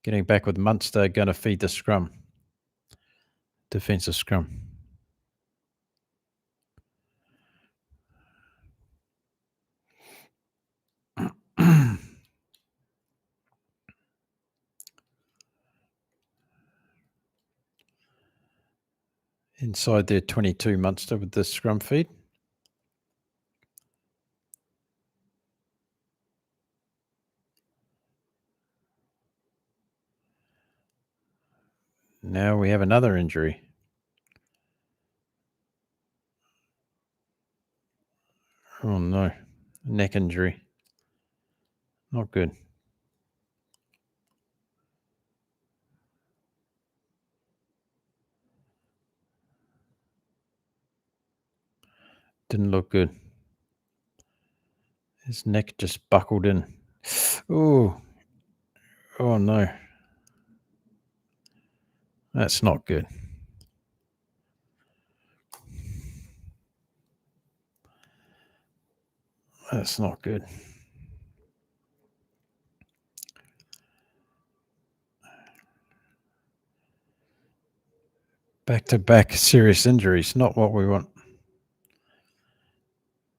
[SPEAKER 1] getting back with Munster going to feed the scrum. Defensive scrum. Inside their 22 Munster with the scrum feed. Now we have another injury. Oh no, neck injury. Not good. Didn't look good. His neck just buckled in. Oh no. That's not good. That's not good. Back-to-back serious injuries, not what we want.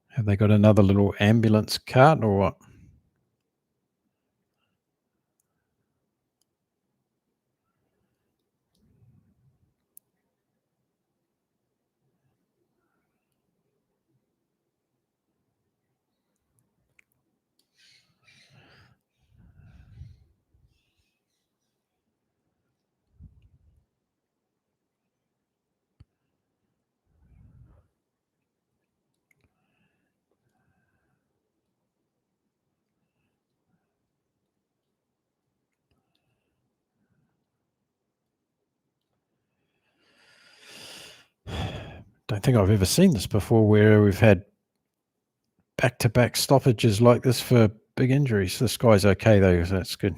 [SPEAKER 1] Have they got another little ambulance cart or what? don't think I've ever seen this before, where we've had back-to-back stoppages like this for big injuries. This guy's okay though, so that's good.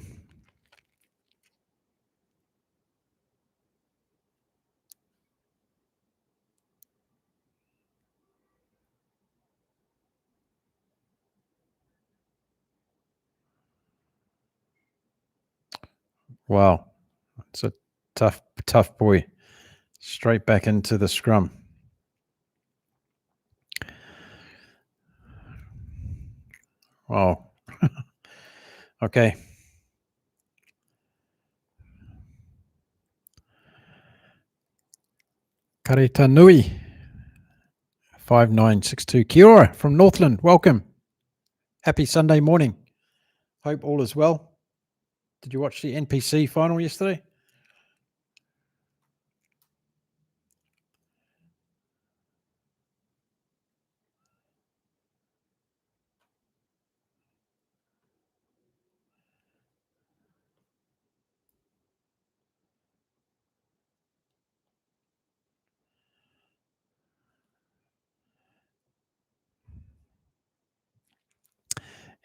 [SPEAKER 1] Wow, it's a tough boy. Straight back into the scrum. Wow. Okay. Karita Nui, 5962. Kia ora from Northland. Welcome. Happy Sunday morning. Hope all is well. Did you watch the NPC final yesterday?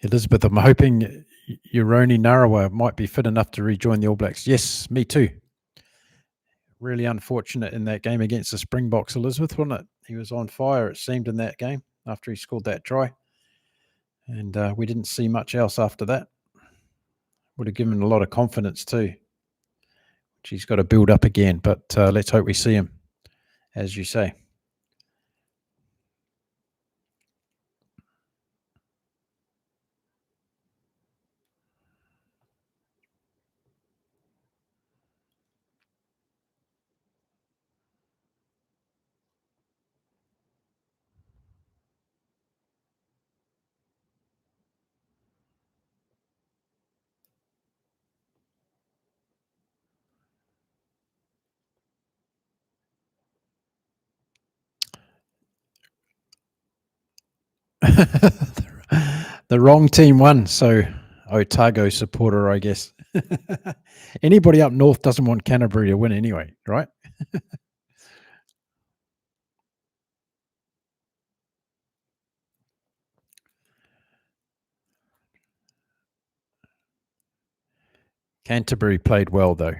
[SPEAKER 1] Elizabeth, I'm hoping Uroni Narawa might be fit enough to rejoin the All Blacks. Yes, me too. Really unfortunate in that game against the Springboks, Elizabeth, wasn't it? He was on fire, it seemed, in that game after he scored that try. And we didn't see much else after that. Would have given a lot of confidence too, which he's got to build up again. But let's hope we see him, as you say. The wrong team won, so Otago supporter, I guess. Anybody up north doesn't want Canterbury to win anyway, right? Canterbury played well, though.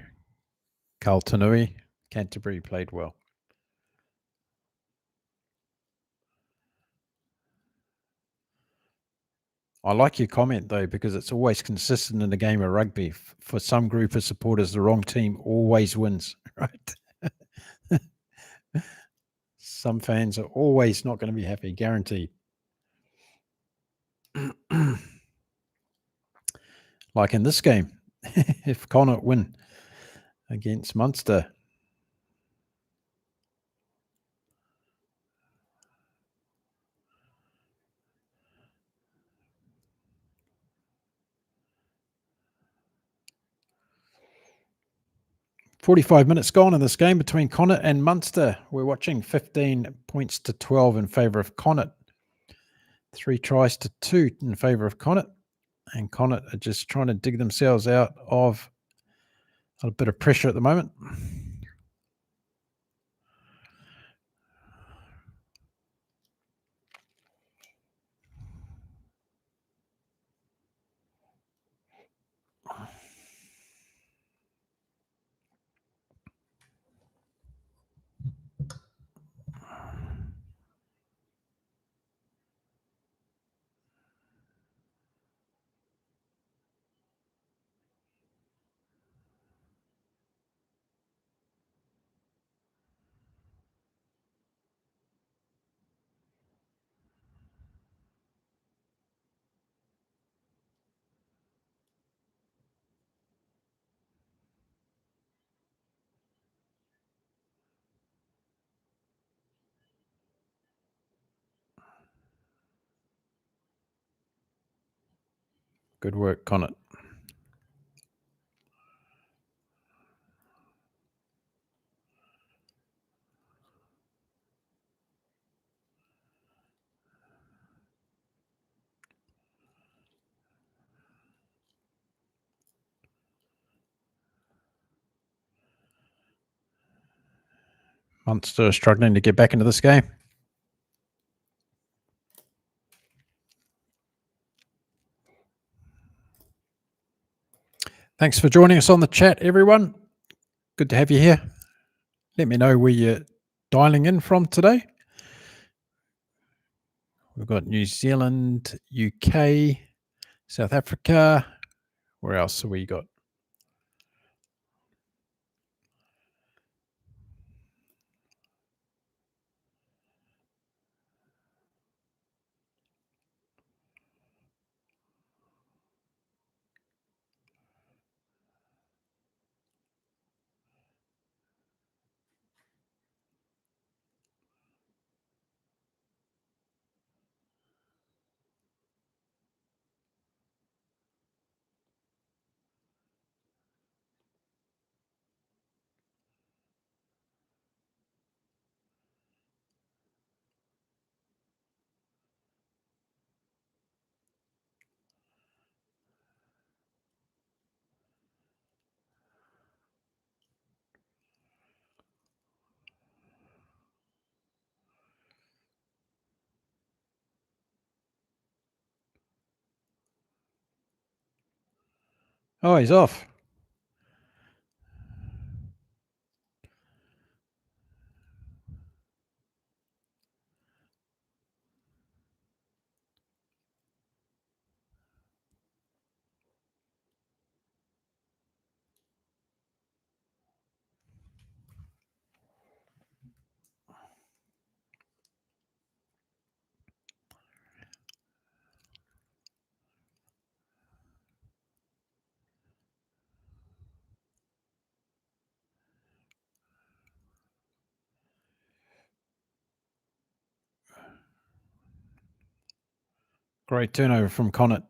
[SPEAKER 1] Kaltanui, Canterbury played well. I like your comment, though, because it's always consistent in the game of rugby. For some group of supporters, the wrong team always wins, right? Some fans are always not going to be happy, guaranteed. Like in this game, if Connacht win against Munster. "45 minutes gone in this game between Connacht and Munster. We're watching 15 points to 12 in favour of Connacht. 3 tries to 2 in favour of Connacht. And Connacht are just trying to dig themselves out of a bit of pressure at the moment. Good work, Connacht. Munster struggling to get back into this game. Thanks for joining us on the chat, everyone. Good to have you here. Let me know where you're dialing in from today. We've got New Zealand, UK, South Africa. Where else have we got? Oh, he's off. Great turnover from Connacht.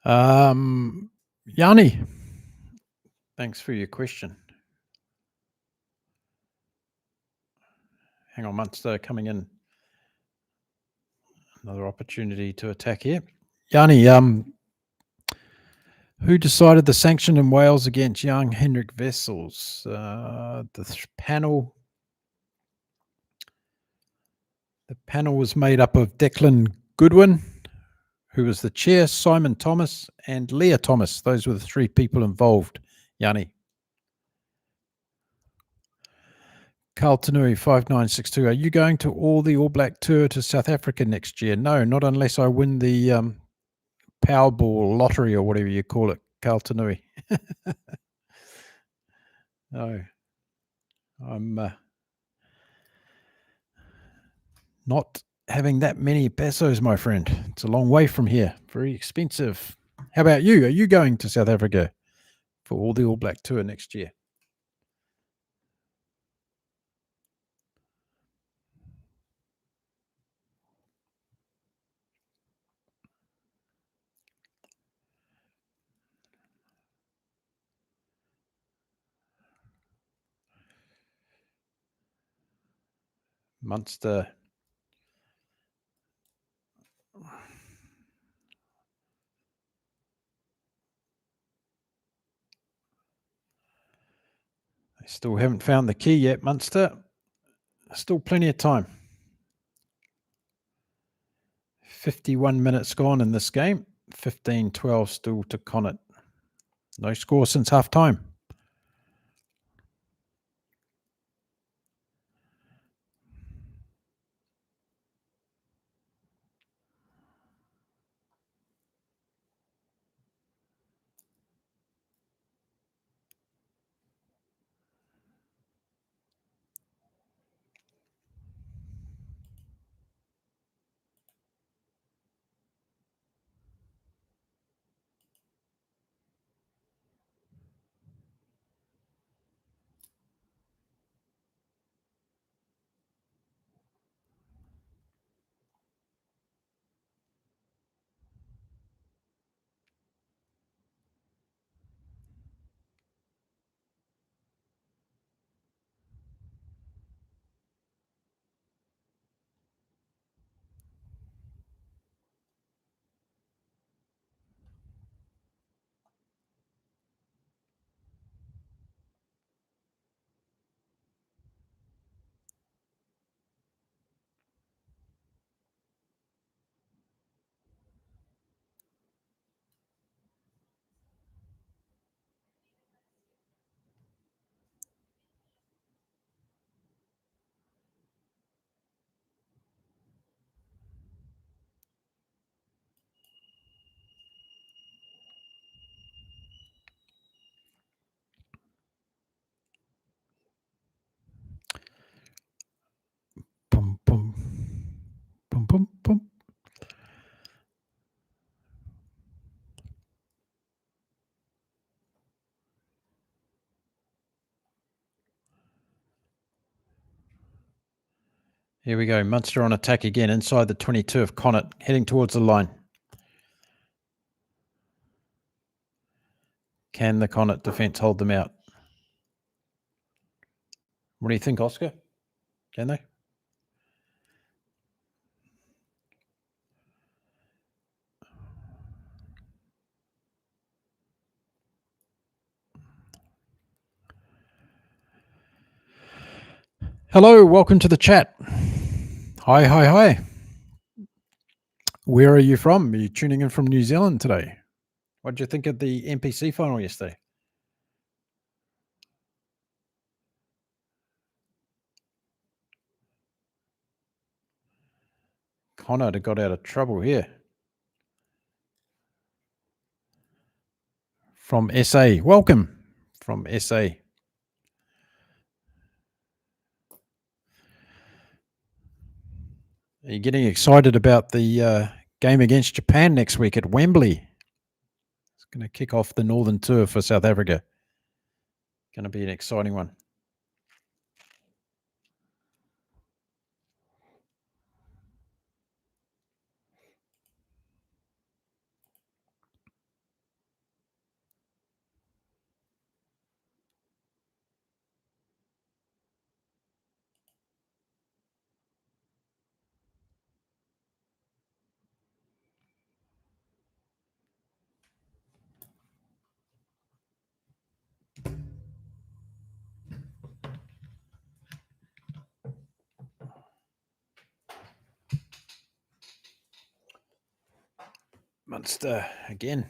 [SPEAKER 1] Yanni, thanks for your question. Hang on, Munster coming in. Another opportunity to attack here. Yanni, who decided the sanction in Wales against young Henrik Wessels? The panel was made up of Declan Goodwin, who was the chair, Simon Thomas, and Leah Thomas. Those were the three people involved, Yanni. Carl Tanui 5962. Are you going to the All Black tour to South Africa next year? No, not unless I win the Powerball lottery or whatever you call it, Carl Tanui. No, I'm not having that many pesos, my friend. It's a long way from here. Very expensive. How about you? Are you going to South Africa for the All Black tour next year? Munster Still haven't found the key yet, Munster. Still plenty of time. 51 minutes gone in this game. 15-12 still to Connacht. No score since half time. Boom, boom. Boom, boom, boom. Here we go. Munster on attack again inside the 22 of Connacht, heading towards the line. Can the Connacht defence hold them out? What do you think, Oscar? Can they? Hello, welcome to the chat. Hi, hi, hi. Where are you from? Are you tuning in from New Zealand today? What did you think of the NPC final yesterday? Connacht got out of trouble here. From SA. Welcome from SA. Are you getting excited about the game against Japan next week at Wembley? It's going to kick off the Northern Tour for South Africa. Going to be an exciting one. Munster again,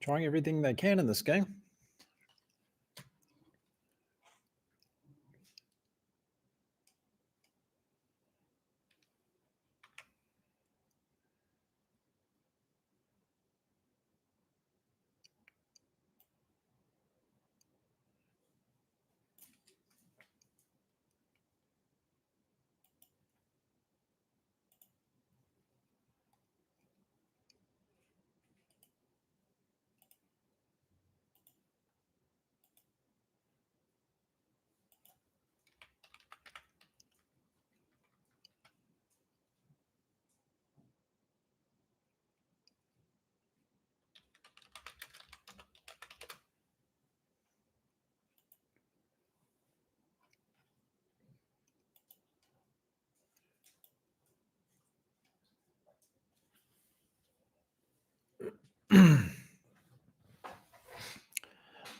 [SPEAKER 1] trying everything they can in this game.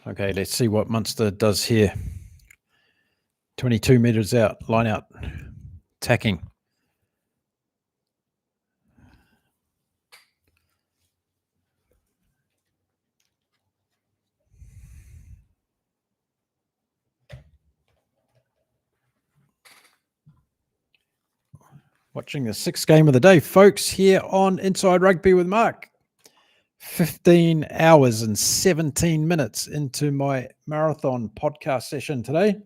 [SPEAKER 1] Okay, let's see what Munster does here. 22 metres out, line out, attacking. Watching the sixth game of the day, folks, here on Inside Rugby with Mark. 15 hours and 17 minutes into my marathon podcast session today.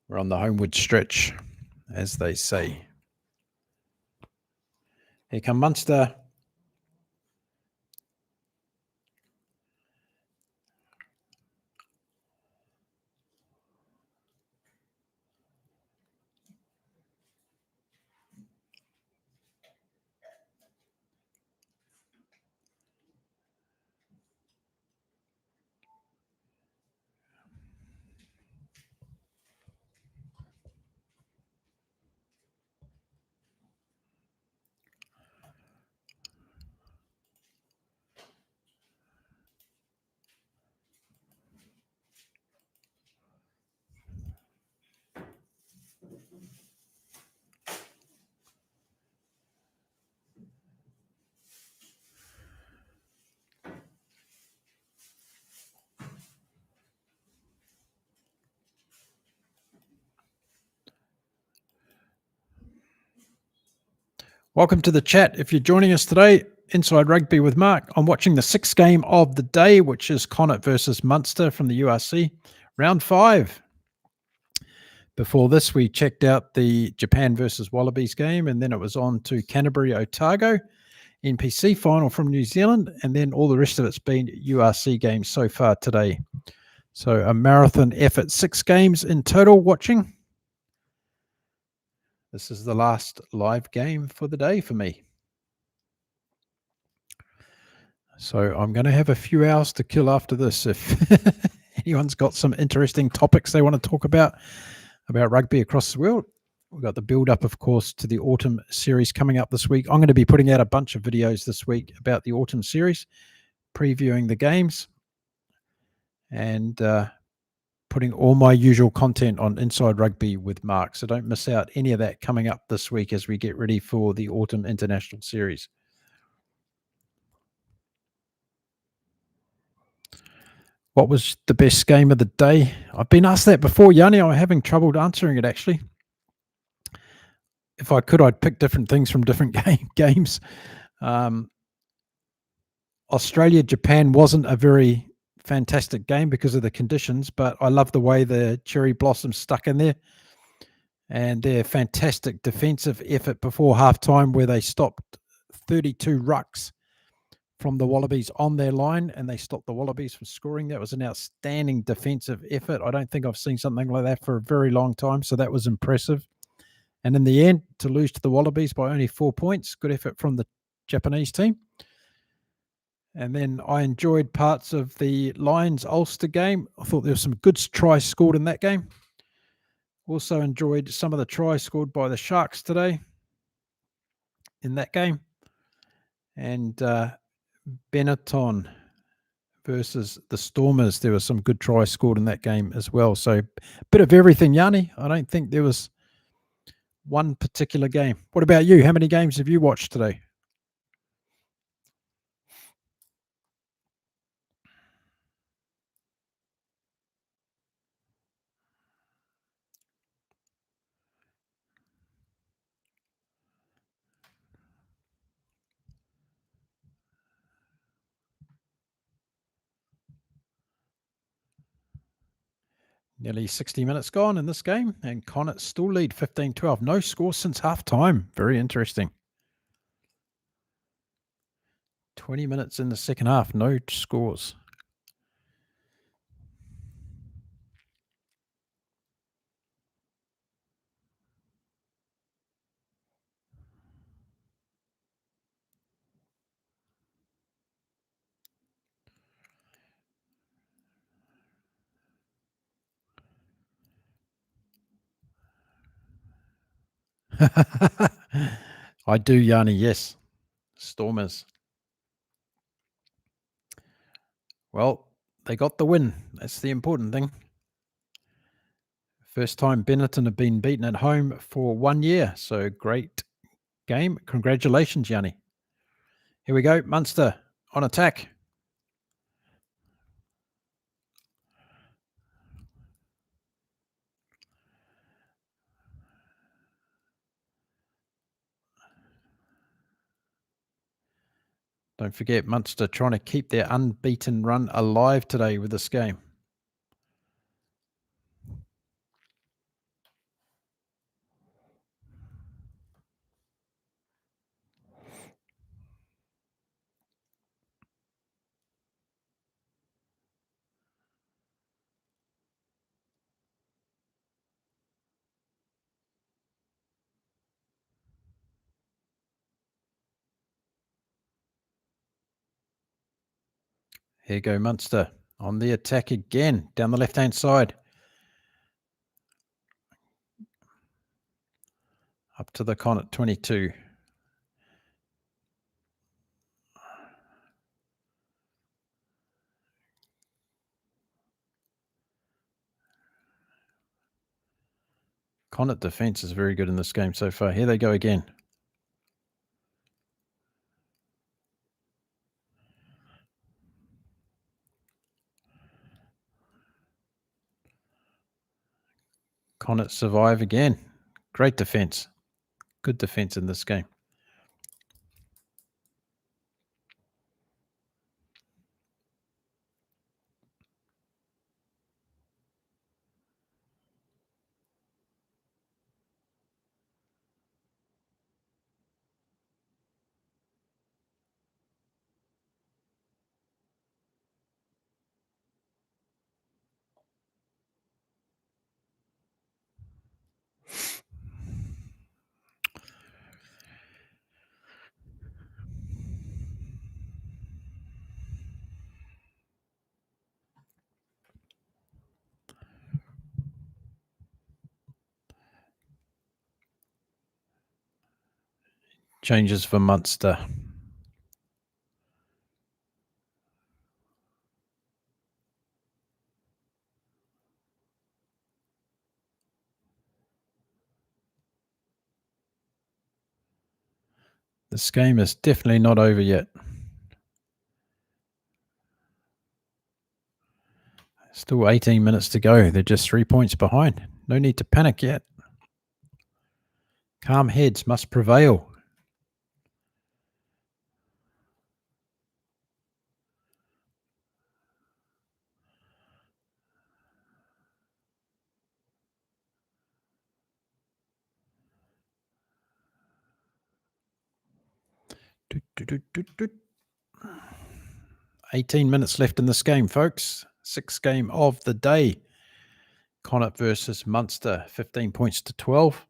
[SPEAKER 1] We're on the homeward stretch, as they say. Here come Munster. Welcome to the chat. If you're joining us today, Inside Rugby with Mark, I'm watching the sixth game of the day, which is Connacht versus Munster from the URC, round 5. Before this, we checked out the Japan versus Wallabies game, and then it was on to Canterbury Otago, NPC Final from New Zealand, and then all the rest of it's been URC games so far today. So a marathon effort, 6 games in total watching. This is the last live game for the day for me. So I'm going to have a few hours to kill after this. If anyone's got some interesting topics they want to talk about rugby across the world. We've got the build-up, of course, to the autumn series coming up this week. I'm going to be putting out a bunch of videos this week about the autumn series, previewing the games, and putting all my usual content on Inside Rugby with Mark. So don't miss out any of that coming up this week as we get ready for the autumn international series. What was the best game of the day? I've been asked that before, Yanni. I'm having trouble answering it, actually. If I could, I'd pick different things from different games. Australia-Japan wasn't a very fantastic game because of the conditions, but I love the way the cherry blossoms stuck in there and their fantastic defensive effort before halftime where they stopped 32 rucks from the Wallabies on their line and they stopped the Wallabies from scoring. That was an outstanding defensive effort. I don't think I've seen something like that for a very long time, so that was impressive. And in the end, to lose to the Wallabies by only 4 points, good effort from the Japanese team. And then I enjoyed parts of the Lions-Ulster game. I thought there were some good tries scored in that game. Also enjoyed some of the tries scored by the Sharks today in that game. And Benetton versus the Stormers, there were some good tries scored in that game as well. So a bit of everything, Yanni. I don't think there was one particular game. What about you? How many games have you watched today? Nearly 60 minutes gone in this game, and Connacht still lead 15-12. No score since half-time. Very interesting. 20 minutes in the second half, no scores. I do, Yanni, yes. Stormers. Well, they got the win. That's the important thing. First time Benetton have been beaten at home for 1 year. So great game. Congratulations, Yanni. Here we go. Munster on attack. Don't forget, Munster trying to keep their unbeaten run alive today with this game. Here go Munster on the attack again, down the left-hand side. Up to the con at 22. Connacht defence is very good in this game so far. Here they go again. Connacht survive again. Great defence. Good defence in this game. Changes for Munster. This game is definitely not over yet. Still 18 minutes to go. They're just 3 points behind. No need to panic yet. Calm heads must prevail. Do, do, do, do. 18 minutes left in this game, folks. Sixth game of the day. Connacht versus Munster, 15 points to 12.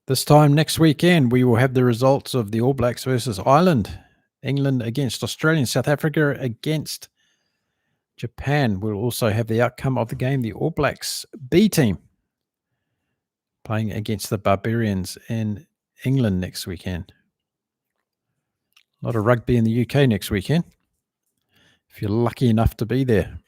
[SPEAKER 1] This time next weekend, we will have the results of the All Blacks versus Ireland, England against Australia, and South Africa against Japan. We'll also have the outcome of the game, the All Blacks B team playing against the Barbarians in England next weekend. A lot of rugby in the UK next weekend, if you're lucky enough to be there.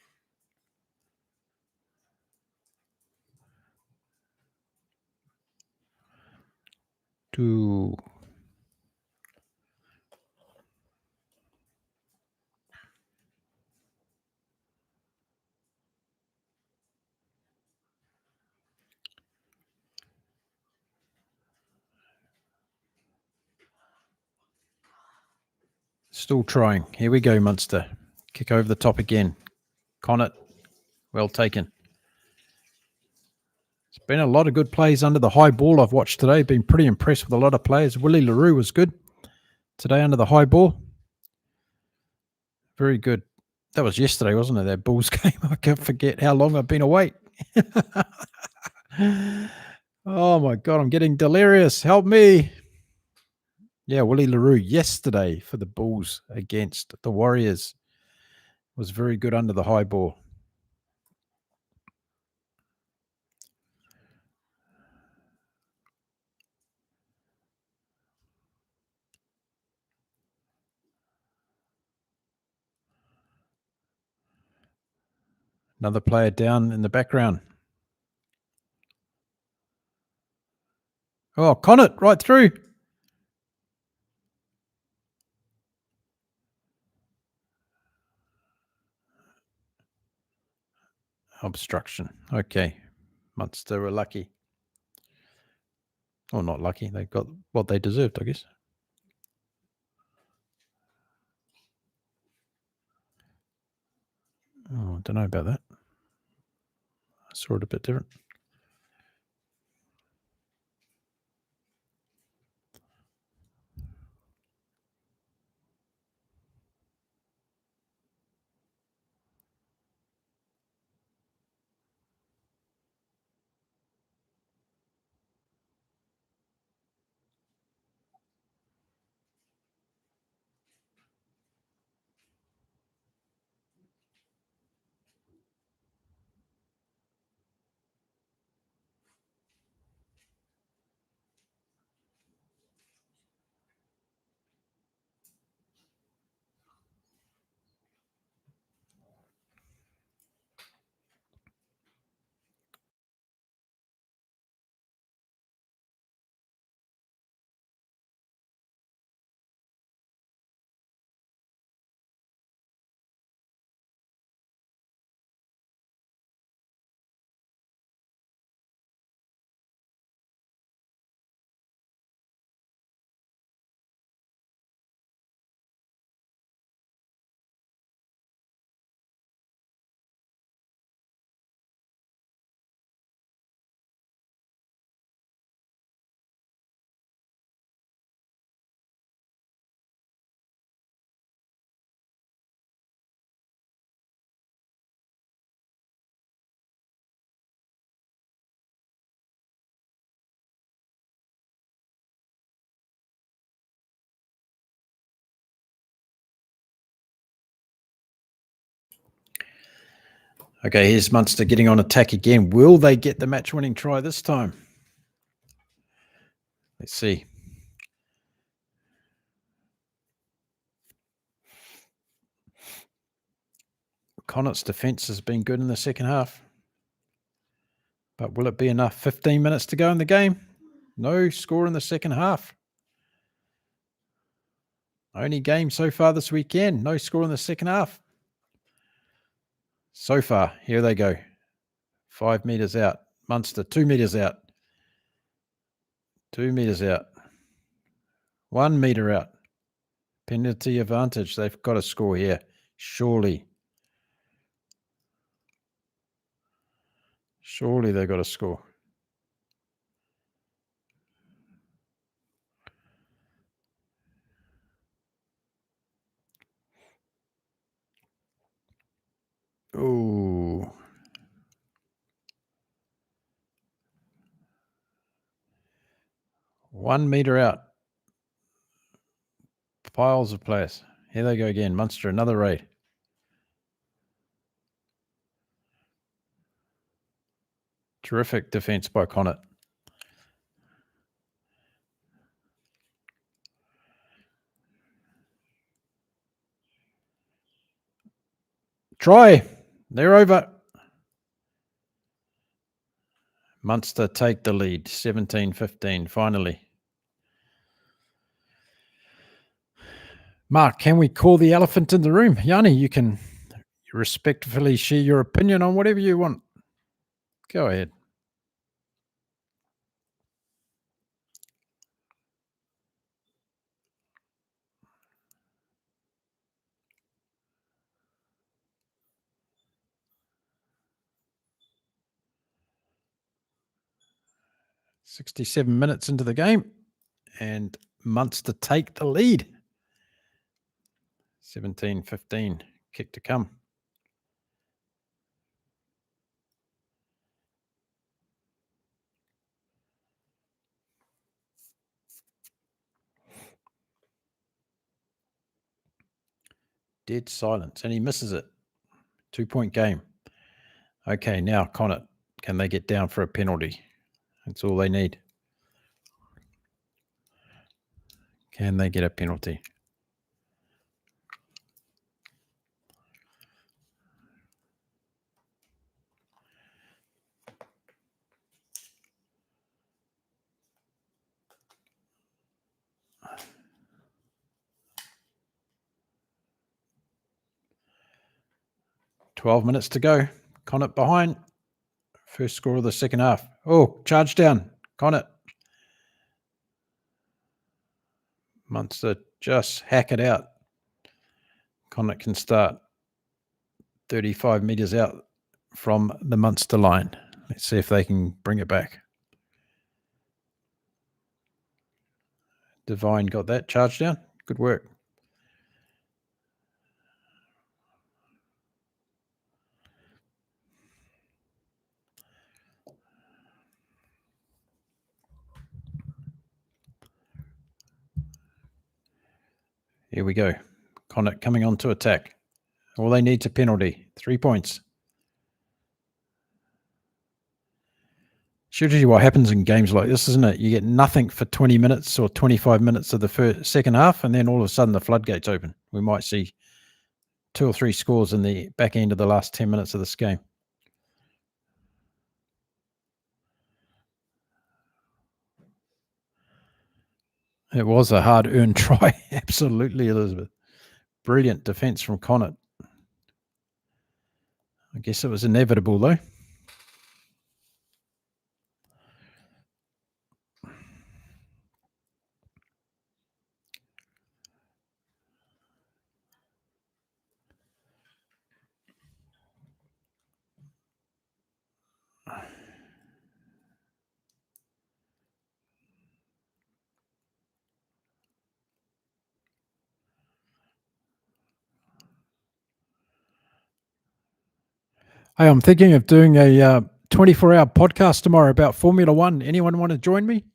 [SPEAKER 1] Still trying. Here we go, Munster. Kick over the top again. Connacht, well taken. It's been a lot of good plays under the high ball I've watched today. Been pretty impressed with a lot of players. Willie LaRue was good today under the high ball. Very good. That was yesterday, wasn't it? That Bulls game. I can't forget how long I've been awake. Oh, my God. I'm getting delirious. Help me. Yeah, Willie LaRue yesterday for the Bulls against the Warriors was very good under the high ball. Another player down in the background. Oh, Connacht right through. Obstruction. Okay. Munster were lucky. Or not lucky. They got what they deserved, I guess. Oh, I don't know about that. I saw it a bit different. Okay, here's Munster getting on attack again. Will they get the match-winning try this time? Let's see. Connacht's defence has been good in the second half. But will it be enough? 15 minutes to go in the game. No score in the second half. Only game so far this weekend. No score in the second half. So far, here they go. 5 metres out. Munster, 2 metres out. 2 metres out. 1 metre out. Penalty advantage. They've got to score here. Surely. Surely they've got to score. Ooh. One metre out. Piles of players. Here they go again. Munster, another raid. Terrific defence by Connacht. Try. They're over. Munster take the lead. 17-15, finally. Mark, can we call the elephant in the room? Yanni, you can respectfully share your opinion on whatever you want. Go ahead. $67 minutes into the game, and Munster take the lead. 17-15, kick to come. Dead silence, and he misses it. 2-point game. Okay, now Connacht, can they get down for a penalty? That's all they need. Can they get a penalty? 12 minutes to go. Connacht behind. First score of the second half. Oh, charge down. Connacht. Munster just hack it out. Connacht can start 35 metres out from the Munster line. Let's see if they can bring it back. Devine got that charge down. Good work. Here we go. Connacht coming on to attack. All they need is a penalty. 3 points. It's usually what happens in games like this, isn't it? You get nothing for 20 minutes or 25 minutes of the second half, and then all of a sudden the floodgates open. We might see 2 or 3 scores in the back end of the last 10 minutes of this game. It was a hard-earned try. Absolutely, Elizabeth. Brilliant defence from Connacht. I guess it was inevitable, though. Hey, I'm thinking of doing a 24-hour podcast tomorrow about Formula One. Anyone want to join me?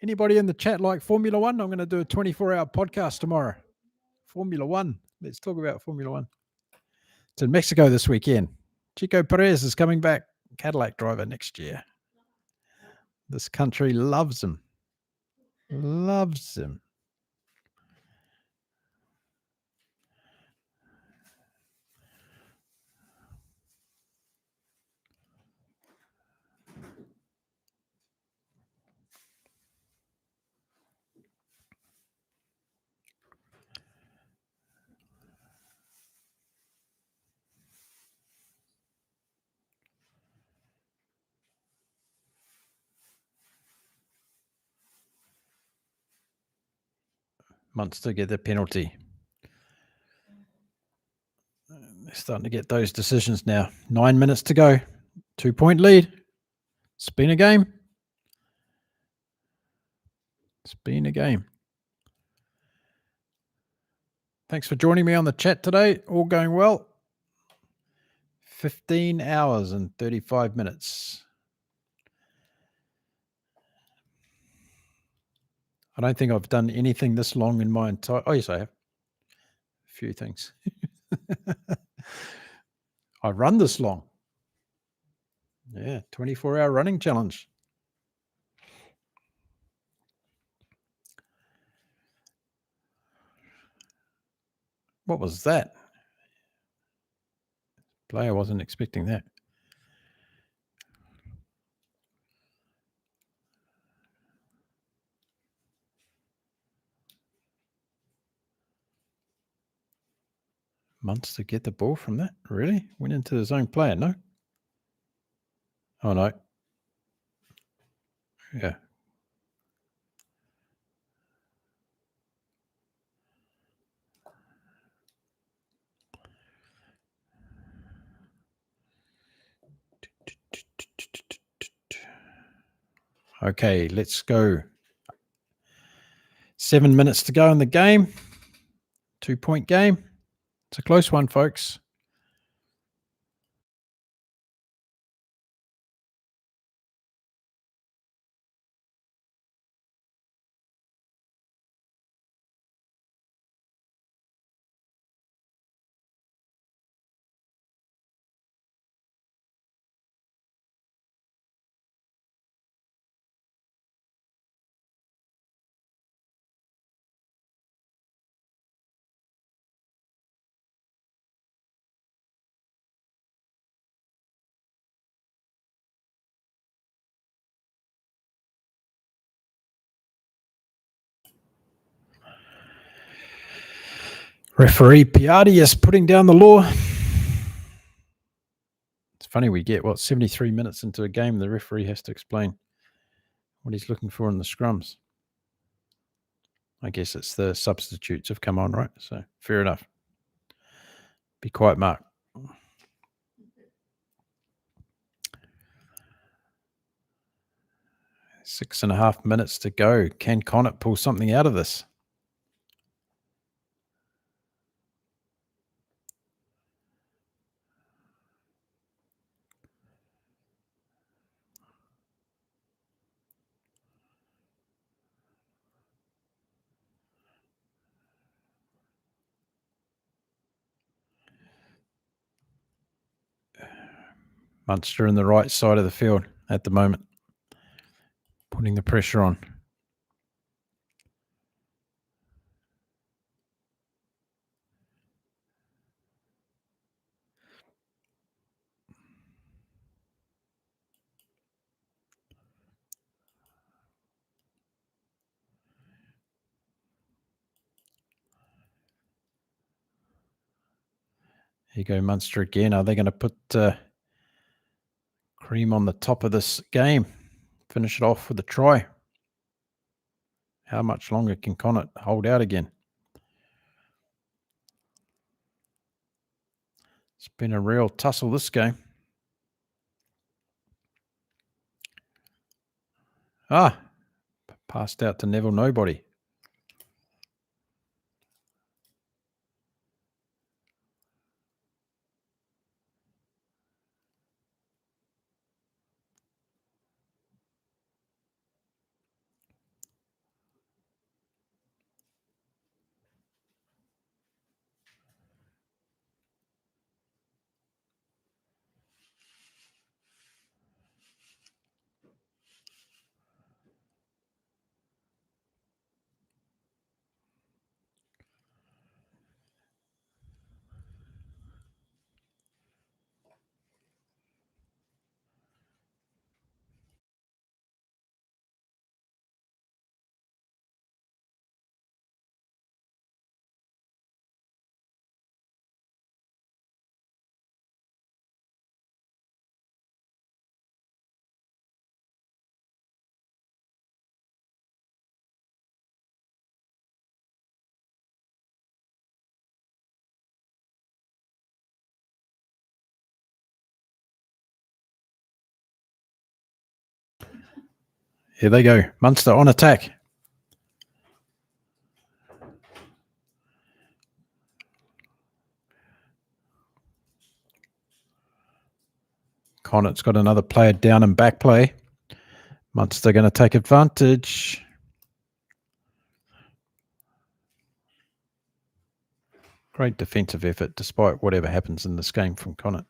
[SPEAKER 1] Anybody in the chat like Formula One? I'm going to do a 24-hour podcast tomorrow. Formula One. Let's talk about Formula One. It's in Mexico this weekend. Chico Perez is coming back, Cadillac driver next year. This country loves him. Loves him. Munster get the penalty. They're starting to get those decisions now. 9 minutes to go. 2-point lead. It's been a game. It's been a game. Thanks for joining me on the chat today. All going well. 15 hours and 35 minutes. I don't think I've done anything this long in my entire... Oh, yes, I have. A few things. I run this long. Yeah, 24-hour running challenge. What was that? Player wasn't expecting that. Munster get the ball from that? Really? Went into his own player, no? Oh, no. Yeah. Okay, let's go. 7 minutes to go in the game. 2-point game. It's a close one, folks. Referee Piatti is putting down the law. It's funny, we get, 73 minutes into a game, the referee has to explain what he's looking for in the scrums. I guess it's the substitutes have come on, right? So fair enough. Be quiet, Mark. 6.5 minutes to go. Can Connacht pull something out of this? Munster in the right side of the field at the moment, putting the pressure on. Here you go, Munster again. Are they going to put cream on the top of this game? Finish it off with a try. How much longer can Connacht hold out again? It's been a real tussle, this game. Passed out to Neville Nobody. Here they go. Munster on attack. Connacht's got another player down and back play. Munster going to take advantage. Great defensive effort despite whatever happens in this game from Connacht.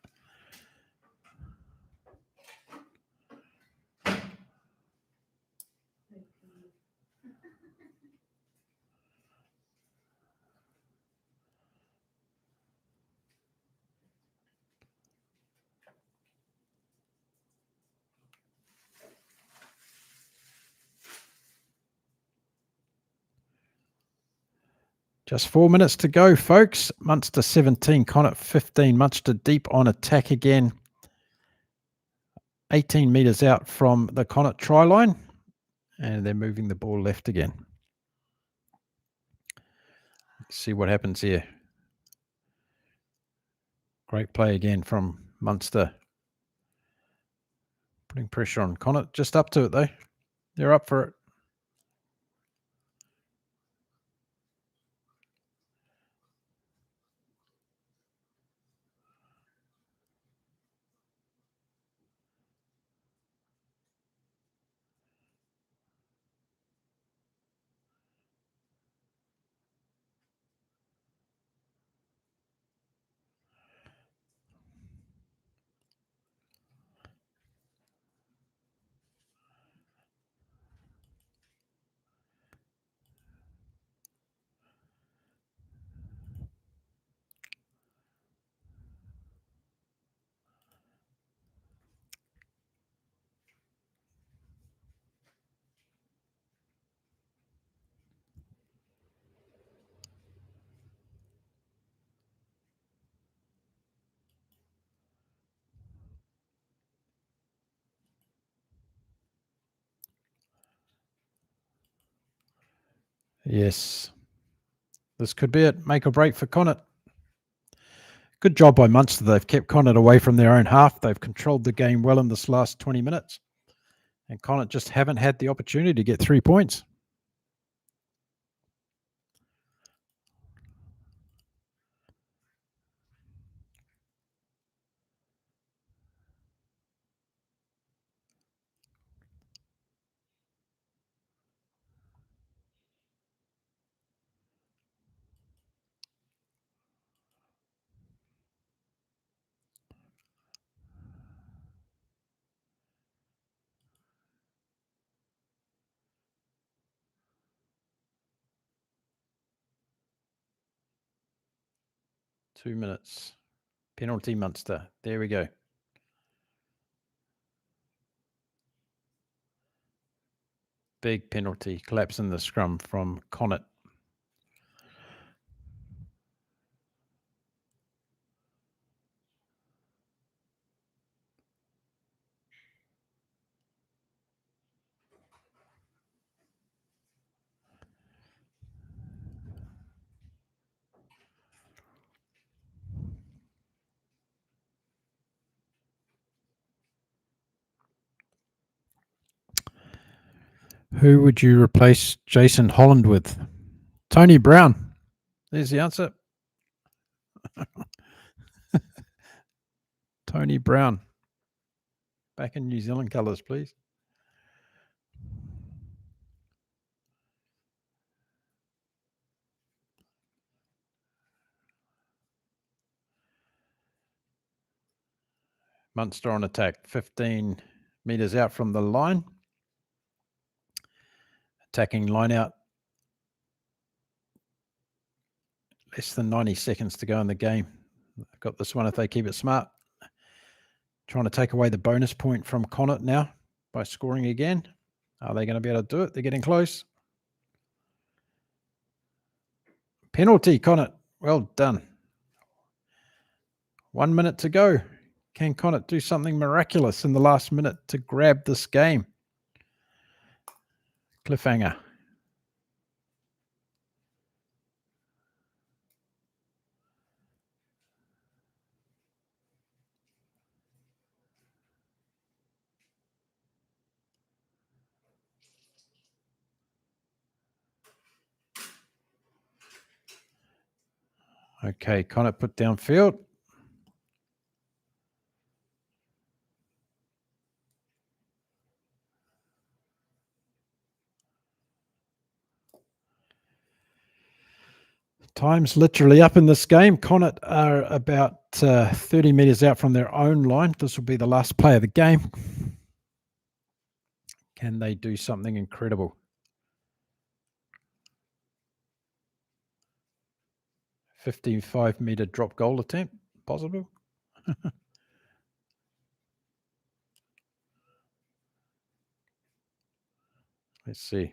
[SPEAKER 1] Just 4 minutes to go, folks. Munster 17, Connacht 15. Munster deep on attack again. 18 metres out from the Connacht try line. And they're moving the ball left again. Let's see what happens here. Great play again from Munster. Putting pressure on Connacht. Just up to it, though. They're up for it. Yes. This could be it. Make or break for Connacht. Good job by Munster. They've kept Connacht away from their own half. They've controlled the game well in this last 20 minutes. And Connacht just haven't had the opportunity to get 3 points. Two minutes. Penalty Munster. There we go. Big penalty. Collapse in the scrum from Connacht. Who would you replace Jason Holland with? Tony Brown. There's the answer. Tony Brown. Back in New Zealand colours, please. Munster on attack. 15 metres out from the line. Attacking line out. Less than 90 seconds to go in the game. They've got this one if they keep it smart. Trying to take away the bonus point from Connacht now by scoring again. Are they going to be able to do it? They're getting close. Penalty, Connacht. Well done. 1 minute to go. Can Connacht do something miraculous in the last minute to grab this game? Cliffhanger. Okay, Connacht put downfield. Time's literally up in this game. Connacht are about 30 metres out from their own line. This will be the last play of the game. Can they do something incredible? 55-metre drop goal attempt, possible? Let's see.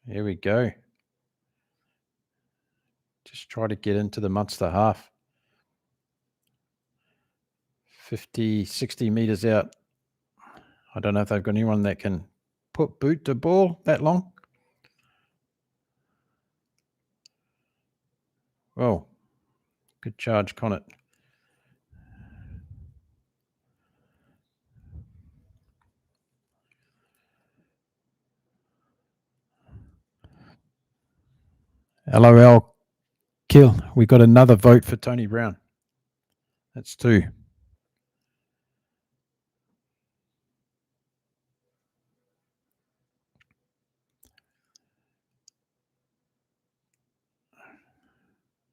[SPEAKER 1] Here we go. Just try to get into the Munster half. 50, 60 metres out. I don't know if they've got anyone that can put boot to ball that long. Well, good charge, Connacht. LOL kill. We got another vote for Tony Brown. That's 2.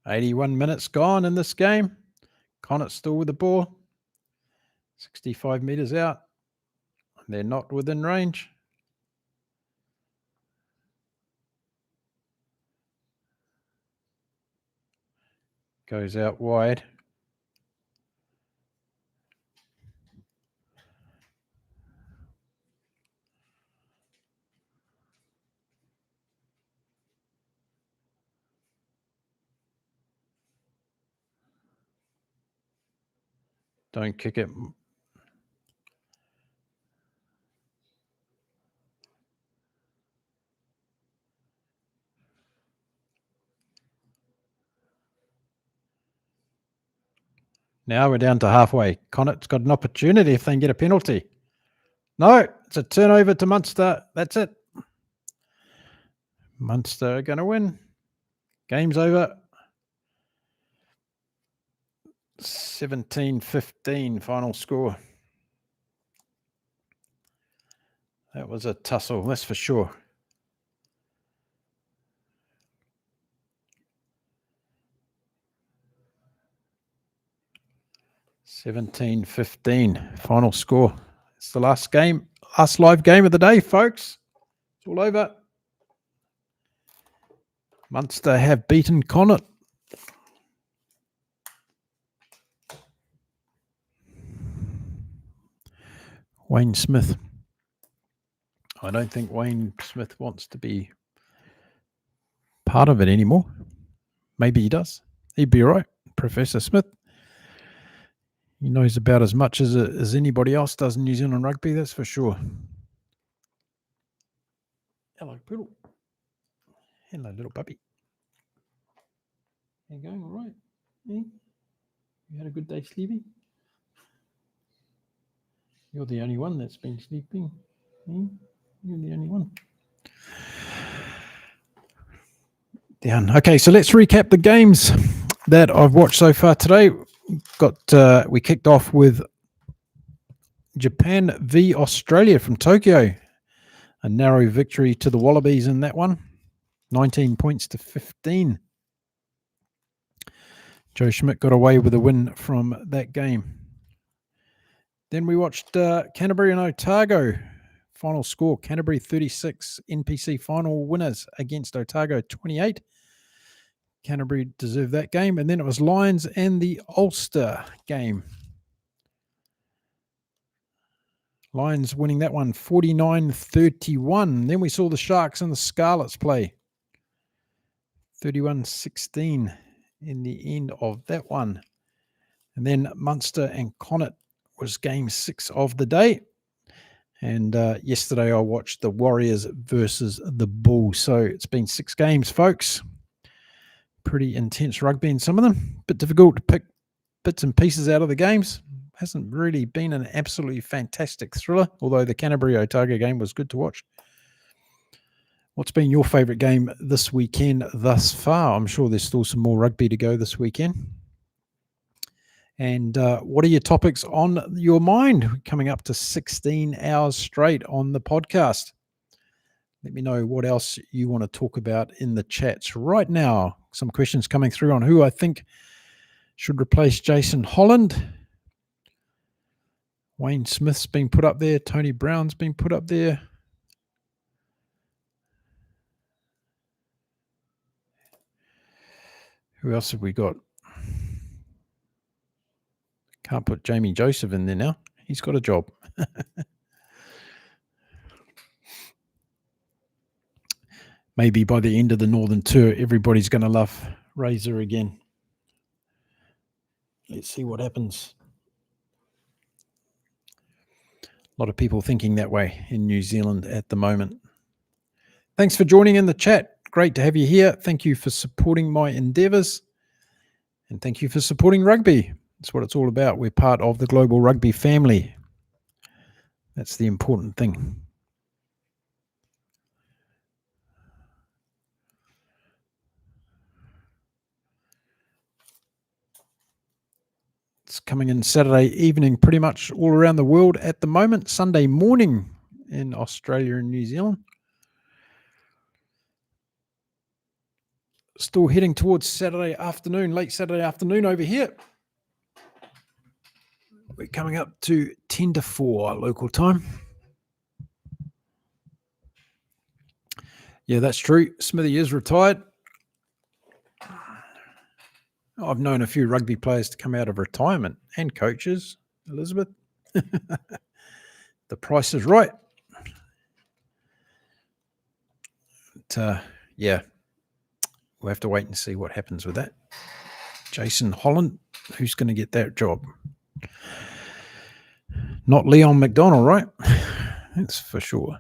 [SPEAKER 1] "81 minutes gone in this game. Connacht still with the ball. 65 metres out. They're not within range. Goes out wide. Don't kick it. Now we're down to halfway. Connacht's got an opportunity if they can get a penalty. No, it's a turnover to Munster. That's it. Munster are going to win. Game's over. 17-15 final score. That was a tussle, that's for sure. (17-15) final score. It's the last game, last live game of the day, folks. It's all over. Munster have beaten Connacht. Wayne Smith. I don't think Wayne Smith wants to be part of it anymore. Maybe he does. He'd be all right. Professor Smith. He knows about as much as anybody else does in New Zealand rugby, that's for sure. Hello, poodle. Hello, little puppy. How you going? All right? Yeah? You had a good day sleeping? You're the only one that's been sleeping. Yeah? You're the only one. Down. Okay, so let's recap the games that I've watched so far today. We kicked off with Japan v Australia from Tokyo. A narrow victory to the Wallabies in that one. 19 points to 15. Joe Schmidt got away with a win from that game. Then we watched Canterbury and Otago. Final score, Canterbury 36, NPC Final winners against Otago 28. Canterbury deserved that game. And then it was Lions and the Ulster game. Lions winning that one 49-31. Then we saw the Sharks and the Scarlets play 31-16 in the end of that one. And then Munster and Connacht was game 6 of the day. And yesterday I watched the Warriors versus the Bulls. So it's been 6 games, folks. Pretty intense rugby in some of them. Bit difficult to pick bits and pieces out of the games. Hasn't really been an absolutely fantastic thriller, although the Canterbury-Otago game was good to watch. What's been your favourite game this weekend thus far? I'm sure there's still some more rugby to go this weekend. And what are your topics on your mind? Coming up to 16 hours straight on the podcast. Let me know what else you want to talk about in the chats right now. Some questions coming through on who I think should replace Jason Holland. Wayne Smith's been put up there. Tony Brown's been put up there. Who else have we got? Can't put Jamie Joseph in there now. He's got a job. Maybe by the end of the Northern Tour, everybody's going to love Razor again. Let's see what happens. A lot of people thinking that way in New Zealand at the moment. Thanks for joining in the chat. Great to have you here. Thank you for supporting my endeavours. And thank you for supporting rugby. That's what it's all about. We're part of the global rugby family. That's the important thing. It's coming in Saturday evening pretty much all around the world at the moment. Sunday morning in Australia and New Zealand. Still heading towards Saturday afternoon, late Saturday afternoon over here. We're coming up to 10 to 4 local time. Yeah, that's true. Smithy is retired. I've known a few rugby players to come out of retirement and coaches, Elizabeth. The price is right. But, yeah, we'll have to wait and see what happens with that. Jason Holland, who's going to get that job? Not Leon McDonald, right? That's for sure.